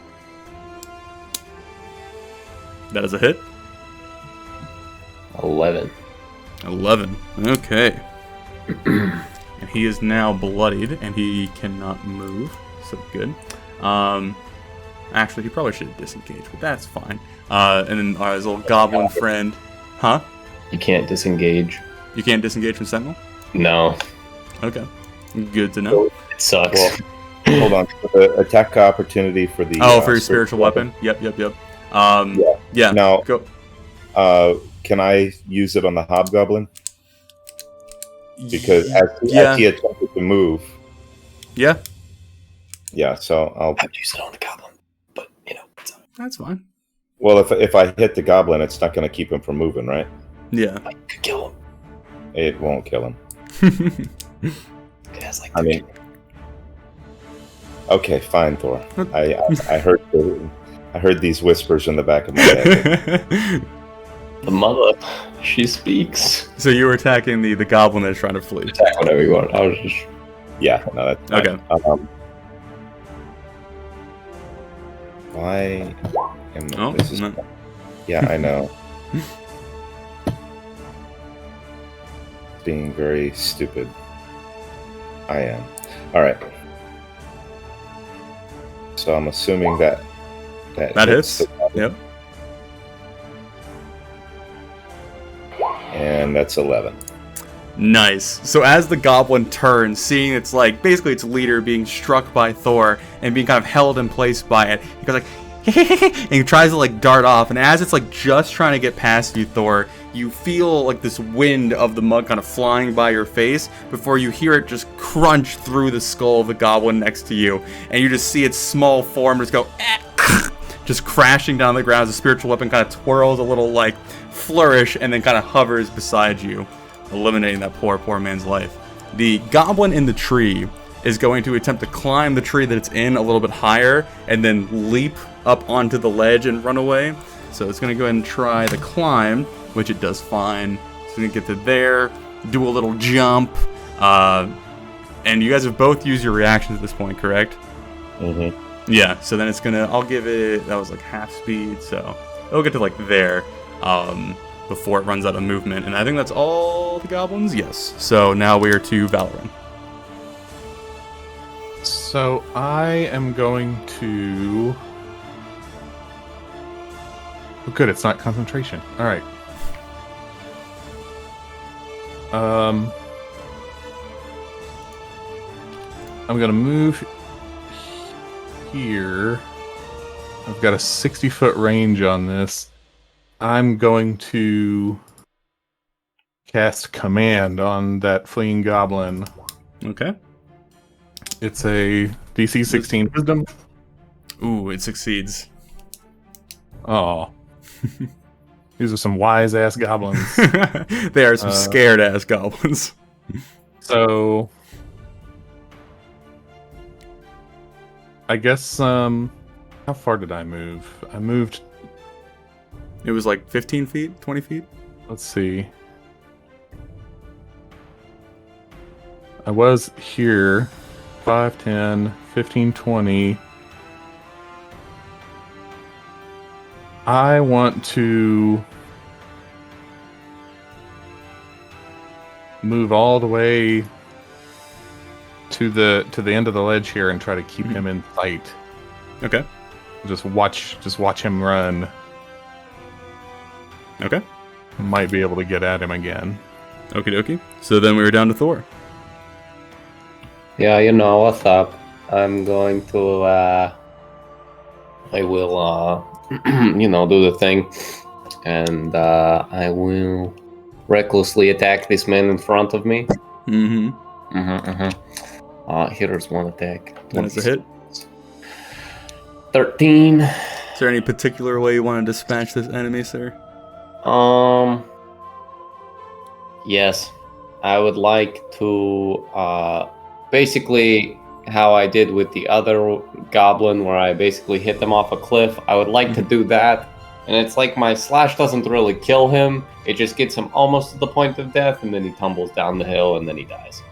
That is a hit. 11. 11. Okay. And he is now bloodied, and he cannot move. So good. Actually, he probably should have disengaged, but that's fine. And then his little goblin friend. Huh? You can't disengage. You can't disengage from Sentinel? No. Okay. Good to know. It sucks. Well, hold on. Attack opportunity for the... for your spiritual weapon? Yep. Yeah. Now, go. Can I use it on the hobgoblin? Because as he attempted to move. Yeah. Yeah, so I'll use it on the goblin, but that's fine. Well, if I hit the goblin, it's not going to keep him from moving, right? Yeah. I could kill him. It won't kill him. It has like. I mean. Okay, fine, Thor. I heard these whispers in the back of my head. The mother, she speaks. So you were attacking the goblin that's trying to flee. Attack whatever you want. I was just. Yeah, no, that's fine. Okay. Why am Oh, this is... no. Yeah, I know. Being very stupid. I am. All right. So I'm assuming that hits. Yep. And that's 11. Nice. So as the goblin turns, seeing it's like basically its leader being struck by Thor and being kind of held in place by it, he goes like, and he tries to like dart off. And as it's like just trying to get past you, Thor, you feel like this wind of the mud kind of flying by your face before you hear it just crunch through the skull of the goblin next to you, and you just see its small form just go just crashing down the ground as the spiritual weapon kind of twirls a little like flourish and then kind of hovers beside you, eliminating that poor man's life. The goblin in the tree is going to attempt to climb the tree that it's in a little bit higher and then leap up onto the ledge and run away. So it's going to go ahead and try the climb, which it does fine. It's going to get to there, do a little jump, and you guys have both used your reactions at this point, correct? Mm-hmm. Yeah, so then it's going to, I'll give it, that was like half speed, so it'll get to like there before it runs out of movement. And I think that's all the goblins? Yes. So now we are to Valorant. So I am going to... Oh, good, it's not concentration. All right. I'm gonna move here. I've got a 60-foot range on this. I'm going to cast Command on that fleeing goblin. Okay. It's a DC 16 Wisdom. Ooh, it succeeds. Oh. These are some wise-ass goblins. They are some scared-ass goblins. So... I guess, how far did I move? I moved... It was like 15 feet? 20 feet? Let's see. I was here. 5, 10, 15, 20. I want to move all the way to the end of the ledge here and try to keep him in sight. Okay. Just watch him run. Okay. Might be able to get at him again. Okie dokie. So then we were down to Thor. Yeah, you know what's up. I'm going to, I will, do the thing. And, I will recklessly attack this man in front of me. Here's one attack. That's a hit. 13. Is there any particular way you want to dispatch this enemy, sir? Yes. I would like to, basically how I did with the other goblin where I basically hit them off a cliff. I would like to do that. And it's like my slash doesn't really kill him. It just gets him almost to the point of death, and then he tumbles down the hill, and then he dies.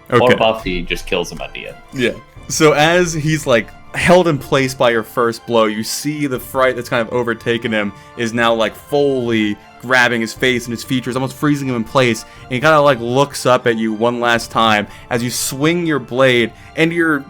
Okay. Or Buffy just kills him at the end. Yeah. So as he's like held in place by your first blow, you see the fright that's kind of overtaken him is now like fully grabbing his face and his features, almost freezing him in place. And he kind of like looks up at you one last time as you swing your blade, and your,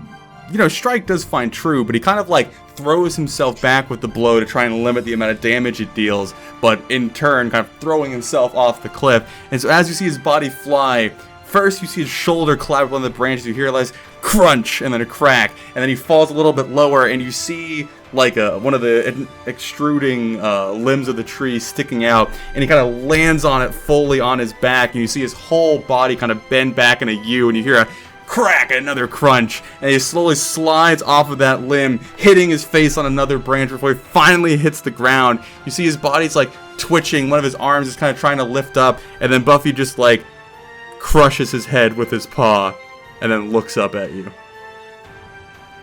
strike does find true, but he kind of like throws himself back with the blow to try and limit the amount of damage it deals, but in turn kind of throwing himself off the cliff. And so as you see his body fly, first you see his shoulder collide with one of the branches, you hear like crunch and then a crack, and then he falls a little bit lower, and you see like one of the extruding limbs of the tree sticking out, and he kind of lands on it fully on his back, and you see his whole body kind of bend back in a U, and you hear a crack and another crunch, and he slowly slides off of that limb, hitting his face on another branch before he finally hits the ground. You see his body's like twitching, one of his arms is kind of trying to lift up, and then Buffy just like crushes his head with his paw and then looks up at you.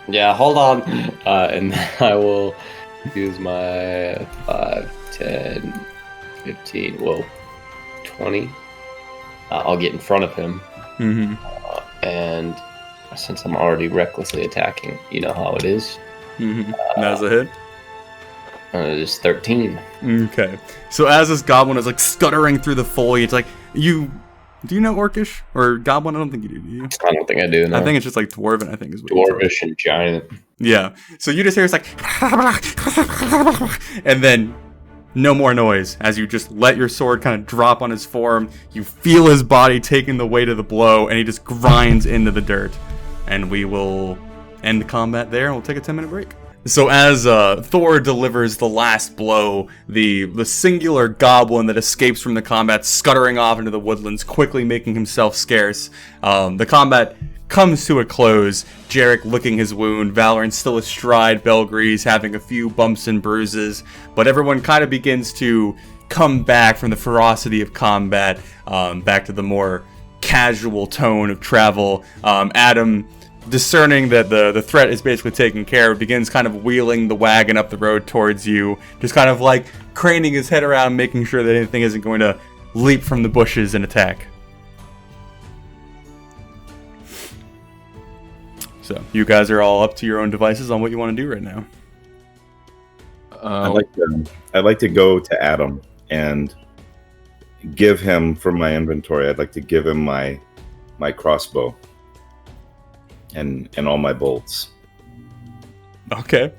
Yeah, hold on. And I will use my 5, 10, 15, 20. I'll get in front of him. And since I'm already recklessly attacking, you know how it is. That's a hit. It's 13. Okay. So as this goblin is like stuttering through the foliage, like do you know Orcish or Goblin? I don't think you do you? I don't think I do. No. I think it's just like Dwarven, I think is what you told. Dwarvish and giant. Yeah. So you just hear it's like and then no more noise as you just let your sword kind of drop on his form. You feel his body taking the weight of the blow, and he just grinds into the dirt. And we will end the combat there, and we'll take a 10-minute break. So as Thor delivers the last blow, the singular goblin that escapes from the combat, scuttering off into the woodlands, quickly making himself scarce. The combat comes to a close. Jarek licking his wound, Valorant still astride Belgrease, having a few bumps and bruises, but everyone kind of begins to come back from the ferocity of combat, back to the more casual tone of travel. Adam, discerning that the threat is basically taken care of, begins kind of wheeling the wagon up the road towards you, just kind of like craning his head around, making sure that anything isn't going to leap from the bushes and attack. So you guys are all up to your own devices on what you want to do right now. I'd like to go to Adam and give him from my inventory. I'd like to give him my crossbow and all my bolts. Okay.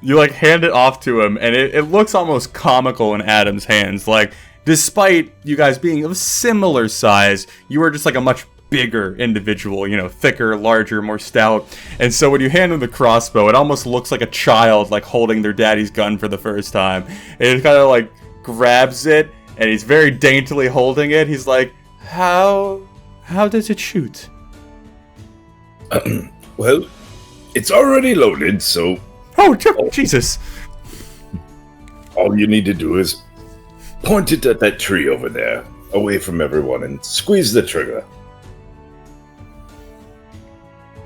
You like hand it off to him, and it looks almost comical in Adam's hands. Like, despite you guys being of similar size, you are just like a much bigger individual, thicker, larger, more stout. And so when you hand him the crossbow, it almost looks like a child like holding their daddy's gun for the first time. And it kind of like grabs it, and he's very daintily holding it. He's like, how does it shoot? Well, it's already loaded, so... Oh, Jesus. All you need to do is point it at that tree over there, away from everyone, and squeeze the trigger.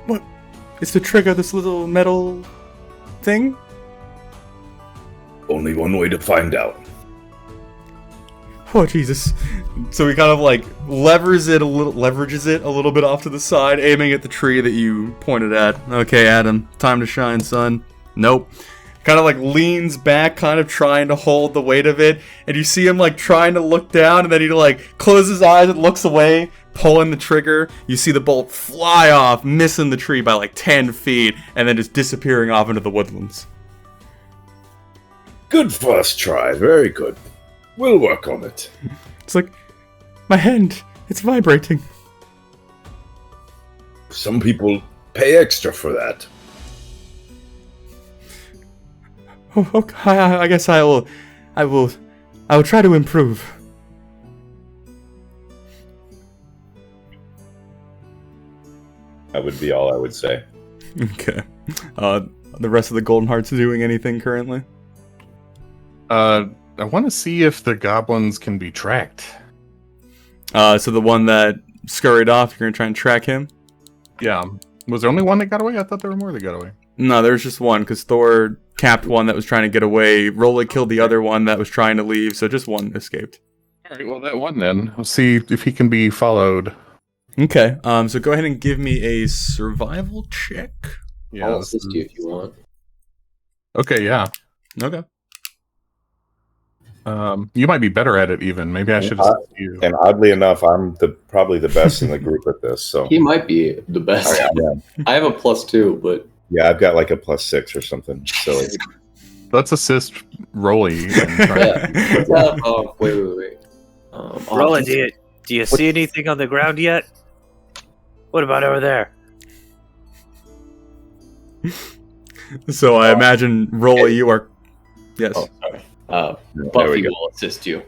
What? Is the trigger this little metal thing? Only one way to find out. Oh, Jesus. So he kind of like leverages it a little bit off to the side, aiming at the tree that you pointed at. Okay, Adam, time to shine, son. Nope. Kind of like leans back, kind of trying to hold the weight of it, and you see him like trying to look down, and then he like closes his eyes and looks away, pulling the trigger. You see the bolt fly off, missing the tree by like 10 feet, and then just disappearing off into the woodlands. Good first try, very good. We'll work on it. It's like, my hand, it's vibrating. Some people pay extra for that. Oh, okay, I guess I will try to improve. That would be all I would say. Okay. The rest of the Golden Hearts doing anything currently? I want to see if the goblins can be tracked. So the one that scurried off, you're going to try and track him? Yeah. Was there only one that got away? I thought there were more that got away. No, there's just one, because Thor capped one that was trying to get away. Rolla killed the other one that was trying to leave, so just one escaped. Alright, well that one then. We'll see if he can be followed. Okay, so go ahead and give me a survival check. Yeah, I'll assist you if you want. Okay, yeah. Okay. You might be better at it even. Maybe I should assist you. And oddly enough, I'm probably the best in the group at this. So He might be the best. I have a +2, but yeah, I've got like a +6 or something. So Let's assist Rolly. Wait. Roland, do you see anything on the ground yet? What about over there? So I imagine, Rolla, you are... Yes. Oh, sorry. there Buffy we go. will assist you.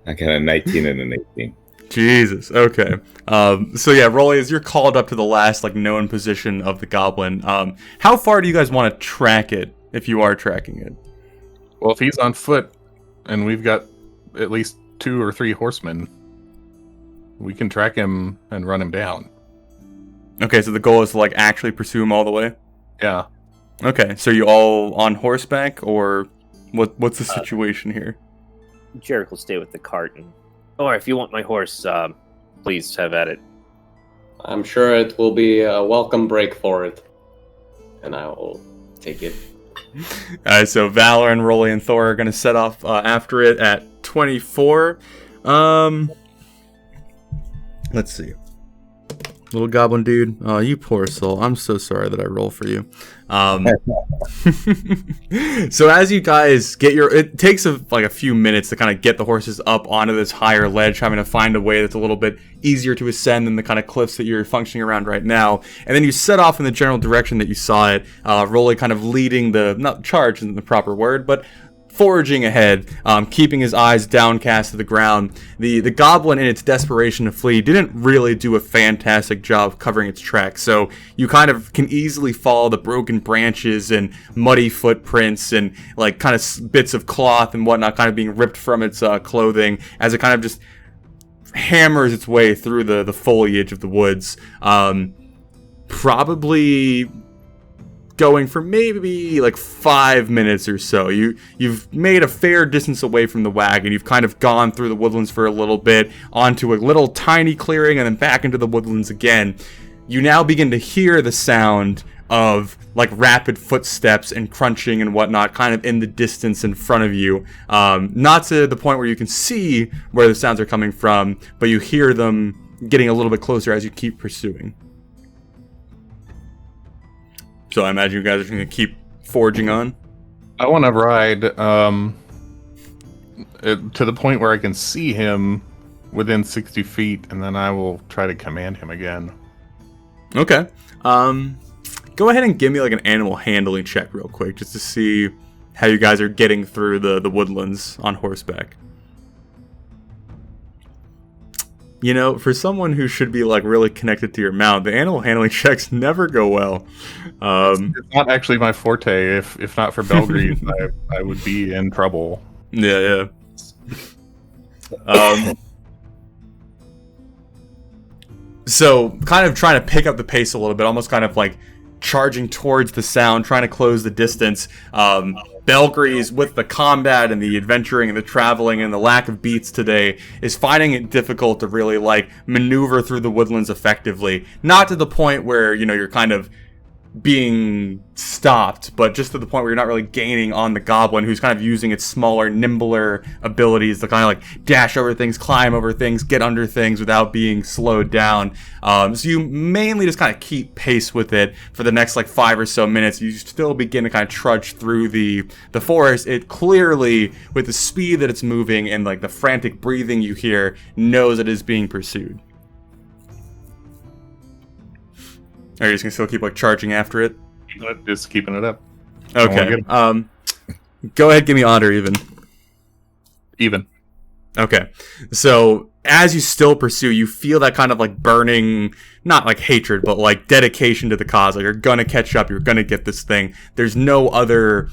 I got a 19 and an 18. Jesus, okay. So yeah, Rolly, as you're called up to the last known position of the goblin, how far do you guys want to track it, if you are tracking it? Well, if he's on foot, and we've got at least 2 or 3 horsemen, we can track him and run him down. Okay, so the goal is to actually pursue him all the way? Yeah. Okay, so you all on horseback, or what's the situation here? Jarek will stay with the cart, or if you want my horse, please have at it. I'm sure it will be a welcome break for it. And I will take it Alright, so Valor and Rolly and Thor are going to set off after it at 24. Let's see. Little goblin dude. Oh, you poor soul. I'm so sorry that I roll for you. So as you guys get it takes a few minutes to kind of get the horses up onto this higher ledge, having to find a way that's a little bit easier to ascend than the kind of cliffs that you're functioning around right now. And then you set off in the general direction that you saw it. Rolly kind of leading not charge isn't the proper word, but forging ahead, keeping his eyes downcast to the ground. The goblin, in its desperation to flee, didn't really do a fantastic job covering its tracks, so you kind of can easily follow the broken branches and muddy footprints and like kind of bits of cloth and whatnot kind of being ripped from its clothing as it kind of just hammers its way through the foliage of the woods. Probably going for maybe like 5 minutes or so. You've made a fair distance away from the wagon. You've kind of gone through the woodlands for a little bit, onto a little tiny clearing, and then back into the woodlands again. You now begin to hear the sound of like rapid footsteps and crunching and whatnot kind of in the distance in front of you. Not to the point where you can see where the sounds are coming from, but you hear them getting a little bit closer as you keep pursuing. So I imagine you guys are going to keep forging on. I want to ride to the point where I can see him within 60 feet, and then I will try to command him again. Okay. Go ahead and give me like an animal handling check real quick, just to see how you guys are getting through the woodlands on horseback. You know, for someone who should be like really connected to your mount, the animal handling checks never go well. It's not actually my forte. If not for Belgrade, I would be in trouble. Yeah. So kind of trying to pick up the pace a little bit, almost kind of like charging towards the sound, trying to close the distance. Belgrease, with the combat and the adventuring and the traveling and the lack of beats today, is finding it difficult to really like maneuver through the woodlands effectively. Not to the point where, you know, you're kind of being stopped, but just to the point where you're not really gaining on the goblin, who's kind of using its smaller, nimbler abilities to kind of like dash over things, climb over things, get under things without being slowed down. So you mainly just kind of keep pace with it for the next like 5 or so minutes. You still begin to kind of trudge through the forest. It clearly, with the speed that it's moving and like the frantic breathing you hear, knows it is being pursued. Are you just gonna still keep like charging after it? Just keeping it up. Okay. Go ahead, give me odd or even. Even. Okay. So as you still pursue, you feel that kind of like burning, not like hatred, but like dedication to the cause. Like you're gonna catch up. You're gonna get this thing. There's no other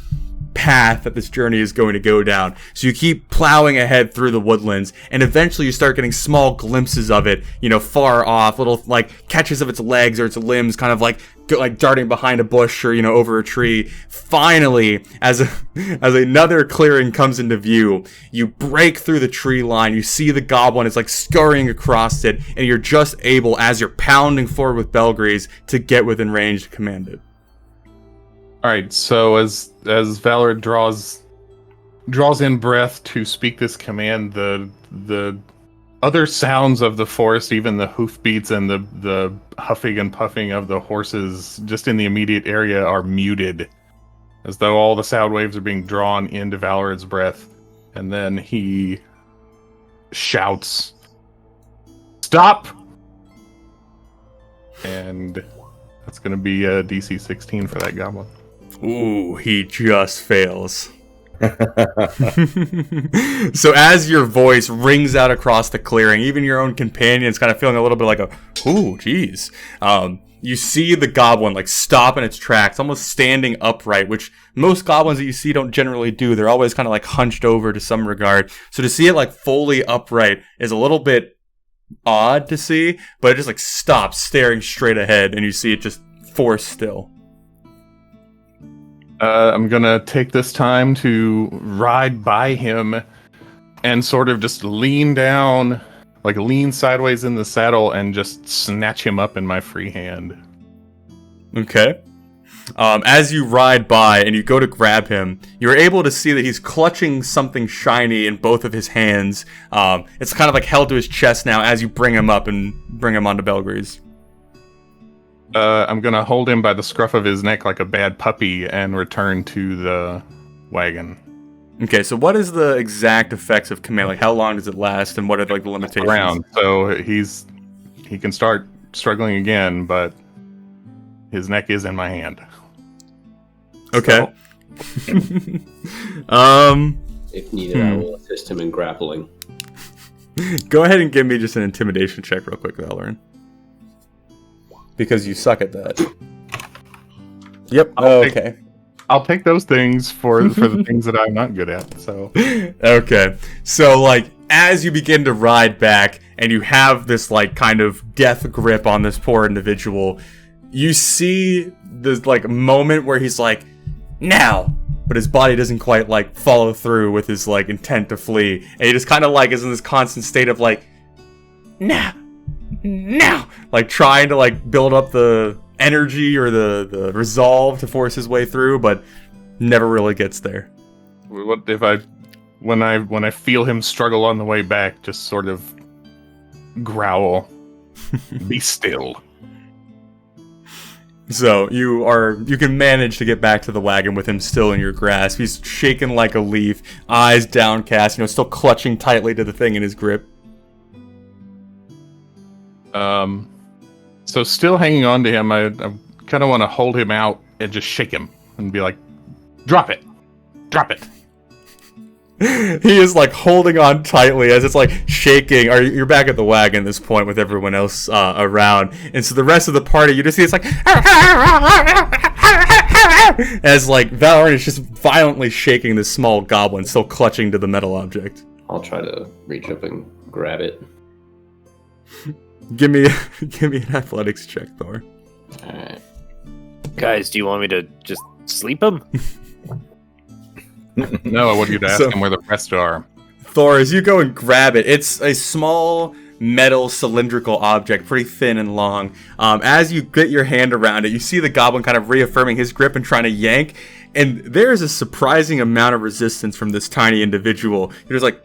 path that this journey is going to go down. So you keep plowing ahead through the woodlands, and eventually you start getting small glimpses of it, you know, far off, little like catches of its legs or its limbs kind of like darting behind a bush or, you know, over a tree. Finally, as another clearing comes into view, you break through the tree line. You see the goblin is like scurrying across it, and you're just able, as you're pounding forward with Belgrease, to get within range to command it. All right, so as Valor draws in breath to speak this command, the other sounds of the forest, even the hoofbeats and the huffing and puffing of the horses just in the immediate area, are muted, as though all the sound waves are being drawn into Valor's breath. And then he shouts, "Stop!" And that's going to be a DC 16 for that goblin. Ooh, he just fails. So as your voice rings out across the clearing, even your own companion's kind of feeling a little bit like ooh, geez. You see the goblin like stop in its tracks, almost standing upright, which most goblins that you see don't generally do. They're always kind of like hunched over to some regard. So to see it like fully upright is a little bit odd to see, but it just like stops staring straight ahead, and you see it just forced still. I'm gonna take this time to ride by him and sort of just lean down, like lean sideways in the saddle, and just snatch him up in my free hand. Okay. As you ride by and you go to grab him, you're able to see that he's clutching something shiny in both of his hands. It's kind of like held to his chest now as you bring him up and bring him onto Belgrease. I'm gonna hold him by the scruff of his neck like a bad puppy and return to the wagon. Okay, so what is the exact effects of command? Like, how long does it last, and what are like the limitations? Around, so he can start struggling again, but his neck is in my hand. Okay. So, if needed, I will assist him in grappling. Go ahead and give me just an intimidation check real quick, Valorant. Because you suck at that. Yep. Okay. I'll take those things for the things that I'm not good at. So okay. So like as you begin to ride back and you have this like kind of death grip on this poor individual, you see this like moment where he's like, now, but his body doesn't quite like follow through with his like intent to flee, and he just kind of like is in this constant state of like, now, like trying to like build up the energy or the resolve to force his way through, but never really gets there. What if when I feel him struggle on the way back, just sort of growl, be still. So you can manage to get back to the wagon with him still in your grasp. He's shaking like a leaf, eyes downcast, still clutching tightly to the thing in his grip. So still hanging on to him, I kind of want to hold him out and just shake him and be like, drop it. He is like holding on tightly as it's like shaking. Or you're back at the wagon at this point with everyone else around, and so the rest of the party, you just see it's like as like Valorant is just violently shaking this small goblin, still clutching to the metal object. I'll try to reach up and grab it. Give me an athletics check, Thor. Alright. Guys, do you want me to just sleep him? No, I want you to ask him where the rest are. Thor, as you go and grab it, it's a small metal cylindrical object, pretty thin and long. As you get your hand around it, you see the goblin kind of reaffirming his grip and trying to yank, and there's a surprising amount of resistance from this tiny individual. You're just like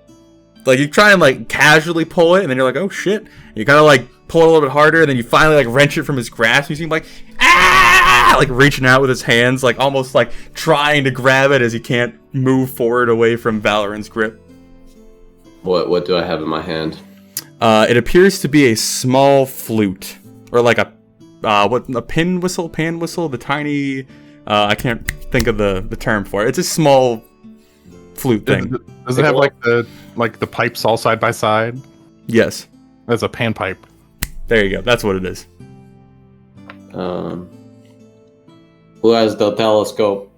you try and like casually pull it, and then you're like, oh shit. And you kind of like pull it a little bit harder, and then you finally like wrench it from his grasp. You seem like like reaching out with his hands, like almost like trying to grab it as he can't move forward away from Valorant's grip. What do I have in my hand? It appears to be a small flute, or like a pan whistle, the tiny. I can't think of the term for it. It's a small flute thing. Does it have like the pipes all side by side? Yes. That's a panpipe. There you go. That's what it is. Who has the telescope?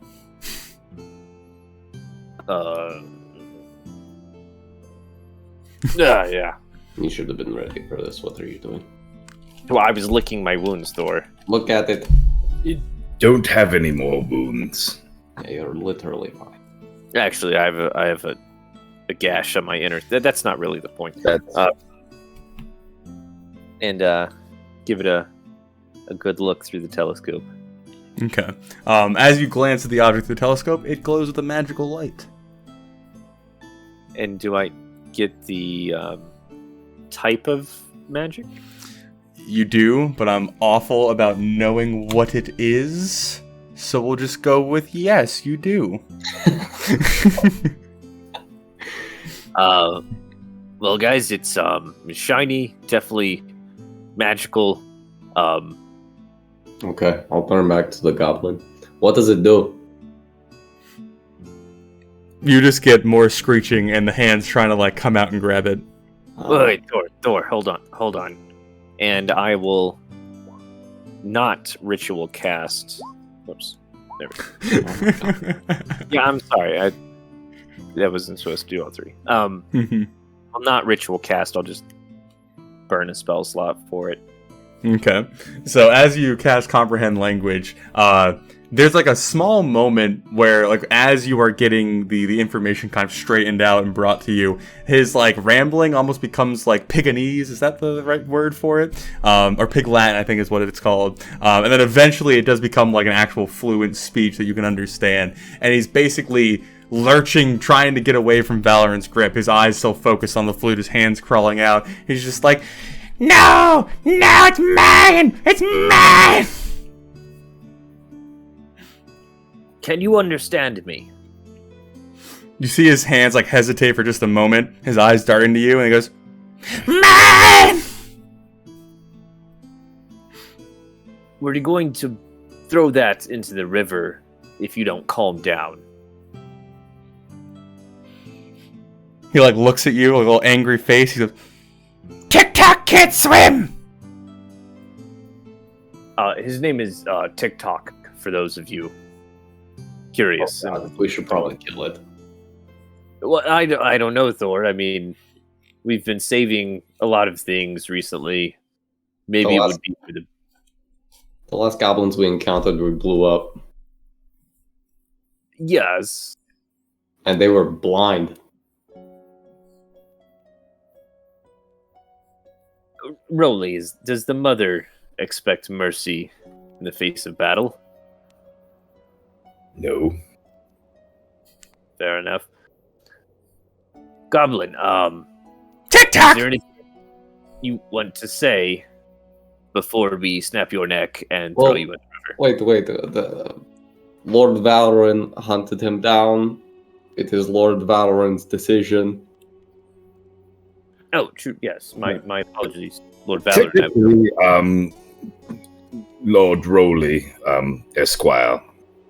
Yeah. You should have been ready for this. What are you doing? Well, I was licking my wounds, Thor. Look at it. You don't have any more wounds. Yeah, you're literally fine. Actually, I have a gash on my inner. That's not really the point. And give it a good look through the telescope. Okay. As you glance at the object through the telescope, it glows with a magical light. And do I get the type of magic? You do, but I'm awful about knowing what it is, so we'll just go with yes, you do. Well, guys, it's shiny, definitely magical. Okay, I'll turn back to the goblin. What does it do? You just get more screeching and the hands trying to like come out and grab it. Wait, Thor, hold on. And I will not ritual cast. Whoops. There we go. Yeah, I'm sorry. That wasn't supposed to do all three. I'll not ritual cast. I'll just burn a spell slot for it. Okay. So as you cast Comprehend Language, there's like a small moment where, like, as you are getting the information kind of straightened out and brought to you, his like rambling almost becomes like Piganese. Is that the right word for it? Or Pig Latin, I think is what it's called. And then eventually it does become like an actual fluent speech that you can understand. And he's basically lurching, trying to get away from Valorant's grip. His eyes still focused on the flute, his hands crawling out. He's just like, no, it's mine! It's mine! Can you understand me? You see his hands like hesitate for just a moment, his eyes dart into you, and he goes, mine! We're going to throw that into the river if you don't calm down. He like looks at you with a little angry face. He goes, TikTok can't swim! His name is TikTok, for those of you curious. We should probably kill it. Well, I don't know, Thor. I mean, we've been saving a lot of things recently. Maybe it would be for the last goblins we encountered, we blew up. Yes. And they were blind. Rolly, does the mother expect mercy in the face of battle? No. Fair enough. Goblin, TikTok! is there anything you want to say before we snap your neck and throw you in the river? Wait. The Lord Valorant hunted him down. It is Lord Valorant's decision. Oh, true. Yes, my apologies, Lord Valorant. Technically, Lord Rowley, Esquire,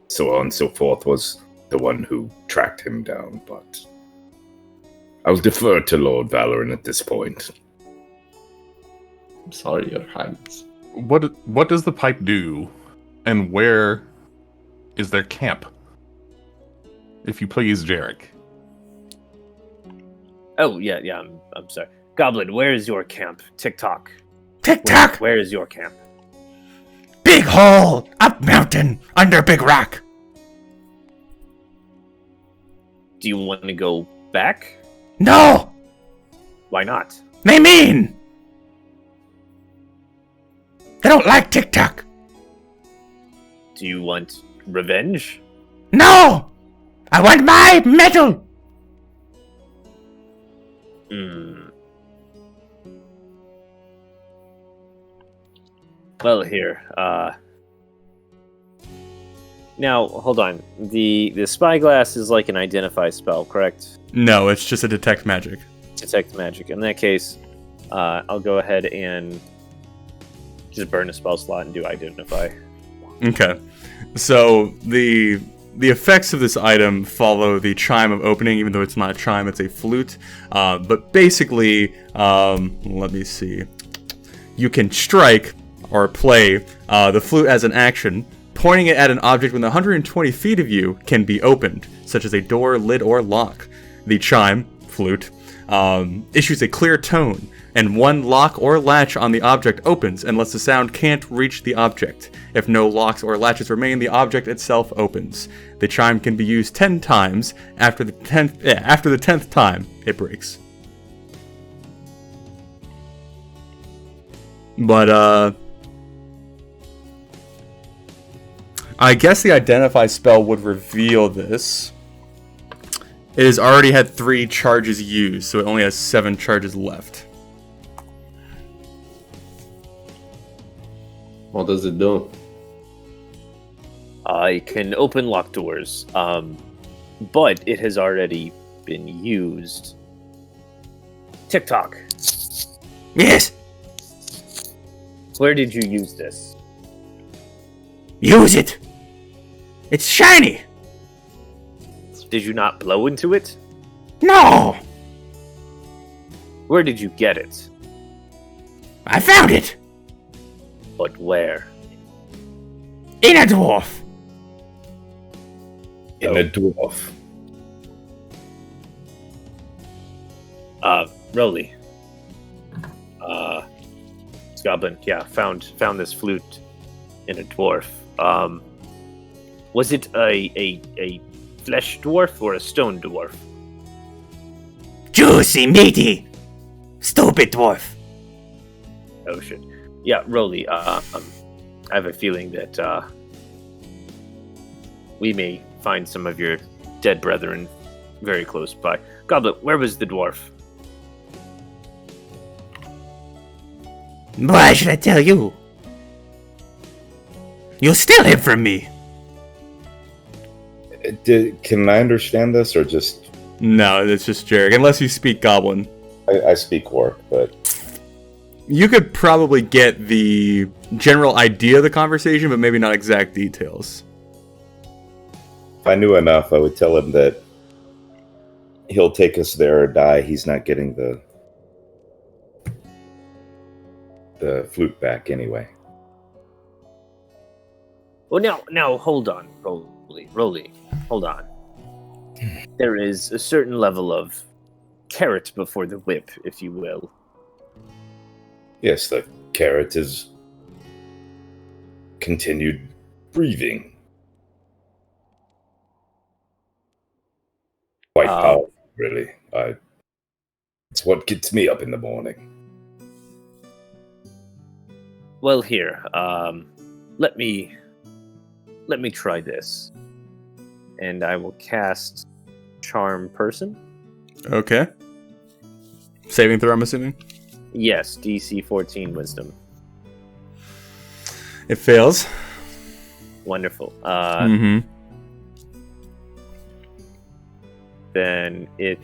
so on and so forth, was the one who tracked him down, but I'll defer to Lord Valorant at this point. I'm sorry, Your Highness. What does the pipe do, and where is their camp? If you please, Jarek. Oh, yeah, I'm sorry. Goblin, where is your camp? TikTok. TikTok! Where is your camp? Big hole! Up mountain! Under big rock! Do you want to go back? No! Why not? They mean! They don't like TikTok! Do you want revenge? No! I want my medal! Well, here. Now, hold on. The spyglass is like an identify spell, correct? No, it's just a detect magic. Detect magic. In that case, I'll go ahead and just burn a spell slot and do identify. Okay. So the effects of this item follow the chime of opening, even though it's not a chime, it's a flute. But basically, let me see. You can strike or play the flute as an action. Pointing it at an object within 120 feet of you can be opened, such as a door, lid, or lock. The chime, flute, issues a clear tone, and one lock or latch on the object opens unless the sound can't reach the object. If no locks or latches remain, the object itself opens. The chime can be used 10 times. After the 10th time, it breaks. But, I guess the identify spell would reveal this. It has already had 3 charges used, so it only has 7 charges left. What does it do? I can open locked doors, but it has already been used. TikTok. Yes! Where did you use this? Use it! It's shiny! Did you not blow into it? No! Where did you get it? I found it! But where? In a dwarf! In a dwarf. Rolly. Goblin, yeah, found this flute in a dwarf. Was it a flesh dwarf or a stone dwarf? Juicy, meaty, stupid dwarf. Oh shit. Yeah, Rolly, I have a feeling that we may find some of your dead brethren very close by. Goblet, where was the dwarf? Why should I tell you? You'll steal him from me. Can I understand this, or just... No, it's just Jarek. Unless you speak Goblin. I speak Orc, but... You could probably get the general idea of the conversation, but maybe not exact details. If I knew enough, I would tell him that he'll take us there or die. He's not getting the flute back anyway. Well, now, hold on, Rolly, hold on. There is a certain level of carrot before the whip, if you will. Yes, the carrot is continued breathing. Quite powerful, really. It's what gets me up in the morning. Well, here, let me try this, and I will cast Charm Person. Okay. Saving throw, I'm assuming? Yes, DC 14 Wisdom. It fails. Wonderful. Mm-hmm. Then it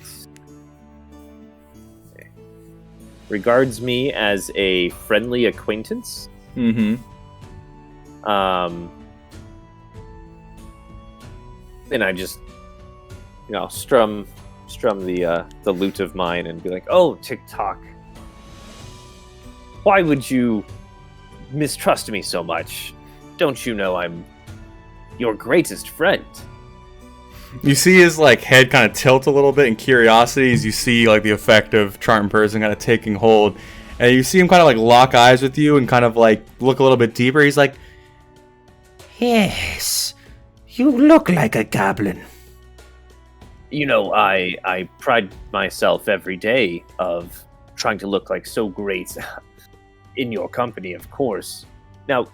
regards me as a friendly acquaintance. Mm-hmm. And I just, strum the lute of mine and be like, "Oh, TikTok, why would you mistrust me so much? Don't you know I'm your greatest friend?" You see his head kind of tilt a little bit in curiosity as you see the effect of Charm Person kind of taking hold, and you see him kind of lock eyes with you and kind of look a little bit deeper. He's like, Yes, you look like a goblin. I pride myself every day of trying to look so great in your company, of course. Now,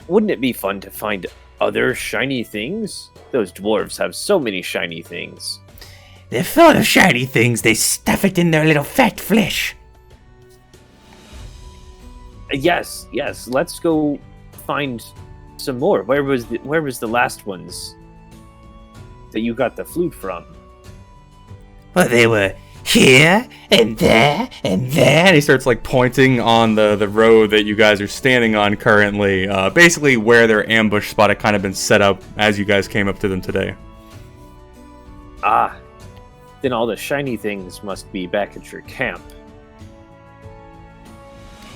wouldn't it be fun to find other shiny things? Those dwarves have so many shiny things. They're full of shiny things. They stuff it in their little fat flesh. Yes. Let's go find some more. Where was the last ones that you got the flute from? Well, they were here and there and there. and he starts pointing on the road that you guys are standing on currently, basically where their ambush spot had kind of been set up as you guys came up to them today. Ah, then all the shiny things must be back at your camp.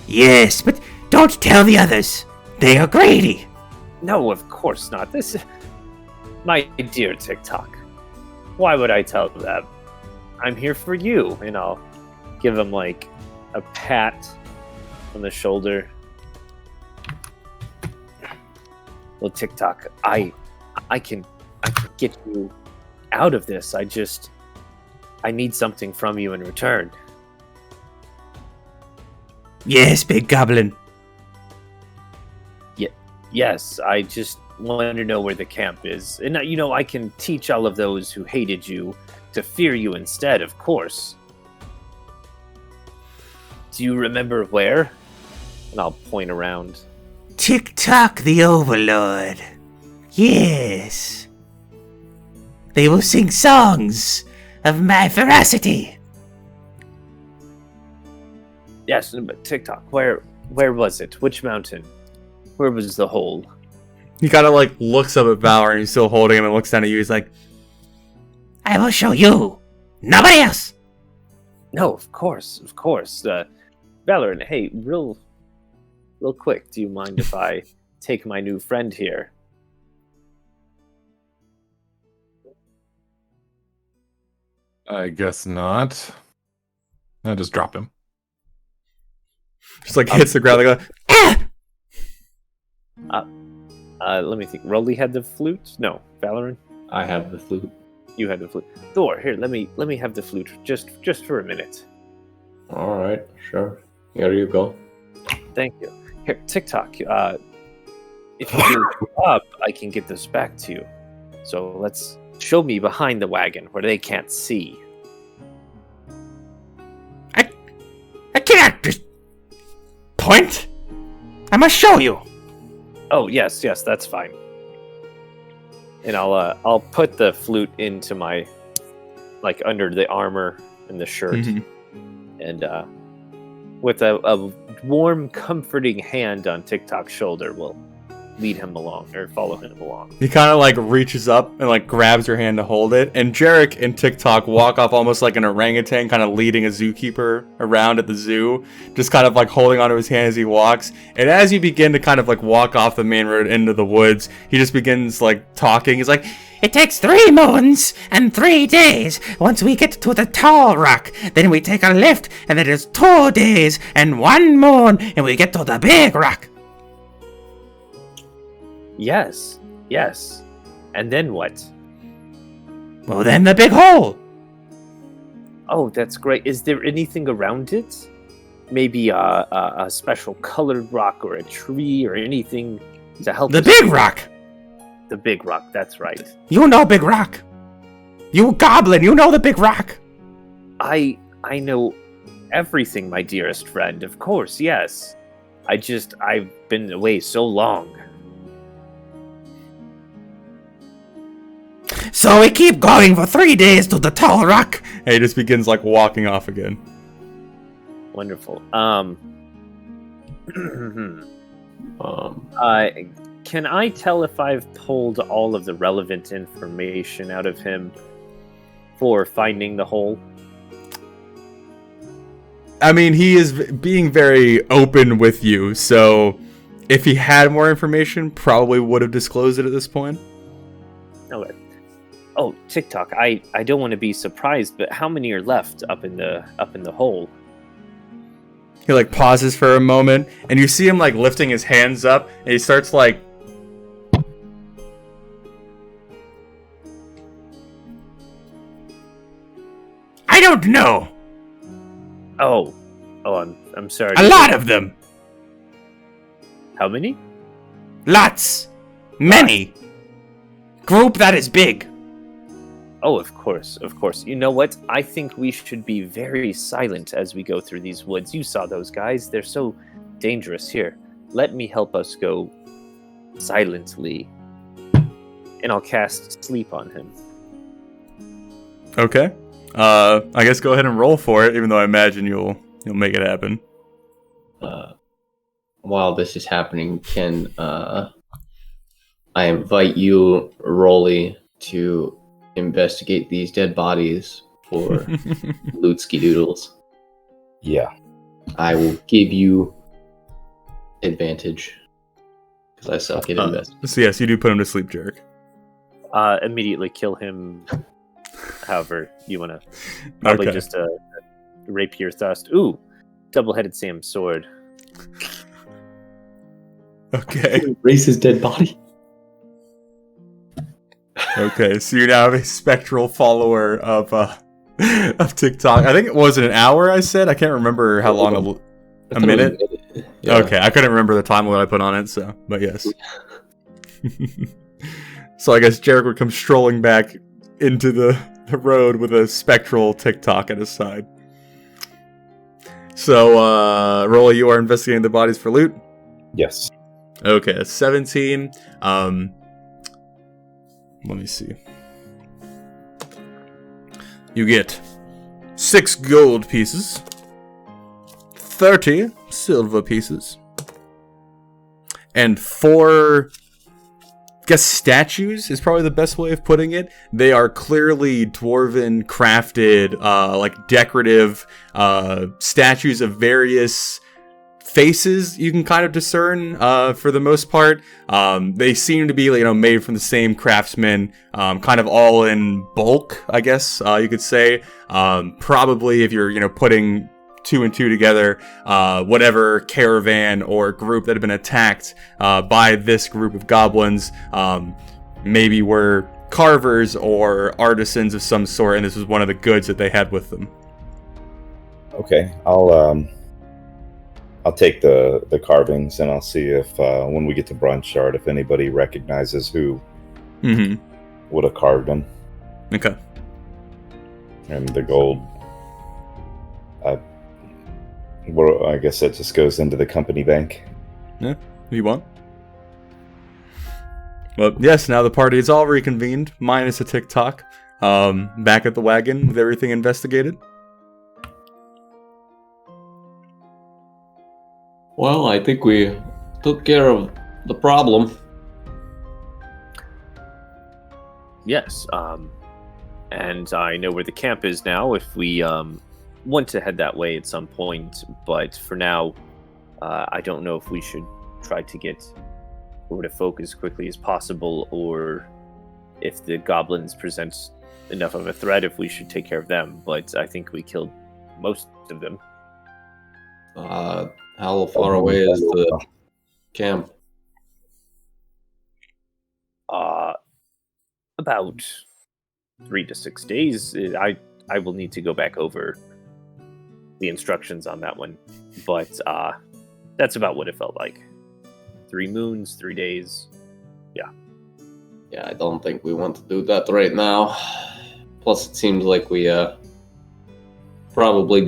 Yes, but don't tell the others. They are greedy. No, of course not. This, my dear TikTok, why would I tell them? I'm here for you, and I'll give him a pat on the shoulder. Well, TikTok, I can get you out of this. I need something from you in return. Yes, big goblin. Yes, I just want to know where the camp is. And, I can teach all of those who hated you to fear you instead, of course. Do you remember where? And I'll point around. TikTok the Overlord. Yes. They will sing songs of my ferocity. Yes, but TikTok, where was it? Which mountain? Where was the hole? He kind of looks up at Valor and he's still holding him and looks down at you. He's like, I will show you. Nobody else. No, of course. Valorant, hey, real quick, do you mind if I take my new friend here? I guess not. I just drop him. just hits the ground. Let me think. Rolly had the flute? No, Valorant? I have the flute. You had the flute. Thor, here, let me have the flute just for a minute. All right, sure. Here you go. Thank you. Here, TikTok. If you do a good job, I can get this back to you. So let's show me behind the wagon where they can't see. I can't just point. I must show you. Oh yes, that's fine. And I'll put the flute into my, like, under the armor and the shirt, and with a warm, comforting hand on TikTok's shoulder, we'll lead him along or follow him along. He kind of like reaches up and like grabs your hand to hold it, and Jarek and TikTok walk off almost like an orangutan, kind of leading a zookeeper around at the zoo, just kind of like holding onto his hand as he walks. And as you begin to kind of like walk off the main road into the woods, he just begins like talking. He's like, It takes 3 moons and 3 days. Once we get to the tall rock, then we take a lift, and then it's 2 days and 1 moon, and we get to the big rock. Yes. And then what? Well, then the big hole. Oh, that's great. Is there anything around it? Maybe a special colored rock or a tree or anything to help The us? big rock. The big rock, that's right. You know big rock. You goblin, you know the big rock. I know everything, my dearest friend. Of course, yes. I've been away so long. So we keep going for 3 days to the tall rock. and he just begins like walking off again. Wonderful. Um, Can I tell if I've pulled all of the relevant information out of him for finding the hole? I mean, he is being very open with you, so if he had more information, probably would have disclosed it at this point. Okay. Oh, TikTok. I don't want to be surprised, but how many are left up in the hole? He like pauses for a moment, and you see him like lifting his hands up, and he starts like I don't know. Oh, I'm sorry. A lot of them. How many? Lots. Many. Group that is big. Oh, of course. You know what? I think we should be very silent as we go through these woods. You saw those guys. They're so dangerous. Here, let me help us go silently. And I'll cast sleep on him. okay. I guess go ahead and roll for it, even though I imagine you'll make it happen. while this is happening, can I invite you, Rolly, to investigate these dead bodies for lootski doodles? Yeah. I will give you advantage because I suck at investing. So yes, you do put him to sleep, Jarek. Immediately kill him. However you want to. Probably Okay. just a rapier thrust. Ooh, double-headed Sam's sword. Okay. Raise his dead body. Okay, so you now have a spectral follower of TikTok. I think it was an hour. I said I can't remember how long. A minute. Yeah. Okay, I couldn't remember the time limit I put on it. So, but yes. So I guess Jarek would come strolling back into the road with a spectral TikTok at his side. So, Rolly, you are investigating the bodies for loot? Yes. Okay, that's 17. Let me see. You get 6 gold pieces, 30 silver pieces, and 4, I guess, statues is probably the best way of putting it. They are clearly dwarven crafted, like decorative statues of various faces you can kind of discern for the most part. They seem to be, made from the same craftsman, kind of all in bulk, I guess you could say. Probably if you're, putting two and two together, whatever caravan or group that had been attacked by this group of goblins maybe were carvers or artisans of some sort, and this was one of the goods that they had with them. Okay, I'll take the carvings, and I'll see if when we get to Bronchard, if anybody recognizes who would have carved them. Okay. And the gold, I guess that just goes into the company bank. Yeah, if you want. Well, yes, now the party is all reconvened, minus a TikTok. Back at the wagon with everything investigated. Well, I think we took care of the problem. Yes, and I know where the camp is now if we want to head that way at some point, but for now, I don't know if we should try to get over to folk as quickly as possible, or if the goblins present enough of a threat, if we should take care of them, but I think we killed most of them. How far away is the camp? About 3 to 6 days. I will need to go back over the instructions on that one, but that's about what it felt like. 3 moons, 3 days. Yeah, I don't think we want to do that right now. Plus, it seems like we probably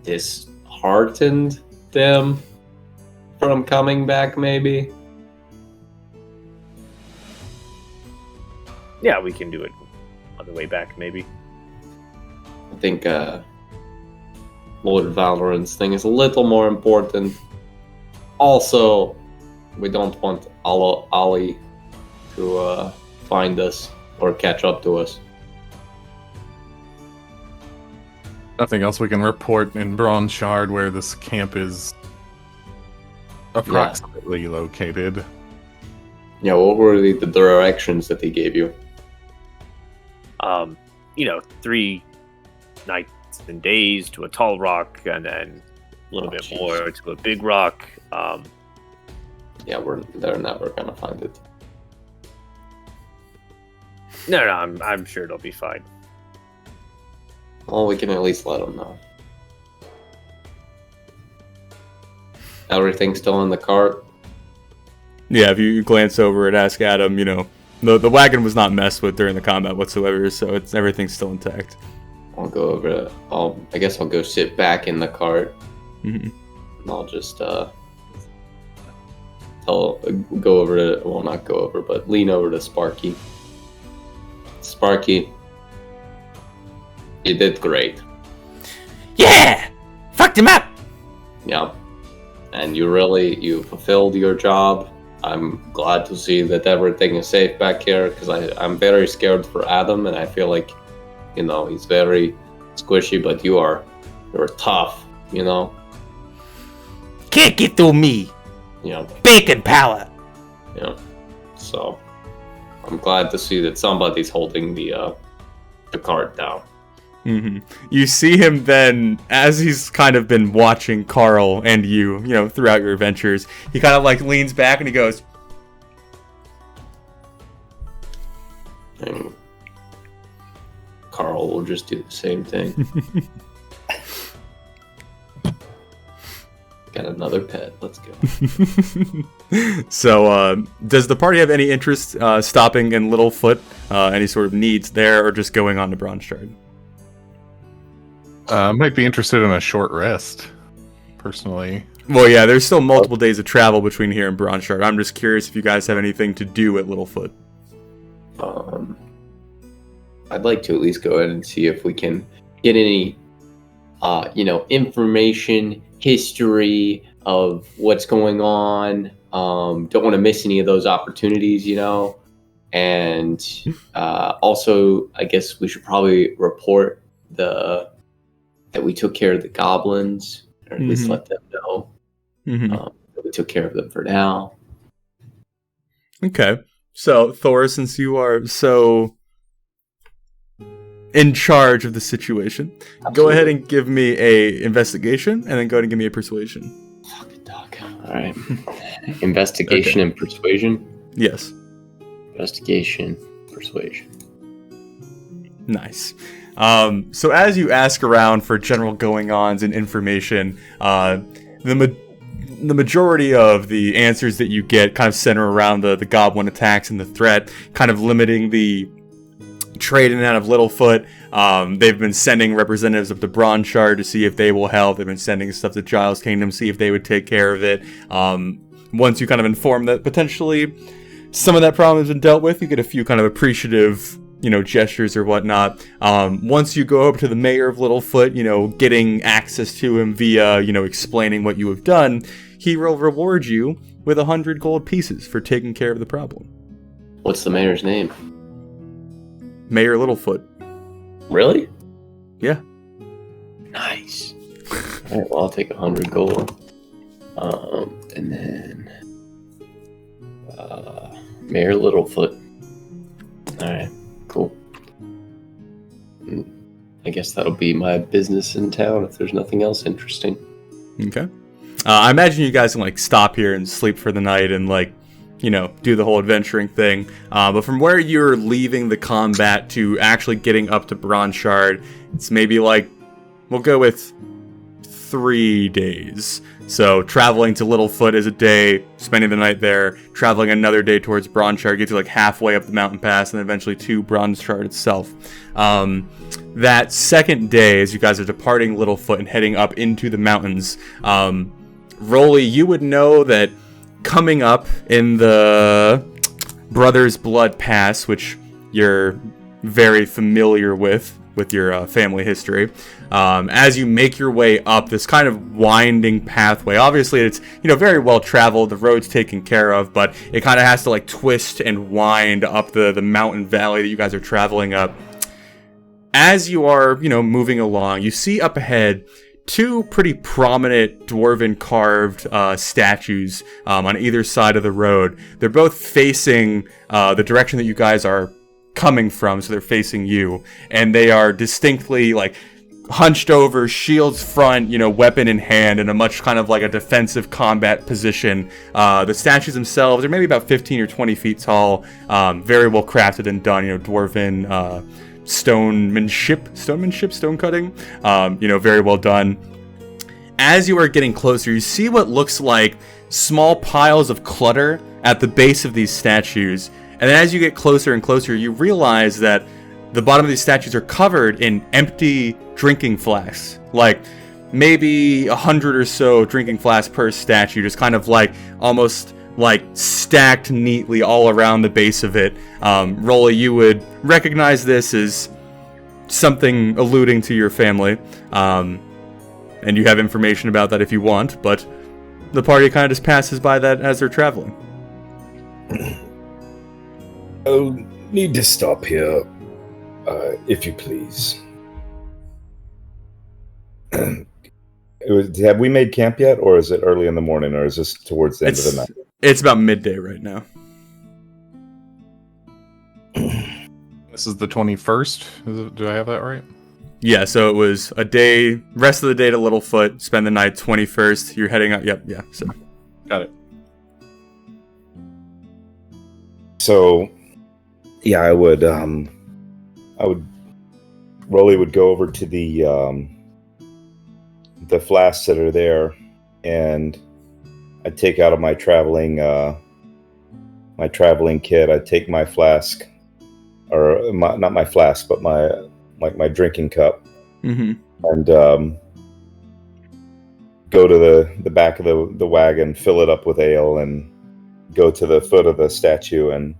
disheartened them from coming back, maybe. Yeah, we can do it on the way back, maybe. I think Lord Valorant's thing is a little more important. Also, we don't want Ali to find us or catch up to us. Nothing else we can report in Bronchard where this camp is approximately located. Yeah, what were the directions that he gave you? 3 nights and days to a tall rock, and then a little bit more to a big rock. Yeah, they're never gonna find it. No, I'm sure it'll be fine. Well, we can at least let them know. Everything's still in the cart. Yeah, if you glance over and ask Adam, the wagon was not messed with during the combat whatsoever, so everything's still intact. I'll go over. I guess I'll go sit back in the cart. Mm-hmm. And I'll just go over to. Well, not go over, but lean over to Sparky. Sparky, you did great. Yeah! Fucked him up! Yeah, and you fulfilled your job. I'm glad to see that everything is safe back here, because I'm very scared for Adam, and I feel like, he's very squishy, but you're tough, Can't get through me! Yeah. Bacon power! Yeah. So, I'm glad to see that somebody's holding the cart down. Mm-hmm. You see him then, as he's kind of been watching Carl and you, throughout your adventures, he kind of leans back and he goes, and Carl will just do the same thing. Got another pet. Let's go. So, does the party have any interest stopping in Littlefoot? Any sort of needs there, or just going on to Bronchard? Might be interested in a short rest, personally. Well, yeah, there's still multiple days of travel between here and Bronchard. I'm just curious if you guys have anything to do at Littlefoot. I'd like to at least go ahead and see if we can get any, information, history of what's going on. Don't want to miss any of those opportunities, And also, I guess we should probably report that we took care of the goblins, or at least let them know that we took care of them for now. Okay. So, Thor, since you are so in charge of the situation. Absolutely. Go ahead and give me a investigation, and then go ahead and give me a persuasion. Fucking dog. All right. Investigation and persuasion. Yes. Investigation, persuasion. Nice. So as you ask around for general going-ons and information, the majority of the answers that you get kind of center around the goblin attacks and the threat, kind of limiting the trade in and out of Littlefoot. They've been sending representatives up to Bronshard to see if they will help. They've been sending stuff to Giles Kingdom, see if they would take care of it. Once you kind of inform that potentially some of that problem has been dealt with, you get a few kind of appreciative, gestures or whatnot. Once you go over to the mayor of Littlefoot, getting access to him via, explaining what you have done, he will reward you with 100 gold pieces for taking care of the problem. What's the mayor's name? Mayor Littlefoot. Really? Yeah. Nice. All right, well, I'll take 100 gold. And then Mayor Littlefoot. All right, cool. I guess that'll be my business in town if there's nothing else interesting. Okay. I imagine you guys can stop here and sleep for the night and do the whole adventuring thing. But from where you're leaving the combat to actually getting up to Bronshard, it's maybe we'll go with 3 days. So traveling to Littlefoot is a day, spending the night there, traveling another day towards Bronshard, get to halfway up the mountain pass, and eventually to Bronshard itself. That second day, as you guys are departing Littlefoot and heading up into the mountains, Rolly, you would know that coming up in the Brother's Blood Pass, which you're very familiar with your family history, as you make your way up this kind of winding pathway. Obviously, it's very well traveled. The road's taken care of, but it kind of has to twist and wind up the mountain valley that you guys are traveling up. As you are moving along, you see up ahead 2 pretty prominent dwarven carved statues on either side of the road. They're both facing the direction that you guys are coming from, so they're facing you, and they are distinctly hunched over, shields front, weapon in hand, in a much kind of a defensive combat position. The statues themselves are maybe about 15 or 20 feet tall, very well crafted and done, dwarven stone cutting, very well done. As you are getting closer, you see what looks like small piles of clutter at the base of these statues. And then as you get closer and closer, you realize that the bottom of these statues are covered in empty drinking flasks. Maybe 100 or so drinking flasks per statue, just kind of almost stacked neatly all around the base of it. Rolly, you would recognize this as something alluding to your family. And you have information about that if you want, but the party kind of just passes by that as they're traveling. Oh, need to stop here, if you please. Have we made camp yet, or is it early in the morning, or is this towards the end of the night? It's about midday right now. This is the 21st. Do I have that right? Yeah, so it was a day, rest of the day to Littlefoot, spend the night, 21st, you're heading up, yep, yeah, so. Got it. So, yeah, I would, Rolly would go over to the flasks that are there, and I'd take out of my traveling kit, I'd take my flask, or not my flask, but my drinking cup, mm-hmm. and go to the back of the wagon, fill it up with ale, and go to the foot of the statue. And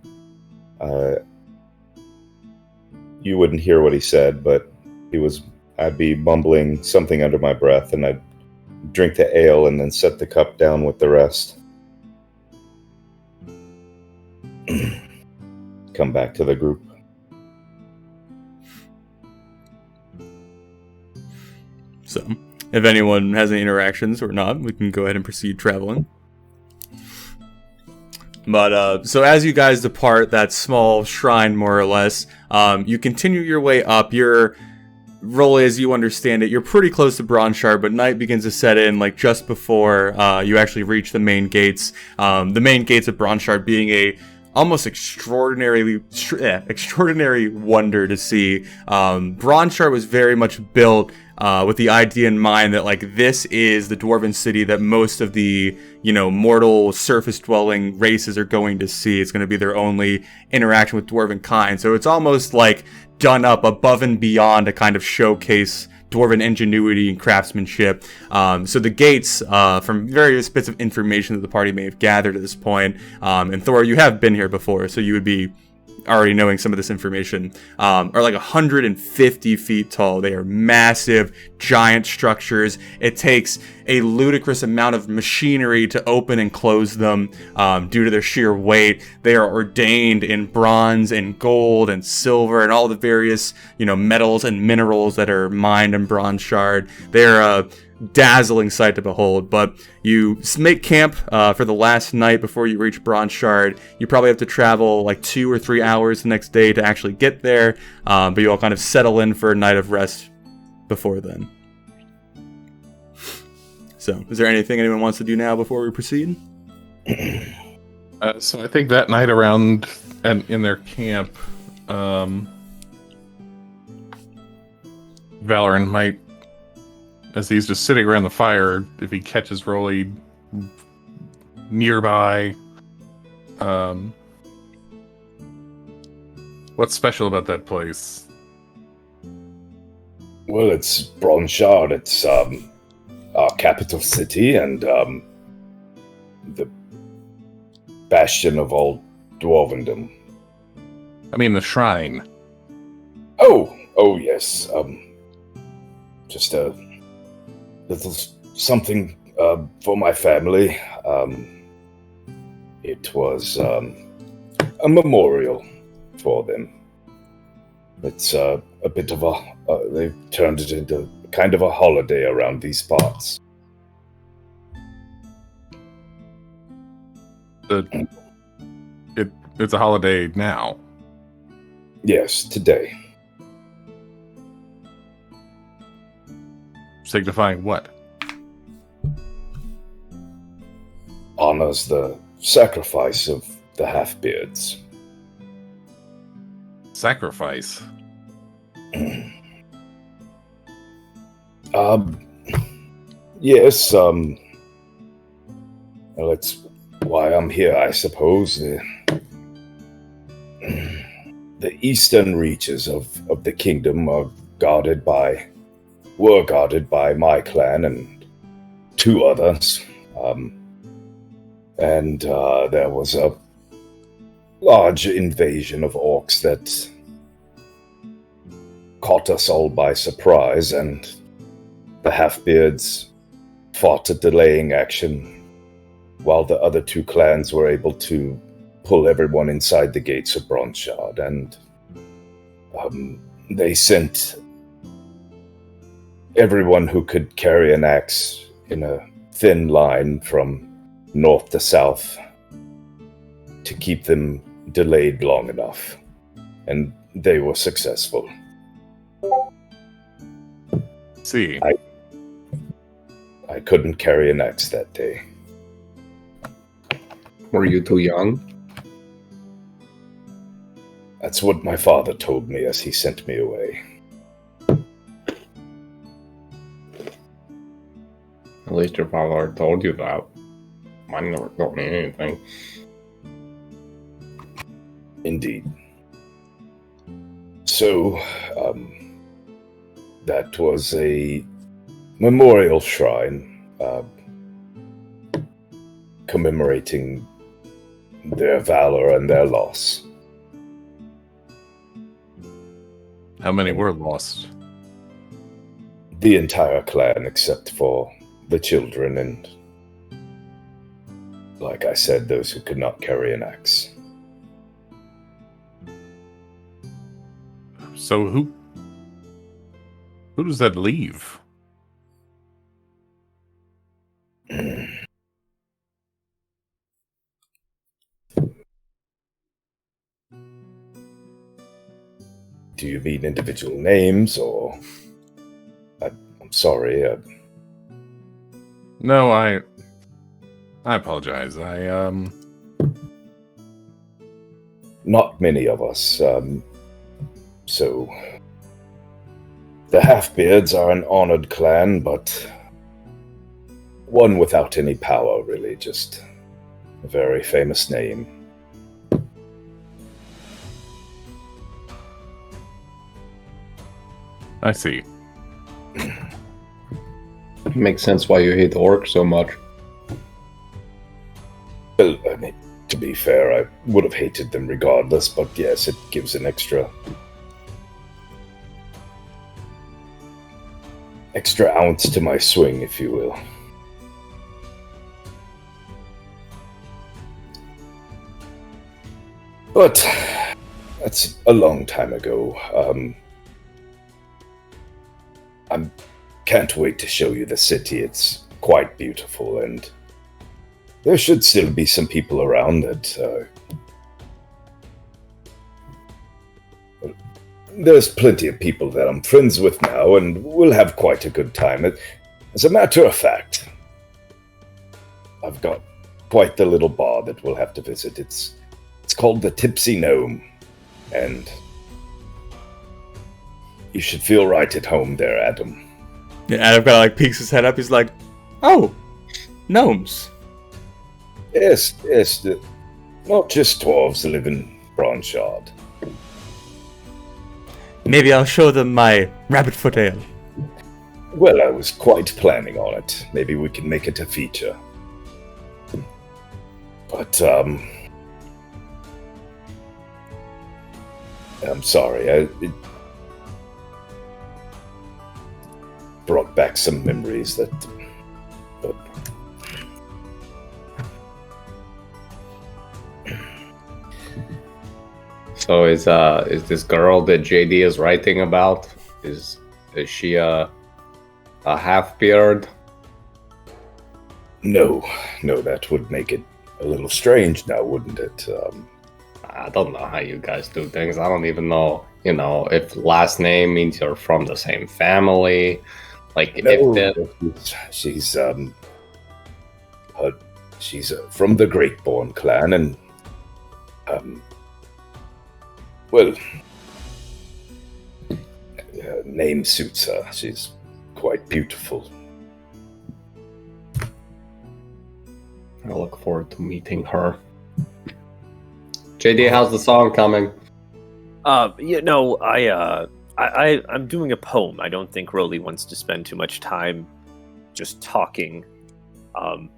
you wouldn't hear what he said, but I'd be mumbling something under my breath, and I'd drink the ale and then set the cup down with the rest. Come back to the group. So, if anyone has any interactions or not, we can go ahead and proceed traveling. But so as you guys depart that small shrine, more or less, you continue your way up. You're Rolly, as you understand it, you're pretty close to Bronze Shard, but night begins to set in like just before you actually reach the main gates. The main gates of Bronze Shard being a almost extraordinary wonder to see. Bronze Shard was very much built with the idea in mind that like this is the dwarven city that most of the mortal surface dwelling races are going to see. It's going to be their only interaction with dwarven kind. So it's almost like done up above and beyond to kind of showcase dwarven ingenuity and craftsmanship. So the gates, from various bits of information that the party may have gathered at this point, and Thor, you have been here before, so you would be already knowing some of this information, are like 150 feet tall. They are massive, giant structures. It takes a ludicrous amount of machinery to open and close them due to their sheer weight. They are ordained in bronze and gold and silver and all the various, metals and minerals that are mined in Bronze Shard. They're a dazzling sight to behold. But you make camp for the last night before you reach Bronze Shard. You probably have to travel like 2 or 3 hours the next day to actually get there, but you all kind of settle in for a night of rest before then. So, is there anything anyone wants to do now before we proceed? So I think that night around and in their camp, Valoran might, as he's just sitting around the fire, if he catches Rolly nearby, what's special about that place? Well, it's Bronze Shard. It's our capital city and the bastion of all dwarvendom. I mean, the shrine. Oh yes. Just a little something for my family. It was a memorial for them. It's a bit of they've turned it into kind of a holiday around these parts. It's a holiday now. Yes, today. Signifying what? Honors the sacrifice of the half-beards. Sacrifice? Yes, well, that's why I'm here, I suppose. The eastern reaches of the kingdom were guarded by my clan and 2 others. And there was a large invasion of orcs that caught us all by surprise, and the half-beards fought a delaying action while the other 2 clans were able to pull everyone inside the gates of Bronze Shard, and they sent everyone who could carry an axe in a thin line from north to south to keep them delayed long enough, and they were successful. See, I couldn't carry an axe that day. Were you too young? That's what my father told me as he sent me away. At least your father told you that. Mine never told me anything. Indeed. So, that was a memorial shrine commemorating their valor and their loss. how many were lost? The entire clan except for the children and, like I said, those who could not carry an axe. So who does that leave? do you mean individual names, or... I'm sorry. No, I apologize. Not many of us. So... The Half-Beards are an honored clan, but one without any power, really. Just a very famous name. I see. Makes sense why you hate orcs so much. Well, I mean, to be fair, I would have hated them regardless, but yes, it gives an extra ounce to my swing, if you will. But that's a long time ago. I can't wait to show you the city. It's quite beautiful, and there should still be some people around that... There's plenty of people that I'm friends with now, and we'll have quite a good time. As a matter of fact, I've got quite the little bar that we'll have to visit. It's called the Tipsy Gnome, and you should feel right at home there, Adam. Yeah, Adam kind of like peeks his head up. He's like, "Oh, gnomes." Yes, not just dwarves live in Bronshard. Maybe I'll show them my rabbit foot ale. Well, I was quite planning on it. Maybe we can make it a feature. But, I'm sorry, it brought back some memories that... But... So is this girl that JD is writing about, is she a half-beard? No, that would make it a little strange now, wouldn't it? I don't know how you guys do things. I don't even know, if last name means you're from the same family. Like, she's from the Greatborn clan, and well, her name suits her. She's quite beautiful. I look forward to meeting her. JD, how's the song coming? I'm doing a poem. I don't think Rolly wants to spend too much time just talking. And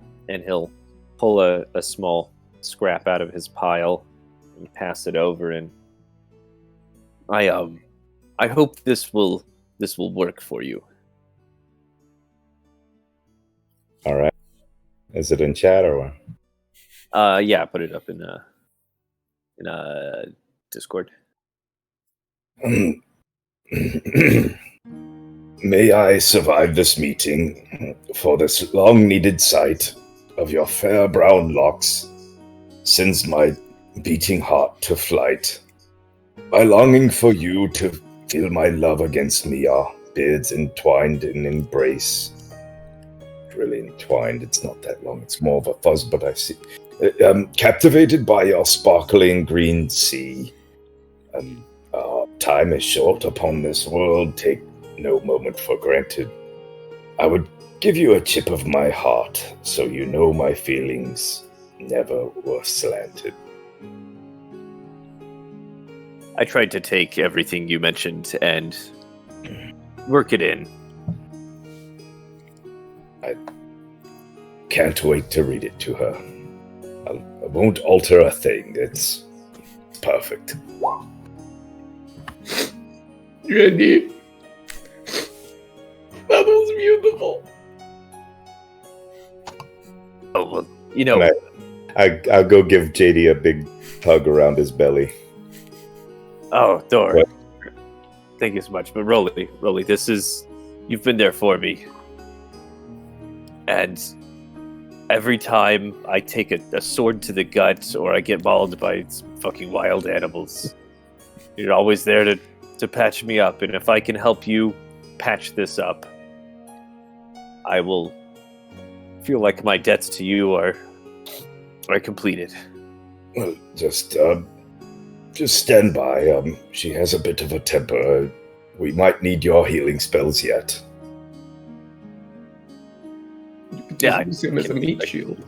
he'll pull a small scrap out of his pile and pass it over, and I hope this will work for you. All right. Is it in chat or what? Yeah, put it up in Discord. May I survive this meeting, for this long-needed sight of your fair brown locks sends my beating heart to flight. My longing for you to feel my love against me, our beards entwined in embrace. Really entwined, it's not that long, it's more of a fuzz, but I see. Captivated by your sparkling green sea. Our time is short upon this world, take no moment for granted. I would give you a chip of my heart, so you know my feelings never were slanted. I tried to take everything you mentioned and work it in. I can't wait to read it to her. I won't alter a thing. It's perfect. JD, that was beautiful. Oh, well, I'll go give JD a big hug around his belly. Oh, Thor. What? Thank you so much. But Rolly, you've been there for me. And every time I take a sword to the gut or I get mauled by fucking wild animals, you're always there to to patch me up, and if I can help you patch this up, I will feel like my debts to you are completed. Well, just stand by. She has a bit of a temper. We might need your healing spells yet. Yeah, use him as a meat shield.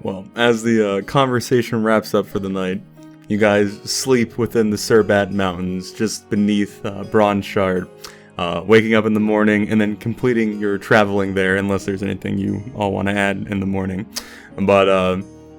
Well, as the conversation wraps up for the night, you guys sleep within the Surbat Mountains, just beneath Bronshard, waking up in the morning and then completing your traveling there, unless there's anything you all want to add in the morning. But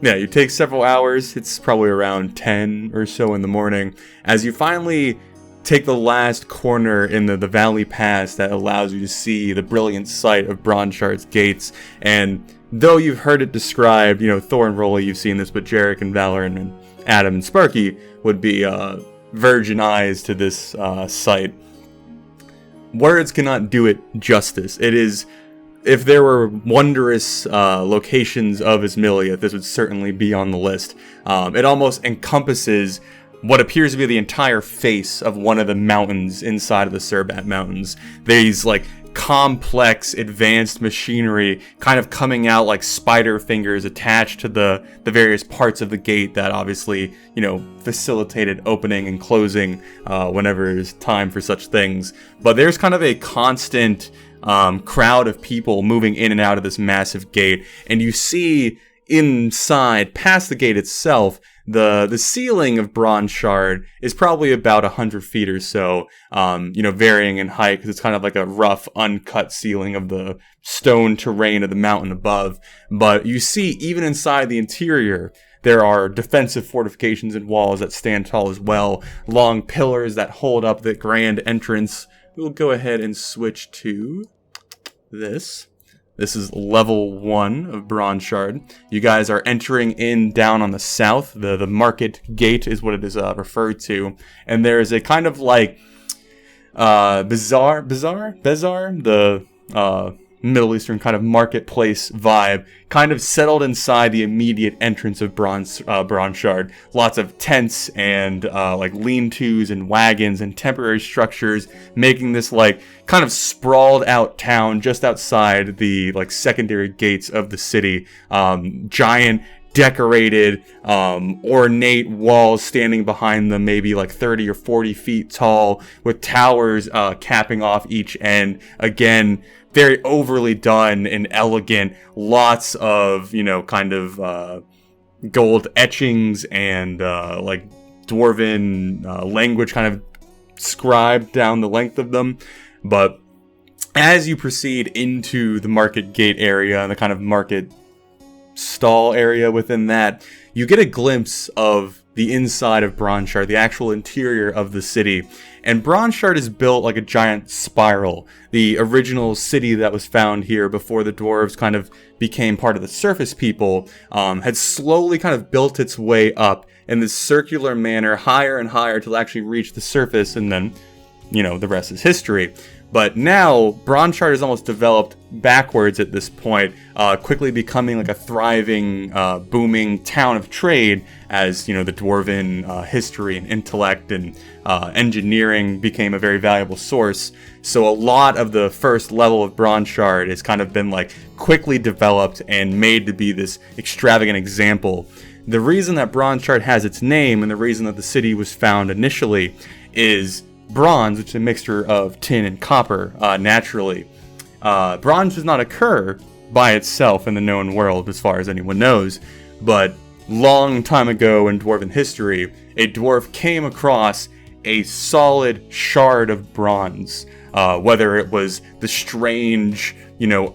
yeah, you take several hours. It's probably around 10 or so in the morning, as you finally take the last corner in the Valley Pass that allows you to see the brilliant sight of Bronshard's gates. And though you've heard it described, Thor and Rolly, you've seen this, but Jarek and Valorant and Adam and Sparky would be virgin eyes to this site. Words cannot do it justice. It is, if there were wondrous locations of Asmiliath, this would certainly be on the list. It almost encompasses what appears to be the entire face of one of the mountains inside of the Surbat Mountains. These, complex, advanced machinery kind of coming out like spider fingers attached to the various parts of the gate that obviously, facilitated opening and closing whenever it is time for such things. But there's kind of a constant crowd of people moving in and out of this massive gate, and you see inside, past the gate itself, the ceiling of Bronshard is probably about 100 feet or so, varying in height because it's kind of like a rough, uncut ceiling of the stone terrain of the mountain above. But you see, even inside the interior, there are defensive fortifications and walls that stand tall as well, long pillars that hold up the grand entrance. We'll go ahead and switch to this. This is level 1 of Bronshard. You guys are entering in down on the south. The market gate is what it is referred to. And there is a kind of bazaar, the Middle Eastern kind of marketplace vibe, kind of settled inside the immediate entrance of Bronshard. Lots of tents and lean-tos and wagons and temporary structures, making this kind of sprawled out town just outside the secondary gates of the city. Giant, decorated, ornate walls standing behind them, maybe 30 or 40 feet tall, with towers capping off each end. Again, very overly done and elegant. Lots of, gold etchings and dwarven language kind of scribed down the length of them. But as you proceed into the market gate area and the kind of market stall area within that, you get a glimpse of the inside of Bronshard, the actual interior of the city. And Bronshard is built like a giant spiral. The original city that was found here before the dwarves kind of became part of the surface people had slowly kind of built its way up in this circular manner, higher and higher, till it actually reach the surface, and then, the rest is history. But now, Bronshard is almost developed backwards at this point, quickly becoming a thriving, booming town of trade as, the dwarven history and intellect and engineering became a very valuable source. So a lot of the first level of Bronshard has kind of been quickly developed and made to be this extravagant example. The reason that Bronshard has its name and the reason that the city was found initially is bronze, which is a mixture of tin and copper, naturally. Bronze does not occur by itself in the known world, as far as anyone knows, but long time ago in dwarven history, a dwarf came across a solid shard of bronze, whether it was the strange,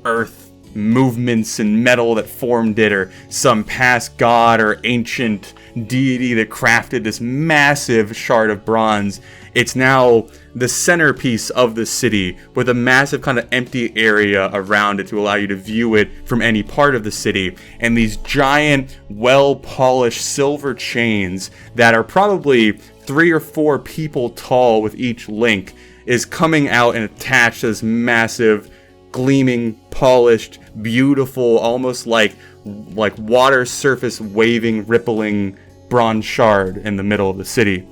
earth movements and metal that formed it, or some past god or ancient deity that crafted this massive shard of bronze. It's now the centerpiece of the city, with a massive kind of empty area around it to allow you to view it from any part of the city. And these giant, well-polished silver chains that are probably 3 or 4 people tall with each link is coming out and attached to this massive, gleaming, polished, beautiful, almost like like water surface waving, rippling bronze shard in the middle of the city.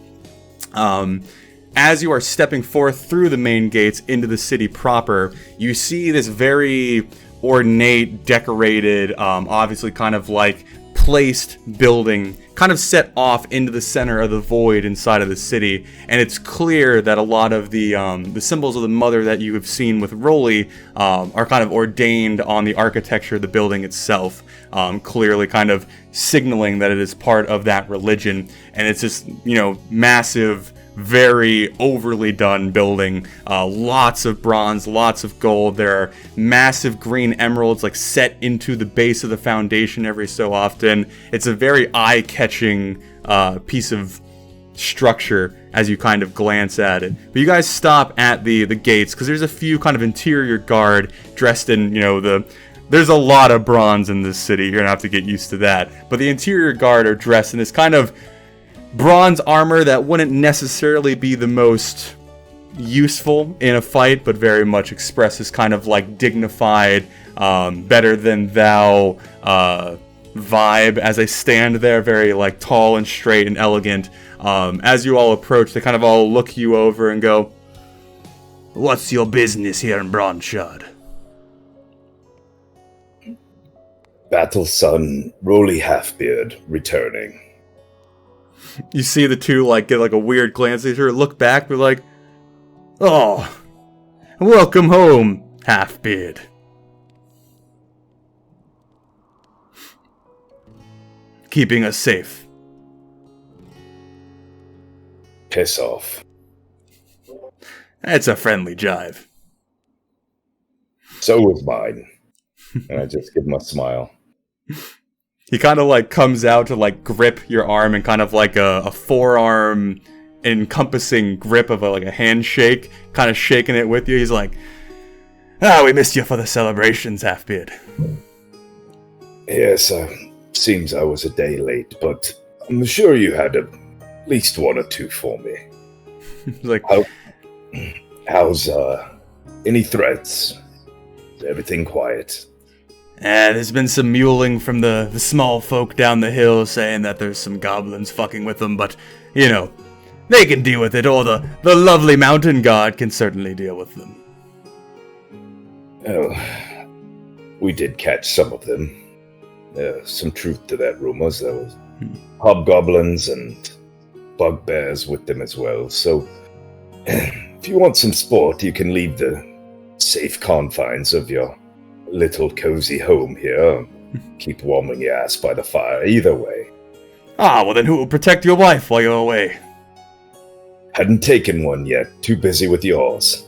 As you are stepping forth through the main gates into the city proper, you see this very ornate, decorated, obviously kind of like placed building kind of set off into the center of the void inside of the city, and it's clear that a lot of the symbols of the mother that you have seen with Rolly are kind of ordained on the architecture of the building itself, clearly kind of signaling that it is part of that religion. And it's this, massive, very overly done building, lots of bronze, lots of gold. There are massive green emeralds like set into the base of the foundation every so often. It's a very eye-catching piece of structure as you kind of glance at it. But you guys stop at the gates because there's a few kind of interior guard dressed in, there's a lot of bronze in this city. You're gonna have to get used to that. But the interior guard are dressed in this kind of bronze armor that wouldn't necessarily be the most useful in a fight, but very much expresses kind of like dignified, better than thou vibe as they stand there, very like tall and straight and elegant. As you all approach, they kind of all look you over and go, "What's your business here in Bronshard?" Battle son, Rolly Halfbeard, returning. You see the two like get like a weird glance at each other, look back, be like, "Oh, welcome home, Halfbeard." Keeping us safe. Piss off. It's a friendly jive. So was mine. And I just give him a smile. He kind of like comes out to like grip your arm and kind of like a forearm encompassing grip of like a handshake, kind of shaking it with you. He's like, "We missed you for the celebrations, Halfbeard." Yes, seems I was a day late, but I'm sure you had at least one or two for me. He's like, How's any threats? Is everything quiet? There's been some mewling from the small folk down the hill saying that there's some goblins fucking with them, but, they can deal with it, or the lovely mountain guard can certainly deal with them. Oh, we did catch some of them. Some truth to that rumors. There was hobgoblins and bugbears with them as well, so if you want some sport, you can leave the safe confines of your little cozy home here. Keep warming your ass by the fire either way. Well then who will protect your wife while you're away? Hadn't taken one yet. Too busy with yours.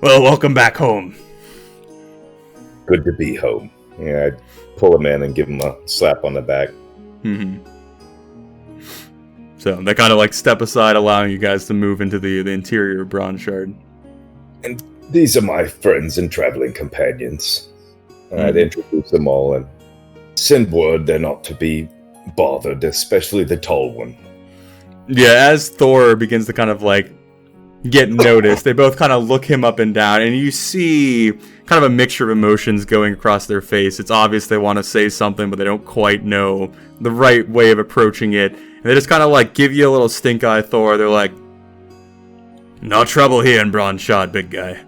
Well, welcome back home. Good to be home. Yeah, I'd pull him in and give him a slap on the back. Mm-hmm. So they kind of like step aside, allowing you guys to move into the interior of Bronshard. And these are my friends and traveling companions. I'd introduce them all and send word they're not to be bothered, especially the tall one. Yeah, as Thor begins to kind of like get noticed, they both kind of look him up and down, and you see kind of a mixture of emotions going across their face. It's obvious they want to say something, but they don't quite know the right way of approaching it. And they just kind of like give you a little stink eye, Thor. They're like, "No trouble here in Bronshard, big guy."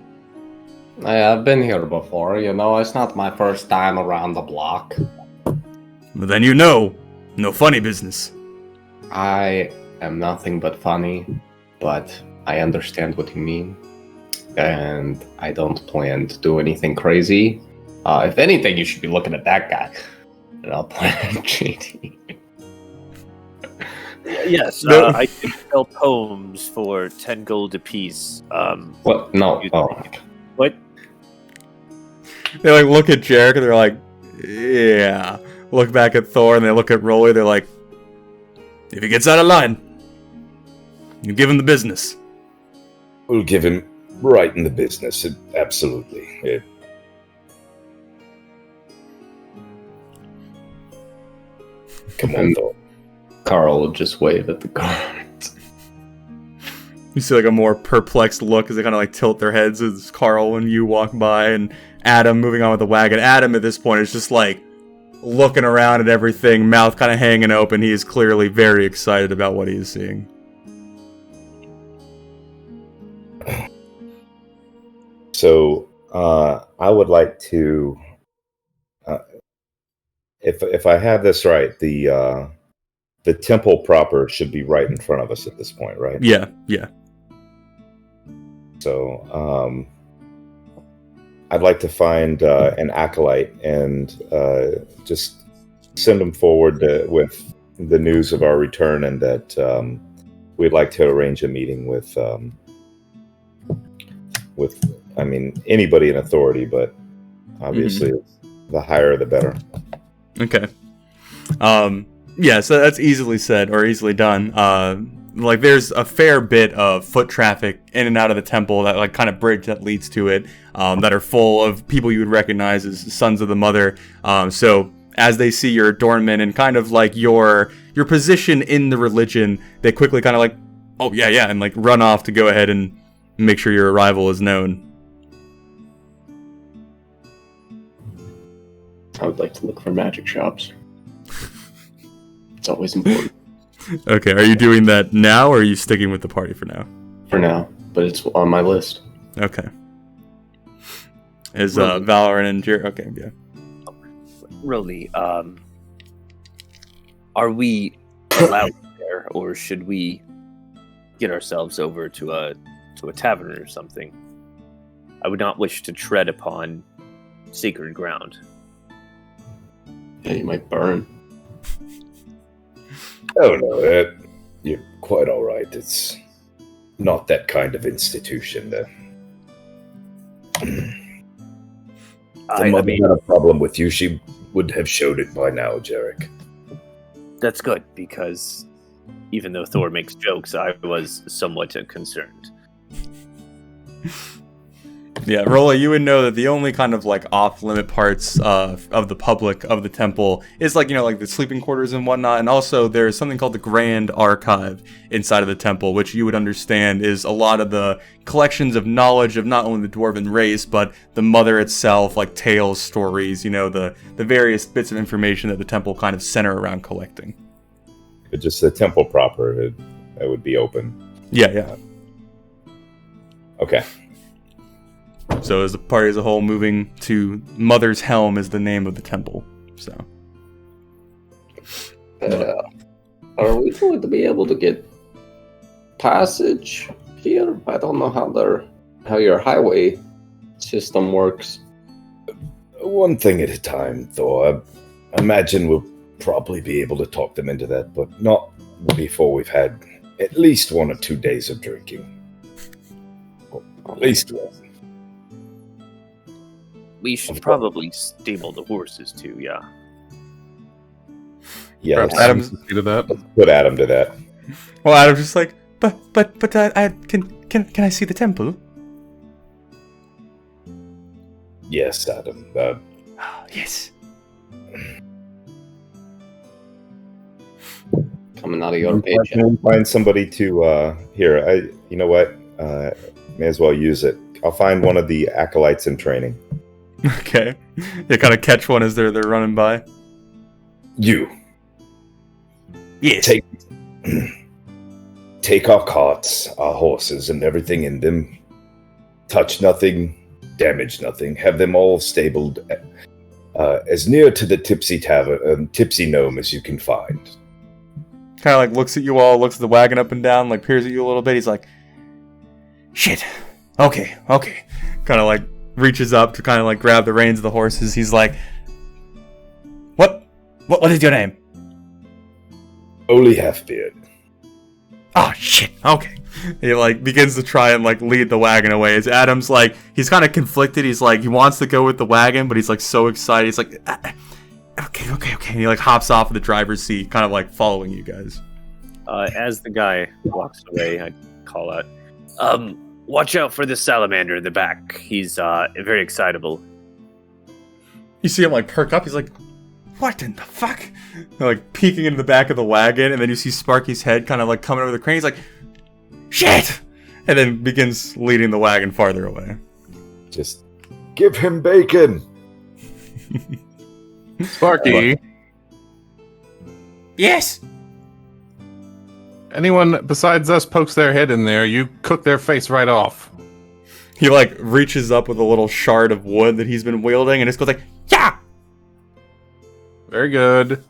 I've been here before, it's not my first time around the block. Well, then no funny business. I am nothing but funny, but I understand what you mean. And I don't plan to do anything crazy. If anything, you should be looking at that guy. And I'll plan JD. Yes, I can sell poems for 10 gold apiece. What? No. What? They like look at Jarek and they're like, "Yeah." Look back at Thor and they look at Rolly. They're like, "If he gets out of line, you give him the business." We'll give him right in the business. Absolutely. Come on, Thor. Carl will just wave at the guards. You see like a more perplexed look as they kind of like tilt their heads as Carl and you walk by, and Adam moving on with the wagon. Adam at this point is just like looking around at everything, mouth kind of hanging open. He is clearly very excited about what he is seeing. So I would like to, if I have this right, the temple proper should be right in front of us at this point, right? Yeah. So I'd like to find an acolyte and just send them forward with the news of our return, and that we'd like to arrange a meeting with I mean, anybody in authority, but obviously the higher the better. Okay. Yeah, so that's easily said or easily done. Like there's a fair bit of foot traffic in and out of the temple, that like kind of bridge that leads to it, that are full of people you would recognize as sons of the mother. So as they see your adornment and kind of like your position in the religion, they quickly kind of like, oh yeah, and like run off to go ahead and make sure your arrival is known. I would like to look for magic shops. It's always important. Okay, are you doing that now, or are you sticking with the party for now? For now, but it's on my list. Okay. Is Valorant and Jer? Okay, yeah. Really, are we allowed there, or should we get ourselves over to a tavern or something? I would not wish to tread upon sacred ground. Yeah, you might burn. Oh no, you're quite all right. It's not that kind of institution. The mother had a problem with you. She would have showed it by now, Jarek. That's good, because even though Thor makes jokes, I was somewhat concerned. Yeah, Rolla, you would know that the only kind of like off-limit parts of the public of the temple is like, you know, like the sleeping quarters and whatnot, and also there's something called the Grand Archive inside of the temple, which you would understand is a lot of the collections of knowledge of not only the dwarven race, but the mother itself, like tales, stories, you know, the various bits of information that the temple kind of center around collecting. But just the temple proper, it would be open. Yeah. Okay. So as the party as a whole moving to Mother's Helm is the name of the temple. So are we going to be able to get passage here? I don't know how your highway system works. One thing at a time, though. I imagine we'll probably be able to talk them into that, but not before we've had at least 1 or 2 days of drinking. At least one. We should probably stable the horses too, yeah. Yeah, Perhaps Adam's the seat of that. let's put Adam to that. well, Adam's just like, but I can I see the temple? Yes, Adam. Oh, yes. Coming out of your Can paycheck. we find somebody to here? You know what? May as well use it. I'll find one of the acolytes in training. Okay. You kind of catch one as they're running by. You Yes. take our carts, our horses, and everything in them. Touch nothing, damage nothing. Have them all stabled as near to the Tipsy Gnome as you can find. Kind of like looks at you all, looks at the wagon up and down, like peers at you a little bit. He's like, shit. Okay. Kind of like reaches up to kind of like grab the reins of the horses. He's like, what is your name? Only Halfbeard. Oh shit. Okay. He like begins to try and like lead the wagon away. As Adam's like, he's kind of conflicted. He's like, he wants to go with the wagon, but he's like so excited. He's like, okay. And he like hops off of the driver's seat, kind of like following you guys. As the guy walks away, I call out, watch out for the salamander in the back. He's very excitable. You see him like perk up. He's like, what in the fuck? They're, like peeking into the back of the wagon, and then you see Sparky's head kind of like coming over the crane. He's like, shit! And then begins leading the wagon farther away. Just Give him bacon. Sparky, Yes. anyone besides us pokes their head in there, you cook their face right off. He like reaches up with a little shard of wood that he's been wielding and just goes like, yeah! Very good.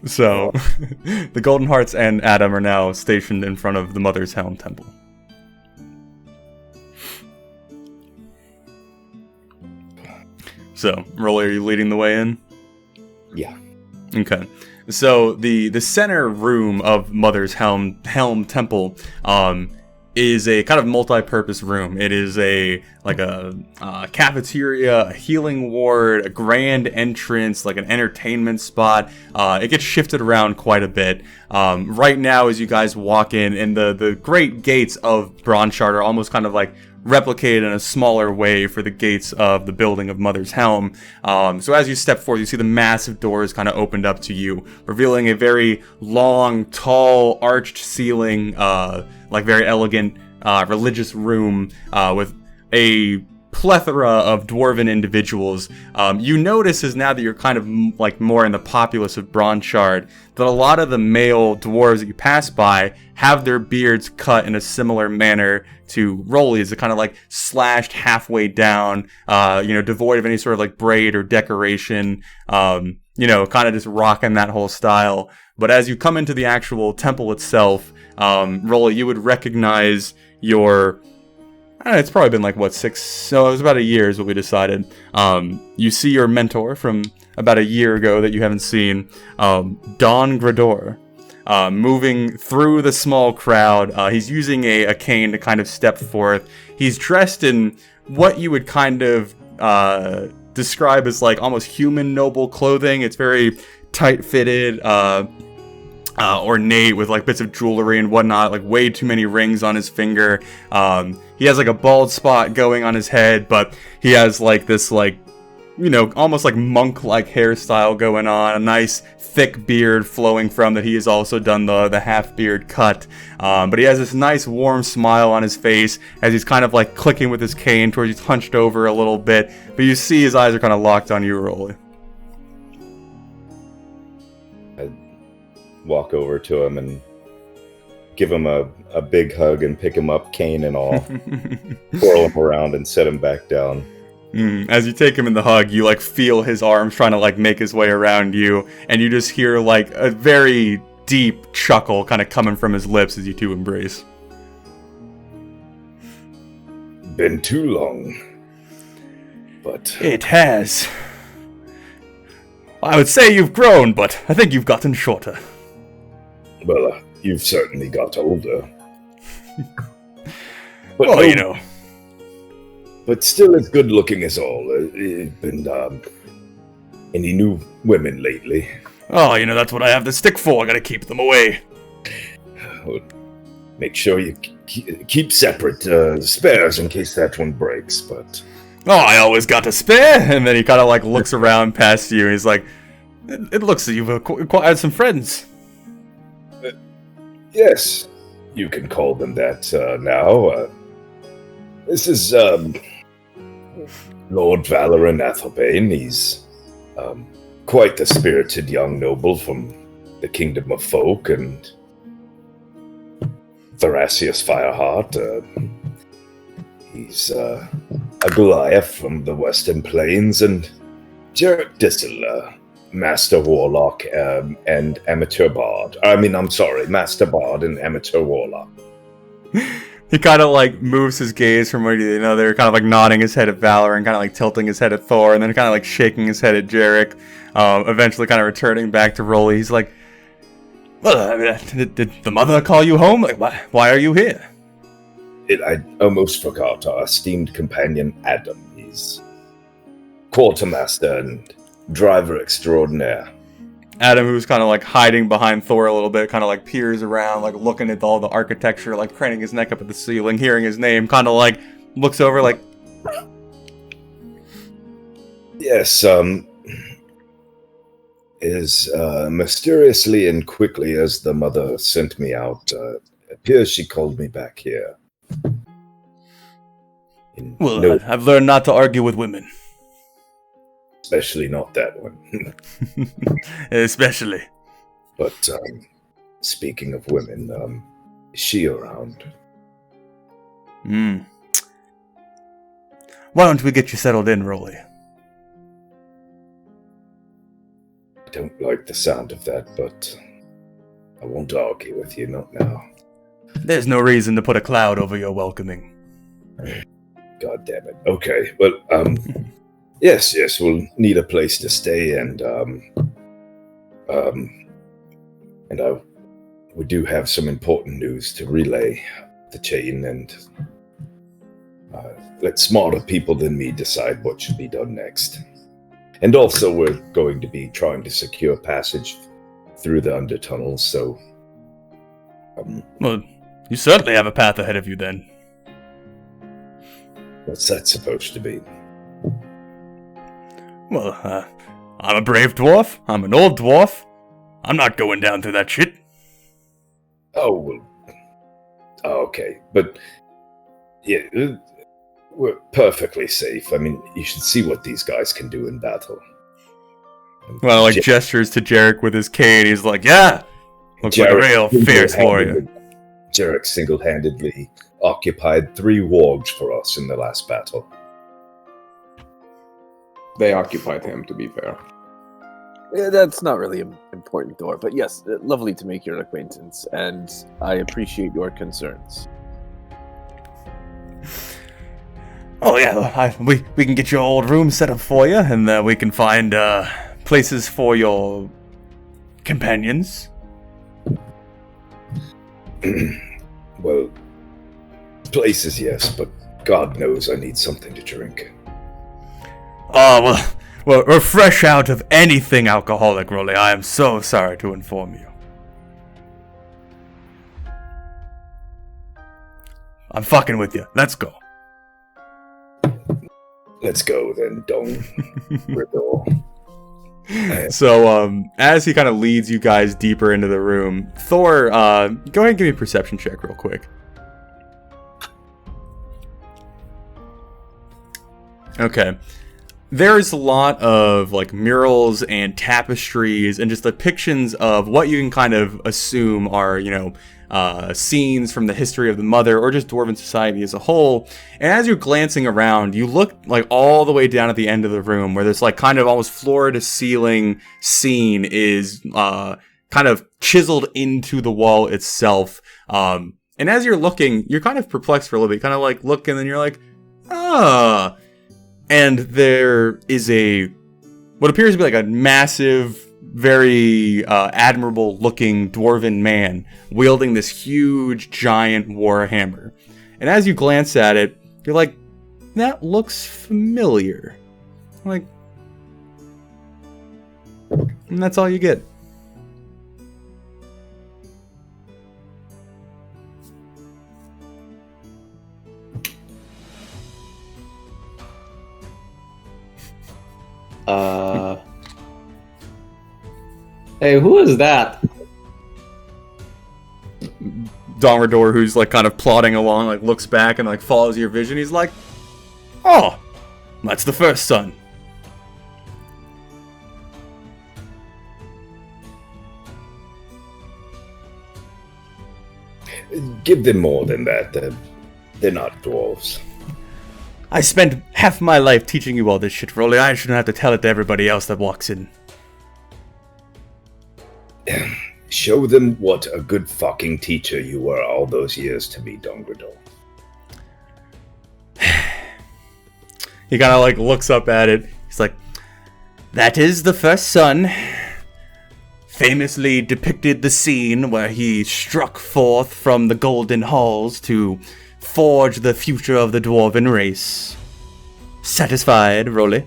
So, the Golden Hearts and Adam are now stationed in front of the Mother's Helm Temple. So, Rolly, are you leading the way in? Yeah. Okay. So, the center room of Mother's Helm Temple is a kind of multi-purpose room. It is a cafeteria, a healing ward, a grand entrance, like an entertainment spot. It gets shifted around quite a bit. Right now, as you guys walk in the great gates of Bronshard are almost kind of like replicated in a smaller way for the gates of the building of Mother's Helm. So as you step forward, you see the massive doors kind of opened up to you, revealing a very long, tall, arched ceiling, like very elegant religious room with a plethora of dwarven individuals. You notice as now that you're kind of like more in the populace of Bronshard, that a lot of the male dwarves that you pass by have their beards cut in a similar manner to Rolly's. They're kind of like slashed halfway down, devoid of any sort of like braid or decoration, kind of just rocking that whole style. But as you come into the actual temple itself, Rolly, you would recognize your... I don't know, it's probably been like, it was about a year is what we decided. You see your mentor from about a year ago that you haven't seen, Don Grador, moving through the small crowd. He's using a cane to kind of step forth. He's dressed in what you would kind of describe as like almost human noble clothing. It's very tight-fitted, ornate with like bits of jewelry and whatnot, like way too many rings on his finger. He has like a bald spot going on his head, but he has like this like, almost like monk-like hairstyle going on, a nice thick beard flowing from that he has also done the half beard cut. But he has this nice warm smile on his face as he's kind of like clicking with his cane towards he's hunched over a little bit, but you see his eyes are kind of locked on you, Rolly. Walk over to him and give him a big hug and pick him up, cane and all, twirl him around and set him back down. As you take him in the hug, you like feel his arms trying to like make his way around you, and you just hear like a very deep chuckle kind of coming from his lips as you two embrace. Been too long. But It has. I would say you've grown, but I think you've gotten shorter. well, you've certainly got older. Well, But still as good looking as all. Been any new women lately? Oh, that's what I have the stick for. I gotta keep them away. Make sure you keep separate spares in case that one breaks. But Oh, I always got a spare. And then he kind of like looks around past you and he's like, it looks like you've acquired some friends. yes, you can call them that now. This is Lord Valoran Athelbane. He's quite the spirited young noble from the Kingdom of Folk, and Thrasius Fireheart. He's a Goliath from the Western Plains, and Jarek Dissel, Master Warlock and Amateur Bard. Master Bard and Amateur Warlock. He kind of like moves his gaze from one to the other, kind of like nodding his head at Valor and kind of like tilting his head at Thor, and then kind of like shaking his head at Jarek, eventually kind of returning back to Rolly. He's like, well, did the mother call you home? Like, why are you here? I almost forgot our esteemed companion Adam. He's quartermaster and driver extraordinaire. Adam, who's kind of like hiding behind Thor a little bit, kind of like peers around, like looking at all the architecture, like craning his neck up at the ceiling, hearing his name, kind of like looks over like... Yes, as mysteriously and quickly as the mother sent me out, it appears she called me back here. No, Well, I've learned not to argue with women. especially not that one. Especially. But speaking of women, is she around? Why don't we get you settled in, Rolly? I don't like the sound of that, but I won't argue with you, not now. There's no reason to put a cloud over your welcoming. God damn it. Okay, well, yes, we'll need a place to stay, and we do have some important news to relay the chain, and let smarter people than me decide what should be done next. And also, we're going to be trying to secure passage through the undertunnels, so... Well, you certainly have a path ahead of you, then. What's that supposed to be? Well, I'm a brave dwarf. I'm an old dwarf. I'm not going down through that shit. Oh, well... Okay, but... Yeah, we're perfectly safe. I mean, you should see what these guys can do in battle. Well, like, gestures to Jarek with his cane. He's like, yeah! Looks like a real fierce warrior. Jarek single-handedly occupied 3 wargs for us in the last battle. They occupied him, to be fair. That's not really important, Thor, but yes, lovely to make your acquaintance, and I appreciate your concerns. Oh yeah, we can get your old room set up for you, and we can find places for your companions. Well, places, yes, but God knows I need something to drink. Oh, well, we're fresh out of anything alcoholic, Rolly. I am so sorry to inform you. I'm fucking with you. Let's go. Let's go then, Dong. Riddle. So, as he kind of leads you guys deeper into the room, Thor, go ahead and give me a perception check real quick. Okay. There's a lot of, like, murals and tapestries and just depictions of what you can kind of assume are, you know, scenes from the history of the Mother or just Dwarven society as a whole. And as you're glancing around, you look like all the way down at the end of the room where this like kind of almost floor to ceiling scene is kind of chiseled into the wall itself. And as you're looking, you're kind of perplexed for a little bit. You kind of like look and then you're like, ah. And there is what appears to be like a massive, very admirable looking dwarven man wielding this huge giant warhammer. And as you glance at it, you're like, that looks familiar. Like, and that's all you get. Hey, who is that? Domador, who's like kind of plodding along, like looks back and like follows your vision. He's like, oh, that's the first son. Give them more than that. They're not dwarves. I spent half my life teaching you all this shit, Rolly. I shouldn't have to tell it to everybody else that walks in. Show them what a good fucking teacher you were all those years to me, Dongrador. He kind of like looks up at it. He's like, that is the first son. Famously depicted the scene where he struck forth from the golden halls to forge the future of the dwarven race. Satisfied, Rolly?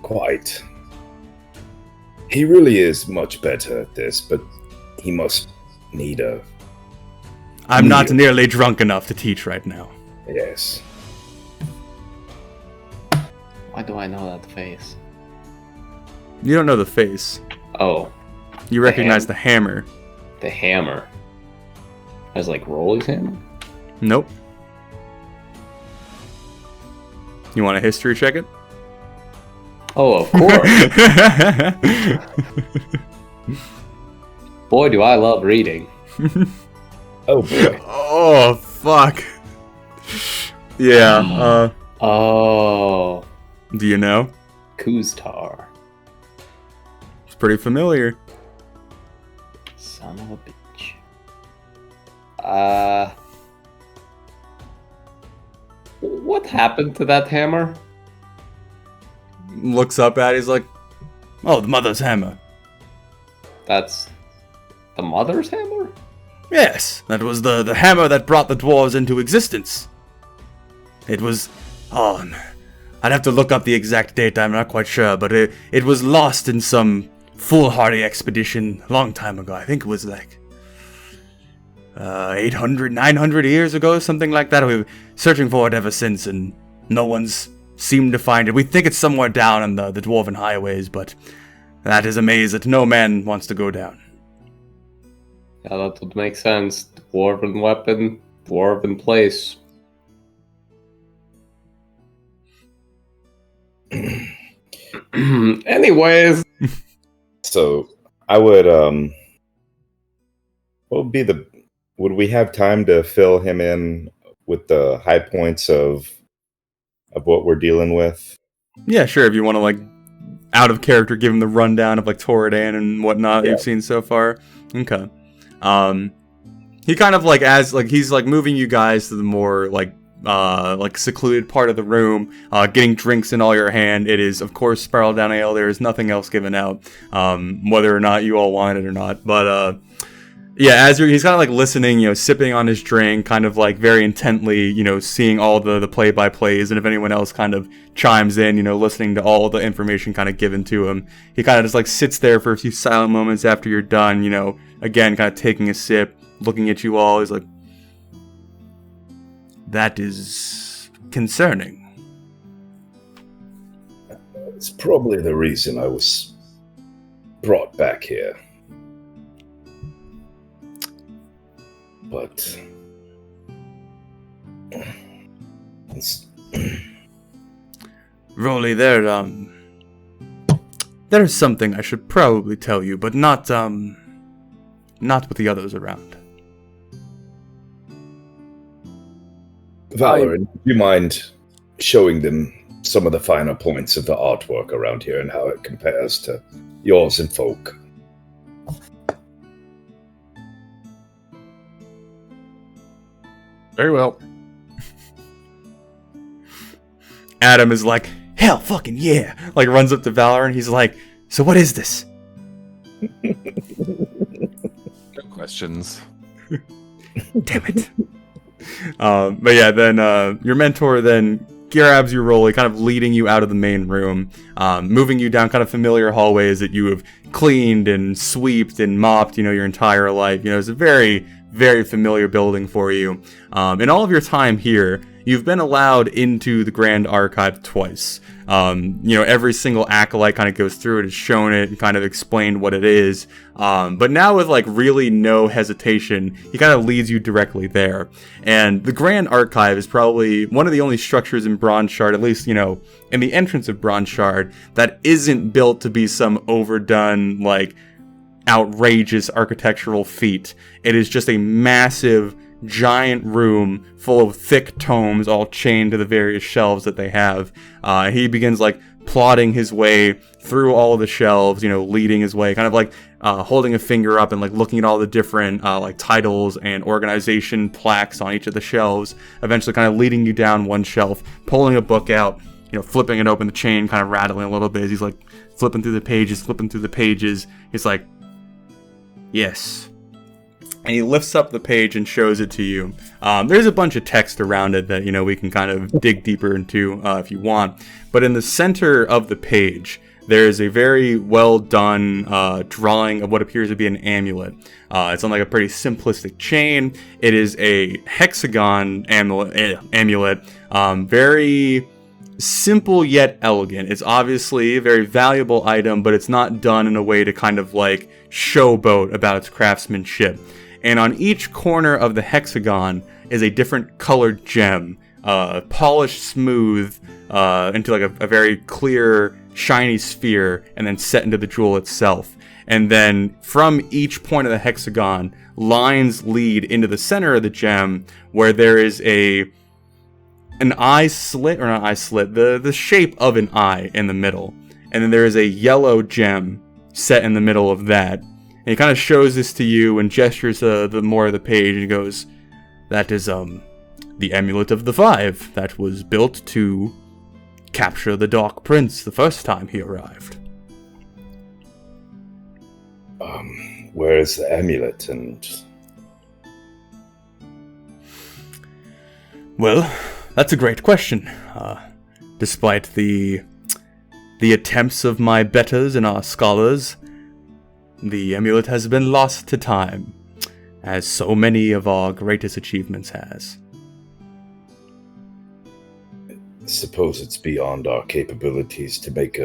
Quite. He really is much better at this, but he must need a... I'm not nearly drunk enough to teach right now. Yes. Why do I know that face? You don't know the face. Oh. You recognize the hammer. The hammer. As like Rolly's hammer? Nope. You want a history check it? Oh, of course. Boy, do I love reading. Oh boy. Oh, fuck. Yeah, Oh, do you know? Kuztar. It's pretty familiar. Son of a bitch. What happened to that hammer? Looks up at it, he's like, oh, the mother's hammer. That's the mother's hammer? Yes, that was the hammer that brought the dwarves into existence. It was... Oh, I'd have to look up the exact date, I'm not quite sure, but it was lost in some foolhardy expedition a long time ago. I think it was like 800, 900 years ago, something like that. We've been searching for it ever since, and no one's seemed to find it. We think it's somewhere down on the dwarven highways, but that is a maze that no man wants to go down. Yeah, that would make sense. Dwarven weapon, dwarven place. Anyways. So I would what would be the would we have time to fill him in with the high points of what we're dealing with? Yeah, sure, if you want to, like, out of character, give him the rundown of, like, Toradan and whatnot you've seen so far. Okay. He kind of, like, as, like, he's, like, moving you guys to the more, like, secluded part of the room, getting drinks in all your hand. It is, of course, Spiral Down Ale. There is nothing else given out, whether or not you all want it or not. But, yeah, as he's kind of, like, listening, you know, sipping on his drink, kind of, like, very intently, you know, seeing all the play-by-plays, and if anyone else kind of chimes in, you know, listening to all the information kind of given to him, he kind of just, like, sits there for a few silent moments after you're done, you know, again, kind of taking a sip, looking at you all. He's like, that is concerning. It's probably the reason I was brought back here. But Rolly, there's something I should probably tell you, but not with the others around. Valorant, do you mind showing them some of the finer points of the artwork around here and how it compares to yours and folk? Very well. Adam is like, hell fucking yeah! Like, runs up to Valor and he's like, so what is this? No questions. Damn it. But yeah, then your mentor then grabs you, Rolly, kind of leading you out of the main room, moving you down kind of familiar hallways that you have cleaned and sweeped and mopped, you know, your entire life. You know, it's a very, very familiar building for you. In all of your time here, you've been allowed into the Grand Archive twice. You know, every single acolyte kind of goes through it, has shown it, and kind of explained what it is. But now with, like, really no hesitation, he kind of leads you directly there. And the Grand Archive is probably one of the only structures in Bronze Shard, at least, you know, in the entrance of Bronze Shard, that isn't built to be some overdone, like, outrageous architectural feat. It is just a massive, giant room full of thick tomes all chained to the various shelves that they have. He begins, like, plodding his way through all of the shelves, you know, leading his way, kind of like holding a finger up and, like, looking at all the different like titles and organization plaques on each of the shelves, eventually kind of leading you down one shelf, pulling a book out, you know, flipping it open, the chain kind of rattling a little bit as he's, like, flipping through the pages. He's like, yes. And he lifts up the page and shows it to you. There's a bunch of text around it that, you know, we can kind of dig deeper into if you want. But in the center of the page, there is a very well done drawing of what appears to be an amulet. It's on, like, a pretty simplistic chain. It is a hexagon amulet. Very simple yet elegant. It's obviously a very valuable item, but it's not done in a way to kind of, like, showboat about its craftsmanship. and on each corner of the hexagon is a different colored gem, polished smooth into like a very clear, shiny sphere, and then set into the jewel itself. And then from each point of the hexagon, lines lead into the center of the gem, where there is an eye slit, or not eye slit, the shape of an eye in the middle. And then there is a yellow gem set in the middle of that. And he kind of shows this to you and gestures the more of the page. He goes, that is the Amulet of the Five that was built to capture the Dark Prince the first time he arrived. Where is the amulet? And well, that's a great question. Despite the attempts of my betters and our scholars, the amulet has been lost to time, as so many of our greatest achievements has. I suppose it's beyond our capabilities to make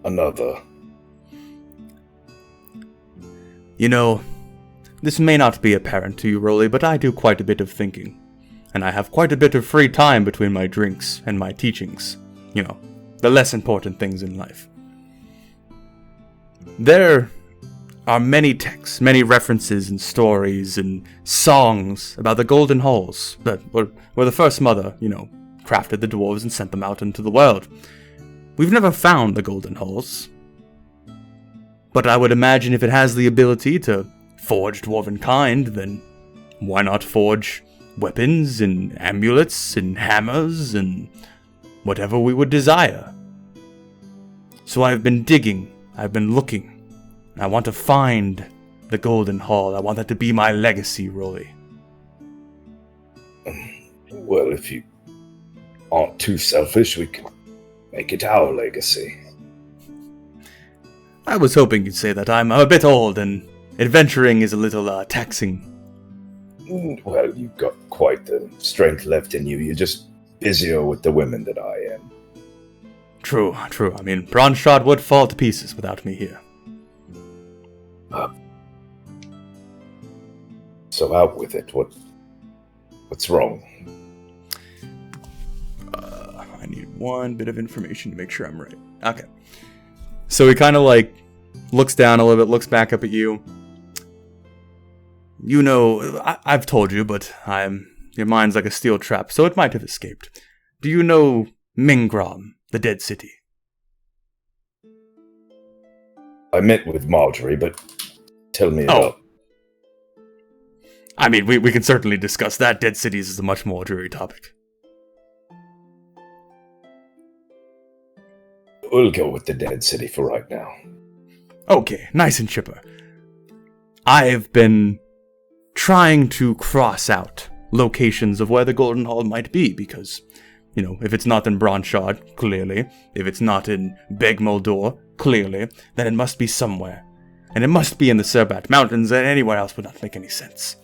another. You know, this may not be apparent to you, Rolly, but I do quite a bit of thinking. And I have quite a bit of free time between my drinks and my teachings. You know, the less important things in life. There are many texts, many references and stories and songs about the Golden Halls that were the first mother, crafted the dwarves and sent them out into the world. We've never found the Golden Halls, but I would imagine if it has the ability to forge dwarven kind, then why not forge weapons and amulets and hammers and whatever we would desire? So I've been digging, I've been looking. I want to find the Golden Hall. I want that to be my legacy, Rolly. Well, if you aren't too selfish, we can make it our legacy. I was hoping you'd say that. I'm a bit old, and adventuring is a little taxing. Well, you've got quite the strength left in you. You're just busier with the women than I am. True. I mean, Bronshot would fall to pieces without me here. So out with it. What's wrong? I need one bit of information to make sure I'm right. Okay. So he kind of looks down a little bit, looks back up at you. You know, I've told you, but your mind's like a steel trap, so it might have escaped. Do you know Mingrom, the Dead City? I met with Marjorie, but tell me about... I mean, we can certainly discuss that. Dead Cities is a much more dreary topic. We'll go with the Dead City for right now. Okay, nice and chipper. I've been trying to cross out locations of where the Golden Hall might be, because, if it's not in Bronshard, clearly, if it's not in Beg Moldor, clearly, then it must be somewhere. And it must be in the Serbat Mountains, and anywhere else would not make any sense.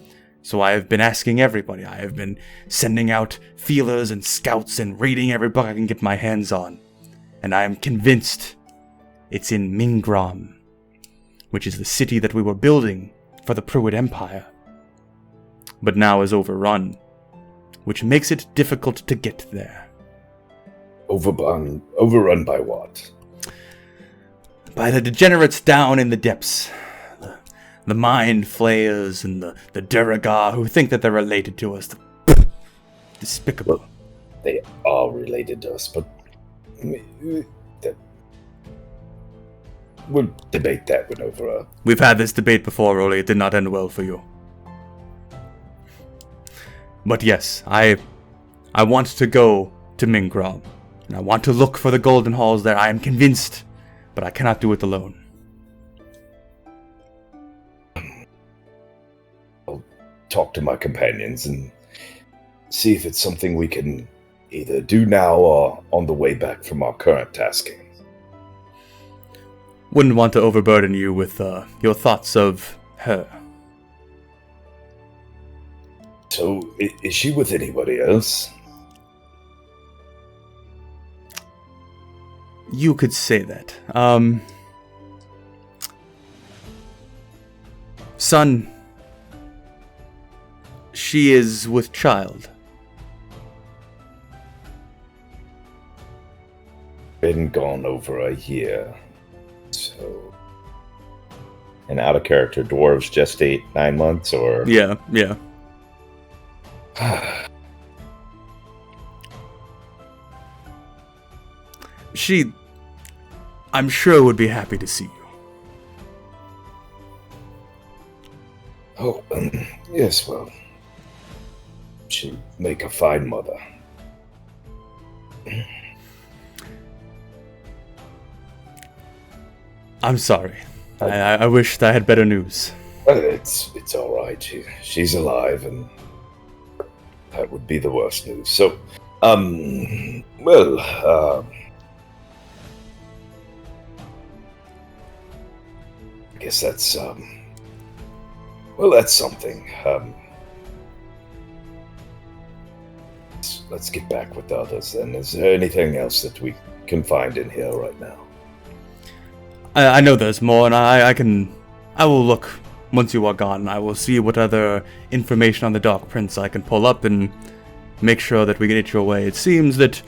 So I have been asking everybody. I have been sending out feelers and scouts and reading every book I can get my hands on. And I am convinced it's in Mingrom, which is the city that we were building for the Pruitt Empire, but now is overrun, which makes it difficult to get there. Overrun by what? By the degenerates down in the depths. The mind flayers and the Duragar who think that they're related to us. Despicable. Well, they are related to us, but we'll debate that one over. We've had this debate before, Rolly. It did not end well for you. But yes, I want to go to Mingrom, and I want to look for the Golden Halls there. I am convinced, but I cannot do it alone. I'll talk to my companions and see if it's something we can either do now or on the way back from our current tasking. Wouldn't want to overburden you with your thoughts of her. So, is she with anybody else? You could say that. Son, She is with child. Been gone over a year. So. And out of character, dwarves gestate 9 months, or? Yeah. She, I'm sure, would be happy to see you. Oh, yes, well. She'd make a fine mother. I'm sorry. I wished I had better news. Well, it's all right. She's alive, and that would be the worst news. So, well, I guess that's well, that's something. Let's get back with the others. Then, is there anything else that we can find in here right now? I know there's more, and I will look once you are gone. I will see what other information on the Dark Prince I can pull up and make sure that we get it your way. It seems that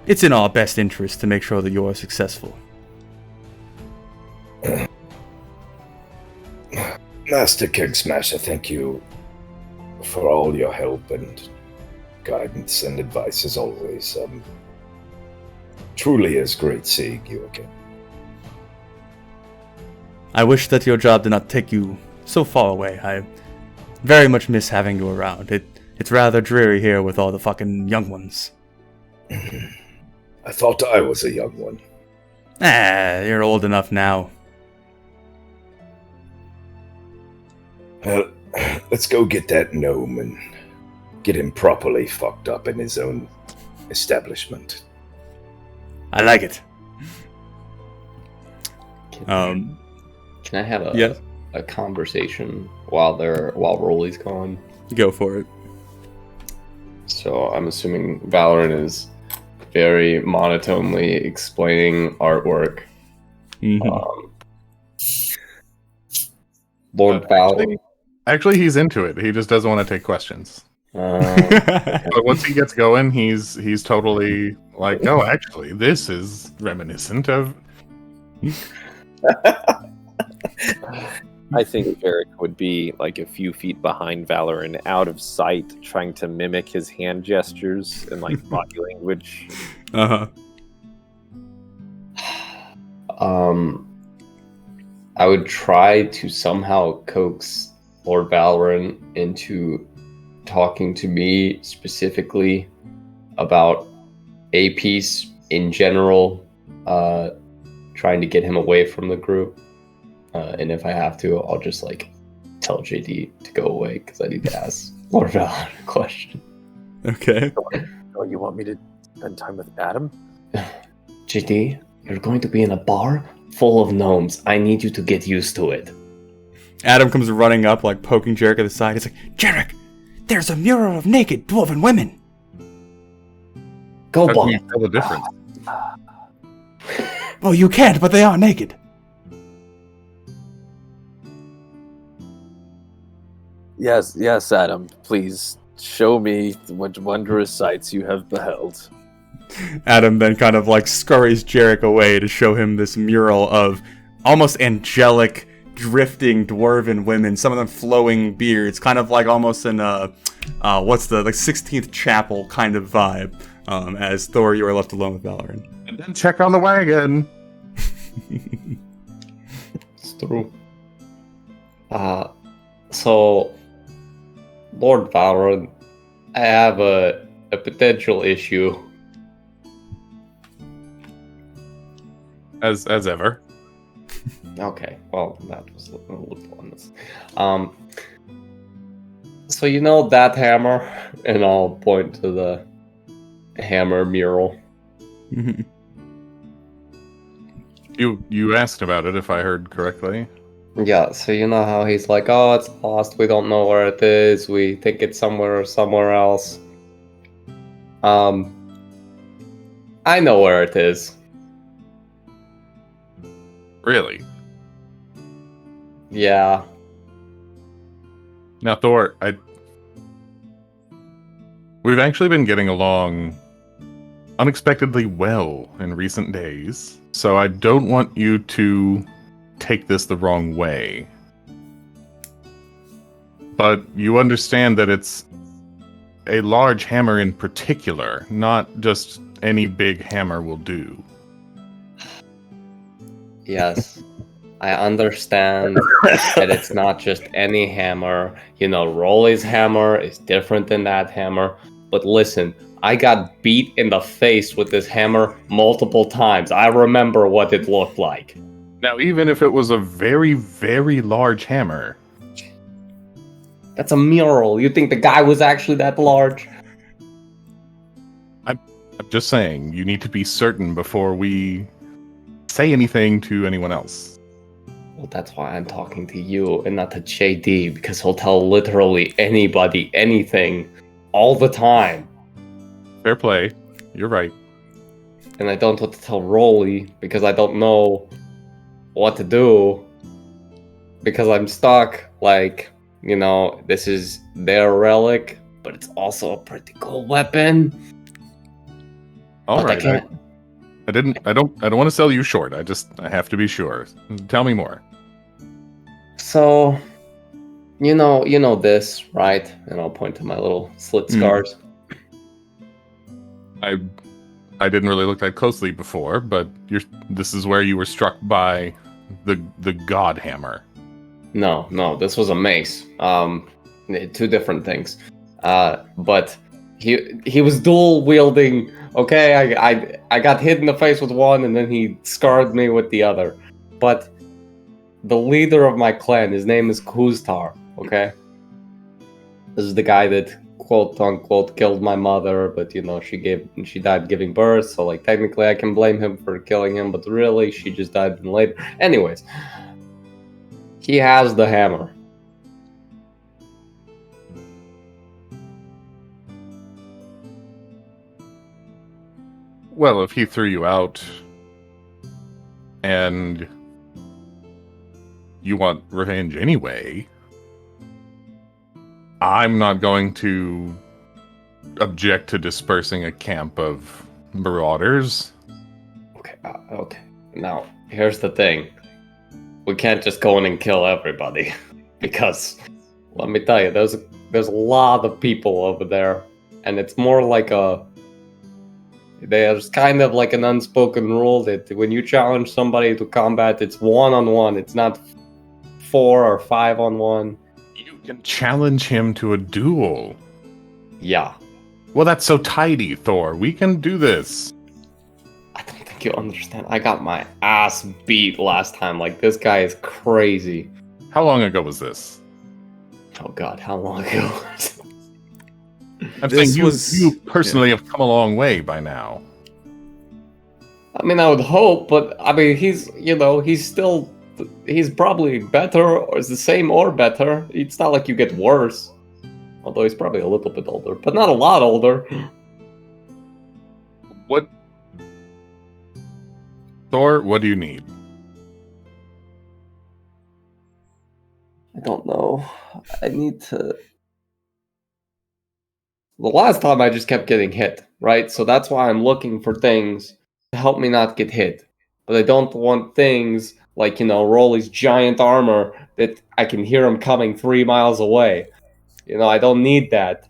it's in our best interest to make sure that you are successful. Master King Smasher, thank you for all your help and guidance and advice as always. Truly is great seeing you again. I wish that your job did not take you so far away. I very much miss having you around. It's rather dreary here with all the fucking young ones. I thought I was a young one. You're old enough now. Well, let's go get that gnome and get him properly fucked up in his own establishment. I like it. Can I have a conversation while Rolly's gone? Go for it. So I'm assuming Valorant is very monotonely explaining artwork. Mm-hmm. Lord Valorant. Actually, he's into it. He just doesn't want to take questions. Okay. But once he gets going, he's totally like, oh, actually, this is reminiscent of. I think Eric would be like a few feet behind Valorant, out of sight, trying to mimic his hand gestures and like body language. Uh-huh. I would try to somehow coax Lord Valorant into talking to me specifically about a piece in general, trying to get him away from the group. And if I have to, I'll just like tell JD to go away because I need to ask Lord Valorant a question. Okay. Oh, you want me to spend time with Adam? JD, you're going to be in a bar full of gnomes. I need you to get used to it. Adam comes running up, like poking Jarek at the side. He's like, Jarek, there's a mural of naked dwarven women. Go, How can you Bob. tell the difference? Well, you can't, but they are naked. Yes, Adam. Please show me what wondrous sights you have beheld. Adam then kind of like scurries Jarek away to show him this mural of almost angelic, drifting dwarven women, some of them flowing beards, kind of like almost in what's the 16th Chapel kind of vibe. As Thor, you are left alone with Valorant. And then check on the wagon. It's true. So, Lord Valorant, I have a potential issue. As ever. Okay, well, that was a little bluntness. So you know that hammer, and I'll point to the hammer mural. You asked about it, if I heard correctly. Yeah, so you know how he's like, oh, it's lost, we don't know where it is, we think it's somewhere else. I know where it is. Really? Yeah. Now, Thor, We've actually been getting along unexpectedly well in recent days, so I don't want you to take this the wrong way. But you understand that it's a large hammer in particular, not just any big hammer will do. Yes, I understand that it's not just any hammer. You know, Rolly's hammer is different than that hammer. But listen, I got beat in the face with this hammer multiple times. I remember what it looked like. Now, even if it was a very, very large hammer, That's a mural. You think the guy was actually that large? I'm just saying, you need to be certain before we say anything to anyone else. Well, that's why I'm talking to you and not to JD, because he'll tell literally anybody anything all the time. Fair play. You're right. And I don't want to tell Rolly because I don't know what to do. Because I'm stuck, like, you know, this is their relic, but it's also a pretty cool weapon. All But I right. can't. I don't want to sell you short. I have to be sure. Tell me more. So, you know this, right? And I'll point to my little slit scars. I didn't really look that closely before, but this is where you were struck by the god hammer. No, this was a mace. Two different things. But he was dual wielding. Okay, I got hit in the face with one, and then he scarred me with the other. But the leader of my clan, his name is Kuztar. Okay, this is the guy that quote unquote killed my mother, but you know she died giving birth, so like technically I can blame him for killing him, but really she just died later. Anyways, he has the hammer. Well, if he threw you out and you want revenge anyway, I'm not going to object to dispersing a camp of marauders. Okay. Now, here's the thing. We can't just go in and kill everybody. Because, let me tell you, there's a lot of people over there. And it's more like there's kind of like an unspoken rule that when you challenge somebody to combat, it's 1-on-1. It's not 4 or 5-on-1. You can challenge him to a duel. Yeah. Well, that's so tidy, Thor. We can do this. I don't think you understand. I got my ass beat last time. Like, this guy is crazy. How long ago was this? Oh god, how long ago? I'm saying you personally have come a long way by now. I mean, I would hope, but I mean, he's probably better, or is the same or better. It's not like you get worse. Although he's probably a little bit older, but not a lot older. What? Thor, what do you need? I don't know. I need to... The last time I just kept getting hit, right? So that's why I'm looking for things to help me not get hit. But I don't want things like, Rolly's giant armor that I can hear him coming 3 miles away. I don't need that.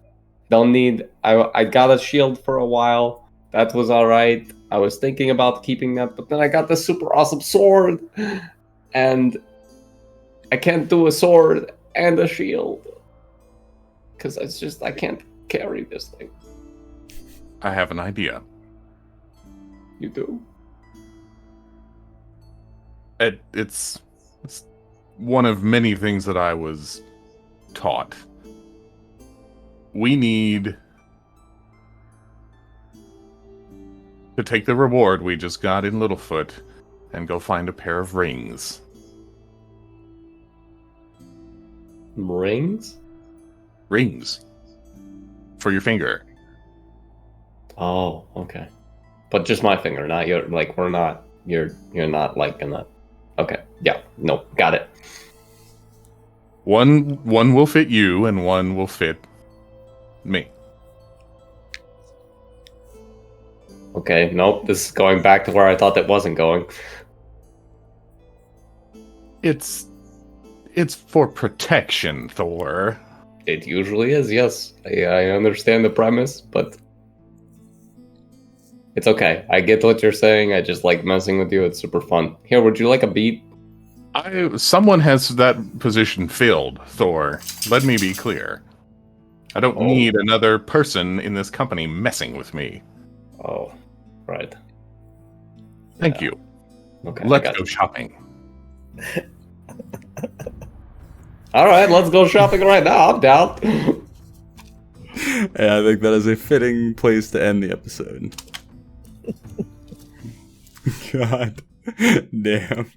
I got a shield for a while. That was alright. I was thinking about keeping that, but then I got the super awesome sword. And I can't do a sword and a shield. Because I can't carry this thing. I have an idea. You do? It's one of many things that I was taught. We need to take the reward we just got in Littlefoot and go find a pair of rings. Rings? Rings. For your finger. Oh, okay. But just my finger, not your, like, you're not like gonna... Okay, yeah, no, got it. One will fit you and one will fit me. Okay, nope. This is going back to where I thought it wasn't going. It's for protection, Thor. It usually is, yes. I understand the premise, but it's okay. I get what you're saying. I just like messing with you. It's super fun. Here, would you like a beat? Someone has that position filled, Thor. Let me be clear. I don't need another person in this company messing with me. Oh, right. Thank you. Okay. Let's go shopping. All right, let's go shopping right now. I'm down. Yeah, I think that is a fitting place to end the episode. God damn.